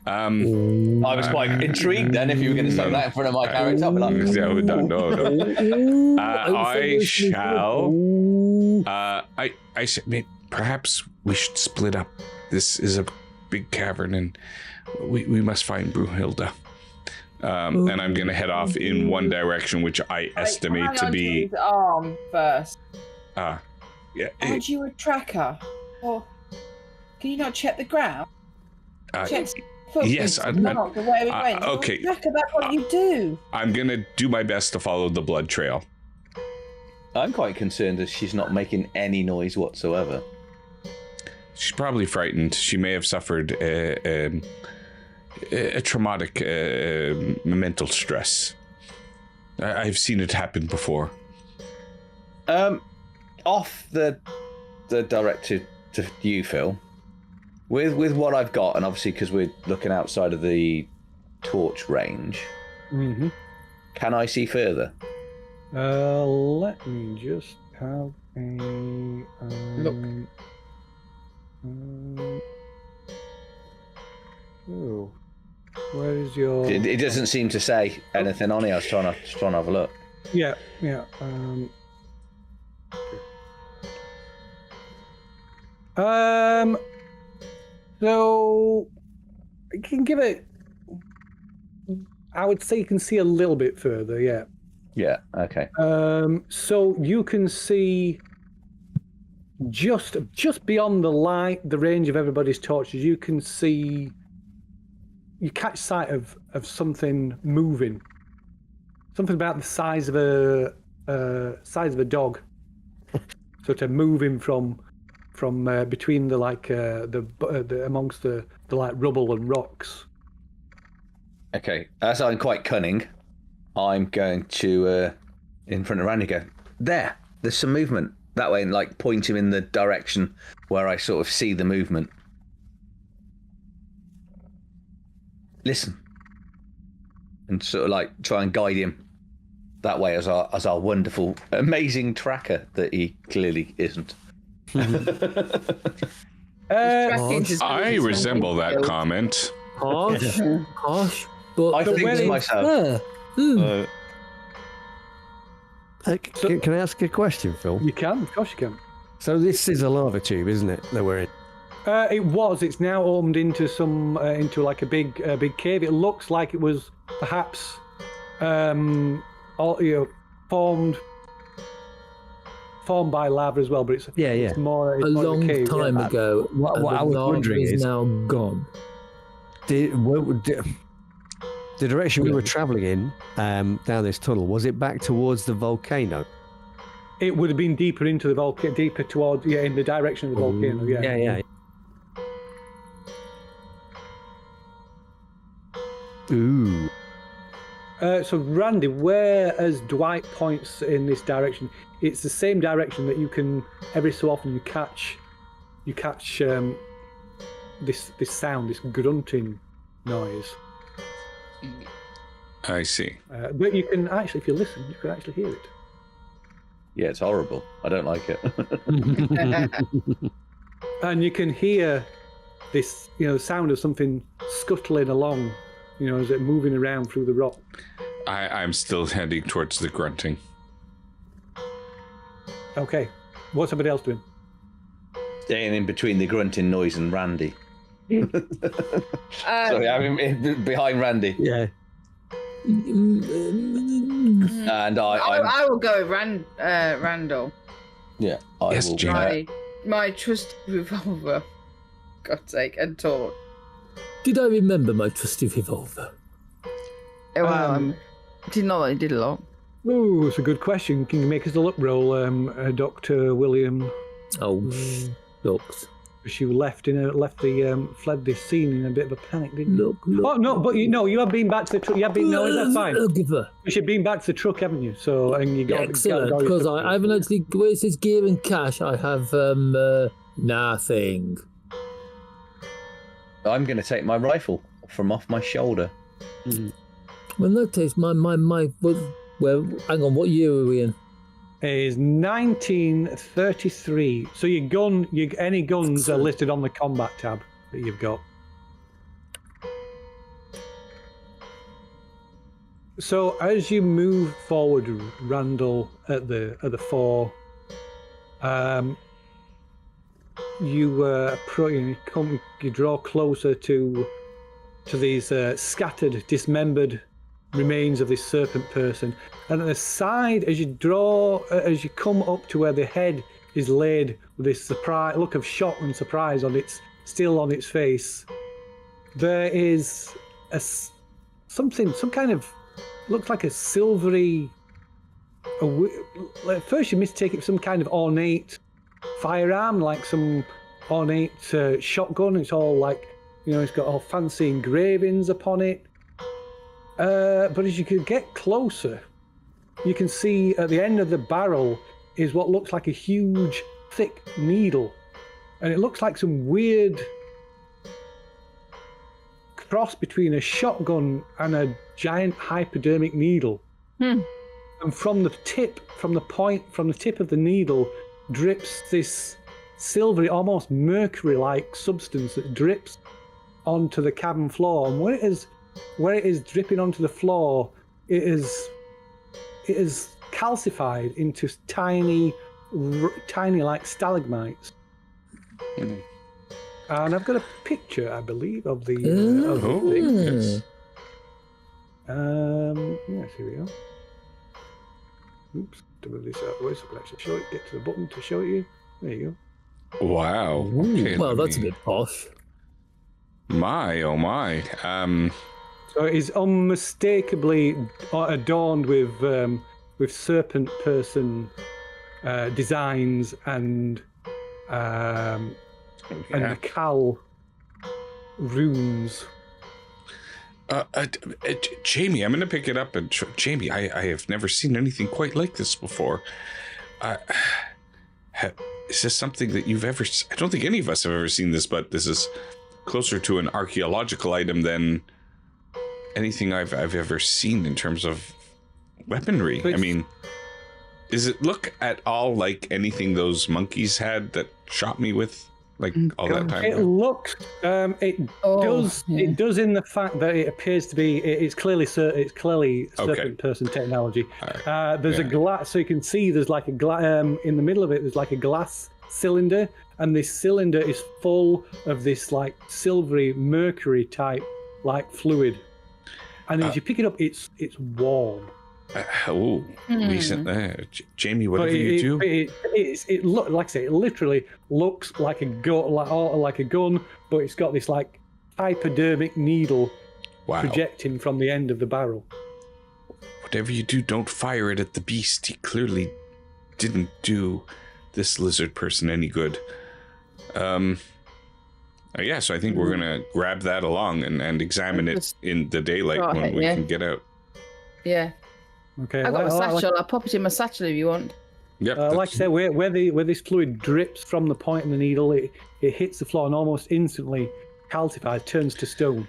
I was quite intrigued then if you were going to say that in front of my character. I'd be like, No. I was shall. I said, perhaps we should split up. This is a big cavern, and we must find Brunhilde. And I'm going to head off in one direction, which I estimate hang to on be. his arm first. Yeah. Aren't you a tracker? Or can you not check the ground? Check yes, footprints, not the way we went. okay. Tracker, that's what you do. I'm going to do my best to follow the blood trail. I'm quite concerned that she's not making any noise whatsoever. She's probably frightened. She may have suffered a traumatic mental stress. I've seen it happen before. Off the directed to you, Phil. With what I've got, and obviously because we're looking outside of the torch range, Mm-hmm. can I see further? Let me just have a Look. Oh, where is your? It doesn't seem to say anything on here. I was trying to have a look. Yeah. So you can give it. I would say you can see a little bit further. Yeah. Yeah. Okay. So you can see just beyond the range of everybody's torches, you can see. You catch sight of something moving. Something about the size of a dog. Sort of moving from between the amongst the like rubble and rocks. Okay, as I'm quite cunning, I'm going to in front of Randy go, there's some movement that way, and like point him in the direction where I sort of see the movement. Listen, and sort of like try and guide him that way as our wonderful, amazing tracker that he clearly isn't. I resemble that comment. Harsh, but I think to myself. Can I ask a question, Phil? You can, of course you can. So this is a lava tube, isn't it, that we're in? It was. It's now opened into into like a big cave. It looks like it was perhaps, formed by lava as well. But it's It's more a long cave, time ago. What I was wondering is now gone. The direction we were travelling in down this tunnel, was it back towards the volcano? It would have been deeper into the volcano, deeper towards in the direction of the volcano. Yeah. Ooh. So Randy, whereas Dwight points in this direction, it's the same direction that you can every so often you catch this sound, this grunting noise. I see. But you can actually, if you listen, you can actually hear it. Yeah, it's horrible. I don't like it. And you can hear this, sound of something scuttling along, as it moving around through the rock. I'm still heading towards the grunting. Okay. What's everybody else doing? Staying in between the grunting noise and Randy. Sorry, I'm behind Randy. Yeah. And I will go with Randall. Yeah, Yes, will. Jane. My trusty revolver. God's sake, and torch. Did I remember my trusty revolver? Well, did not like it did a lot. Oh, it's a good question. Can you make us a luck roll, Dr. William? Oh, shucks. She fled this scene in a bit of a panic, didn't you? Look. Oh no, but you have been back to the truck. You have been. No, that's fine. I'll give her. You should have been back to the truck, haven't you? So and you got Excellent, because I haven't actually. Where it says gear and cash, I have nothing. I'm going to take my rifle from off my shoulder. Well, in that case, my. Well, hang on. What year are we in? Is 1933. So any guns are listed on the combat tab that you've got. So as you move forward, Randall, at the fore, you draw closer to these scattered, dismembered remains of this serpent person, and at the side, as you come up to where the head is laid with this look of shock and surprise on its face, there is some kind of looks like a silvery. At first, you mistake it for some kind of ornate firearm, like some ornate shotgun. It's all like it's got all fancy engravings upon it. But as you can get closer, you can see at the end of the barrel is what looks like a huge, thick needle. And it looks like some weird cross between a shotgun and a giant hypodermic needle. And from the tip of the needle drips this silvery, almost mercury-like substance that drips onto the cabin floor. And where it is dripping onto the floor, it is calcified into tiny like stalagmites. And I've got a picture, I believe, of the thing. Yes, here we go. Oops, to move this out of the way so I can actually show it. Get to the button to show it you. There you Wow. Okay, Well, let that's a me- bit posh. My, oh my. So it is unmistakably adorned with serpent person designs and Cal runes. Jamie, I'm going to pick it up and Jamie, I have never seen anything quite like this before. Is this something that you've ever? I don't think any of us have ever seen this, but this is closer to an archaeological item than anything I've ever seen in terms of weaponry. I mean, does it look at all like anything those monkeys had that shot me with like all that time It ago? looks. It does in the fact that it appears to be. It's clearly serpent person technology. There's a glass, so you can see there's like a glass in the middle of it. There's like a glass cylinder, and this cylinder is full of this like silvery mercury type like fluid. And as you pick it up, it's warm. Recent. Jamie, whatever you do. It look like I say, it literally looks like a gun, like a gun, but it's got this like hypodermic needle projecting from the end of the barrel. Whatever you do, don't fire it at the beast. He clearly didn't do this lizard person any good. Yeah, so I think we're gonna grab that along and examine it in the daylight when we can get out. Yeah. Okay. I got a satchel. I'll pop it in my satchel if you want. Yep. Like I said, where this fluid drips from the point in the needle, it hits the floor and almost instantly calcifies, turns to stone.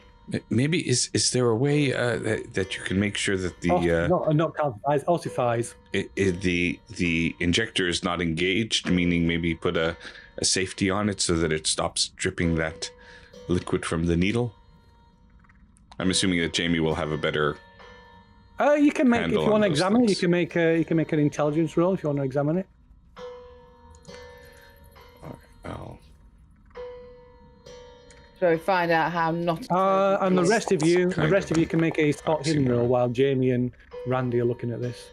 Maybe is there a way that you can make sure that the not calcifies, ossifies. The injector is not engaged, meaning maybe put a safety on it so that it stops dripping that liquid from the needle? I'm assuming that Jamie will have a better. You can make, if you want to examine it, you things. can make an intelligence roll if you want to examine it. Oh. So find out how not. And the rest of you can make a spot hidden roll while Jamie and Randy are looking at this.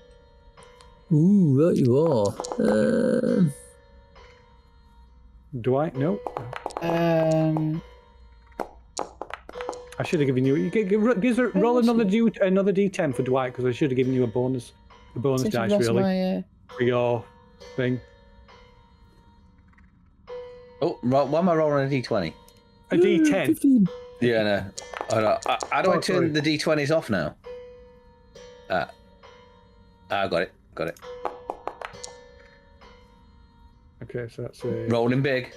Ooh, right you are. Dwight, no. I should have given you. Roll another D10 for Dwight because I should have given you a bonus dice really for your thing. Oh, why am I rolling a d20? A D10. 15. Yeah, no. How do I turn the d20s off now? Got it. Okay, so that's a. Rolling big.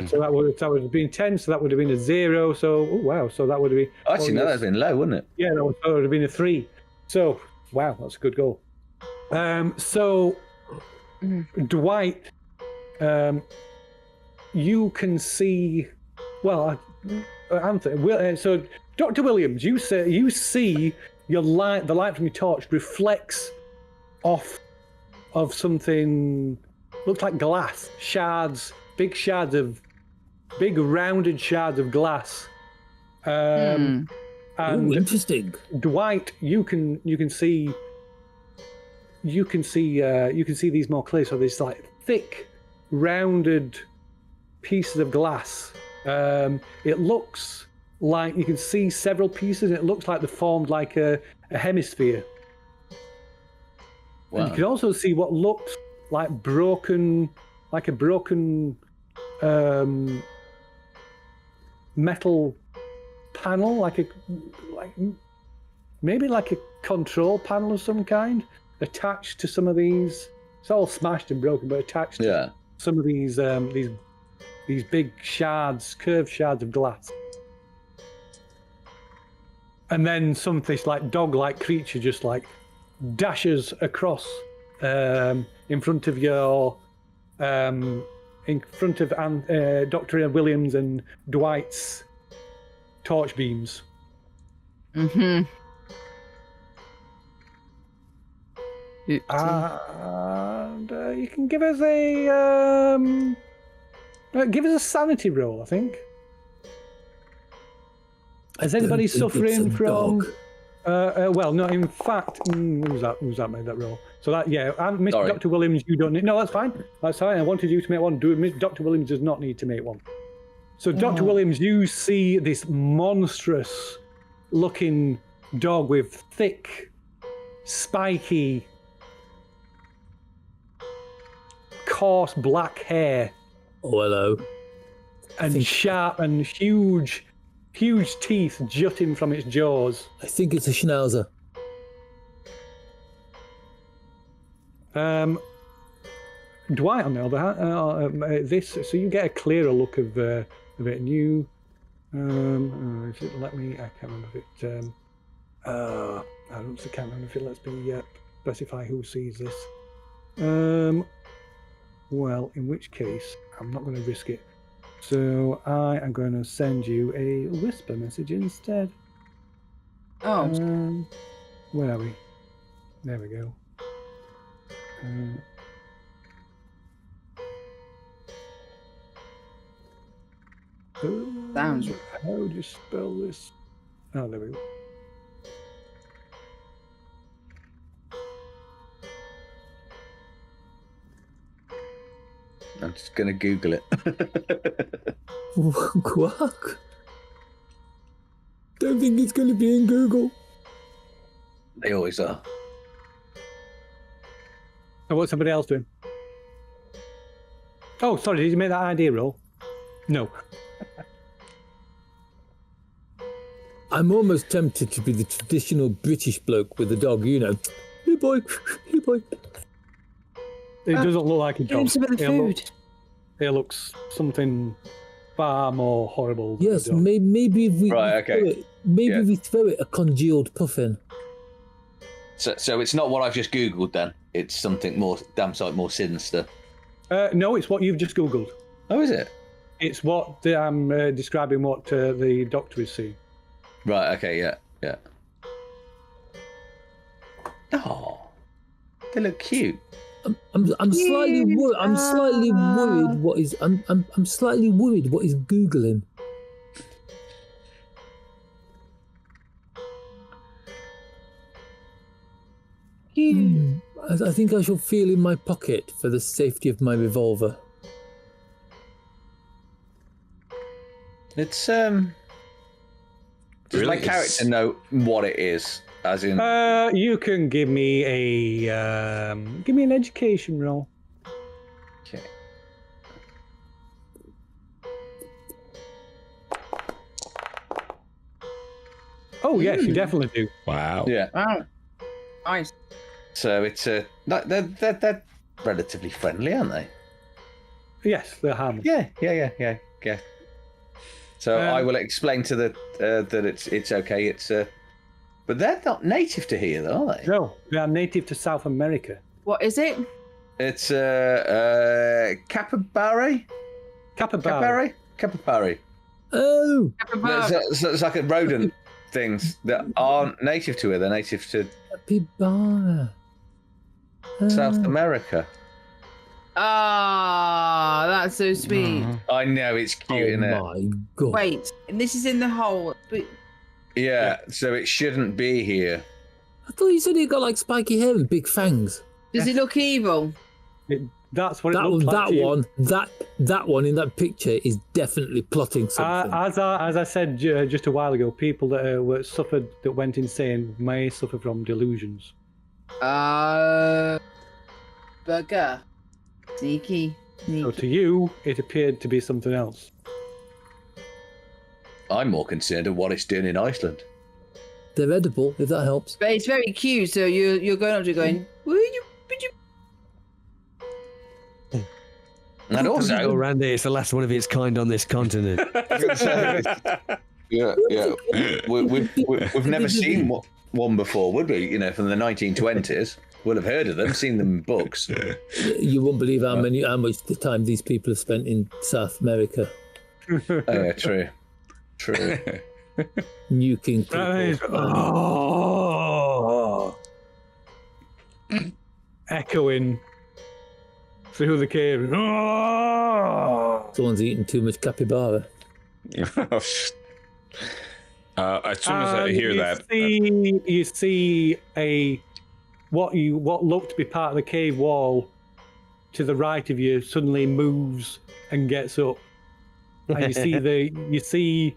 So that would have been 10. So that would have been a 0. So wow. So that would have been. Actually, no, that's been low, wouldn't it? Yeah, that would have been a 3. So wow, that's a good goal. So Dwight, you can see. Well, Anthony. So Dr. Williams, you see the light from your torch reflects off of something. Looks like glass shards, big rounded shards of glass. And Ooh, interesting. Dwight, you can see these more clearly. So there's like thick, rounded pieces of glass. It looks like you can see several pieces. And it looks like they're formed like a hemisphere. Wow. And you can also see what looks like a broken metal panel, maybe like a control panel of some kind, attached to some of these. It's all smashed and broken, but attached to some of these big shards, curved shards of glass. And then this like dog-like creature just like dashes across in front of Dr. Williams and Dwight's torch beams. Mm-hmm. And you can give us a sanity roll, I think. Is anybody suffering from? Well, no. In fact, who's that made that roll? So that, yeah, and Mr. Sorry. Dr. Williams, you don't need. No, that's fine. That's fine. I wanted you to make one. Dr. Williams does not need to make one. So, Dr. Williams, you see this monstrous-looking dog with thick, spiky, coarse black hair. Oh, hello. And sharp and huge teeth jutting from its jaws. I think it's a schnauzer. Dwight, on the other hand, so you get a clearer look of it. New. If it let me, I can't remember if it. I can't remember if it lets me specify who sees this. Well, in which case, I'm not going to risk it. So I am going to send you a whisper message instead. Oh. Where are we? There we go. Sounds. How do you spell this? Oh, there we go. I'm just going to Google it. Quack. Don't think it's going to be in Google. They always are. So what's somebody else doing? Oh, sorry, did you make that idea roll? No. I'm almost tempted to be the traditional British bloke with the dog, you know. Hey boy, hey boy. It doesn't look like a Give him dog. some of the food. It looks something far more horrible. than Yes, a dog. maybe if we Right, okay. throw it, maybe Yeah. we throw it a congealed puffin. So it's not what I've just Googled then. It's something more, damn sight more sinister. No, it's what you've just Googled. Oh, is it? It's what I'm describing what the doctor is seeing. Right, okay, yeah. Oh, they look cute. I'm slightly worried. I'm slightly worried. What is? I'm slightly worried. What is googling? I think I shall feel in my pocket for the safety of my revolver. It's Does Really? my character know what it is? As in, You can give me an education roll. okay. Oh yes, you definitely do. Wow. Yeah. Wow. Nice. So it's they're relatively friendly, aren't they? Yes, they're harmless. Yeah. So I will explain to the that it's okay. But they're not native to here, though, are they? No, they are native to South America. What is it? It's capybara. Capybara. Oh, It's like a rodent things that aren't native to here. They're native to capybara. South America. Ah, that's so sweet. I know it's cute, Oh isn't it? my god! Wait, and this is in the hole. But Yeah. So it shouldn't be here. I thought you said it got like spiky hair and big fangs. does it look evil? That's what it That looks one, like. to you. that one in that picture is definitely plotting something. As I said just a while ago, people that went insane may suffer from delusions. Burger. Sneaky. So to you, it appeared to be something else. I'm more concerned of what it's doing in Iceland. They're edible, if that helps. But it's very cute, so you're going up to going, would you? And Oh, also, Randy, it's the last one of its kind on this continent. yeah. We've never seen one before, would we? You know, from the 1920s. We'll have heard of them, seen them in books. You won't believe how much the time these people have spent in South America. Oh, yeah, true. Nuking people. Echoing through the cave. Someone's eating too much capybara. As soon as I hear that, You see a what looked to be part of the cave wall to the right of you suddenly moves and gets up, and you see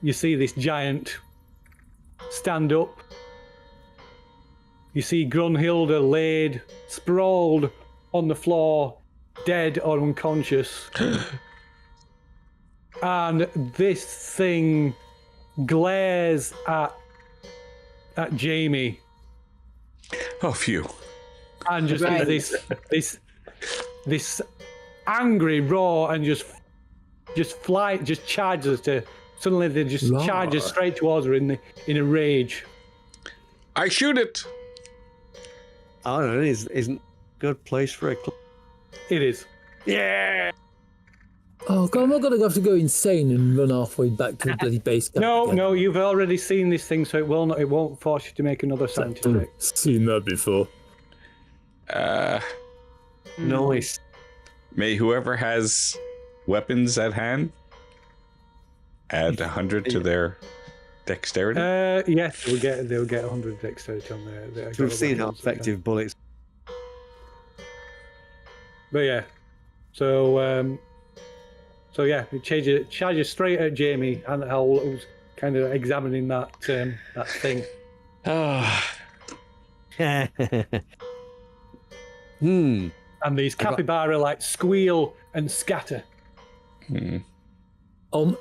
this giant stand up. You see Grunhilde laid, sprawled on the floor, dead or unconscious. And this thing glares at Jamie. Oh, phew. And just this angry roar, and just charges to. Suddenly they just charges straight towards her in a rage. I shoot it. I don't know. It isn't a good place for a. It is. Yeah. Oh god, I'm not gonna have to go insane and run halfway back to the bloody base camp. No, you've already seen this thing, so it won't force you to make another sanity check. Seen that before. Nice. May whoever has weapons at hand add 100 to their dexterity. Yes, they'll get 100 dexterity on there. We've seen how effective bullets. But yeah, so yeah, it charges straight at Jamie, and who's kind of examining that thing. And these capybara like squeal and scatter. Hang on.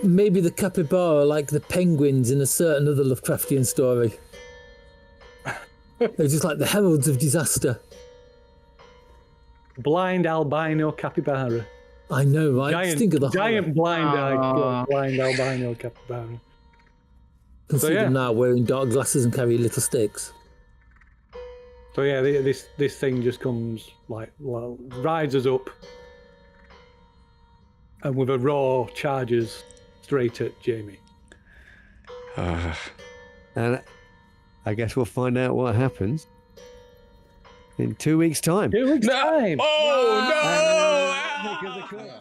Maybe the capybara are like the penguins in a certain other Lovecraftian story. They're just like the heralds of disaster. Blind albino capybara. I know, right? Just think of the giant blind albino capybara. Can see them now wearing dark glasses and carry little sticks. So yeah, this thing just comes rides us up, and with a roar charges straight at Jamie. And I guess we'll find out what happens in 2 weeks' time. 2 weeks time. Oh no!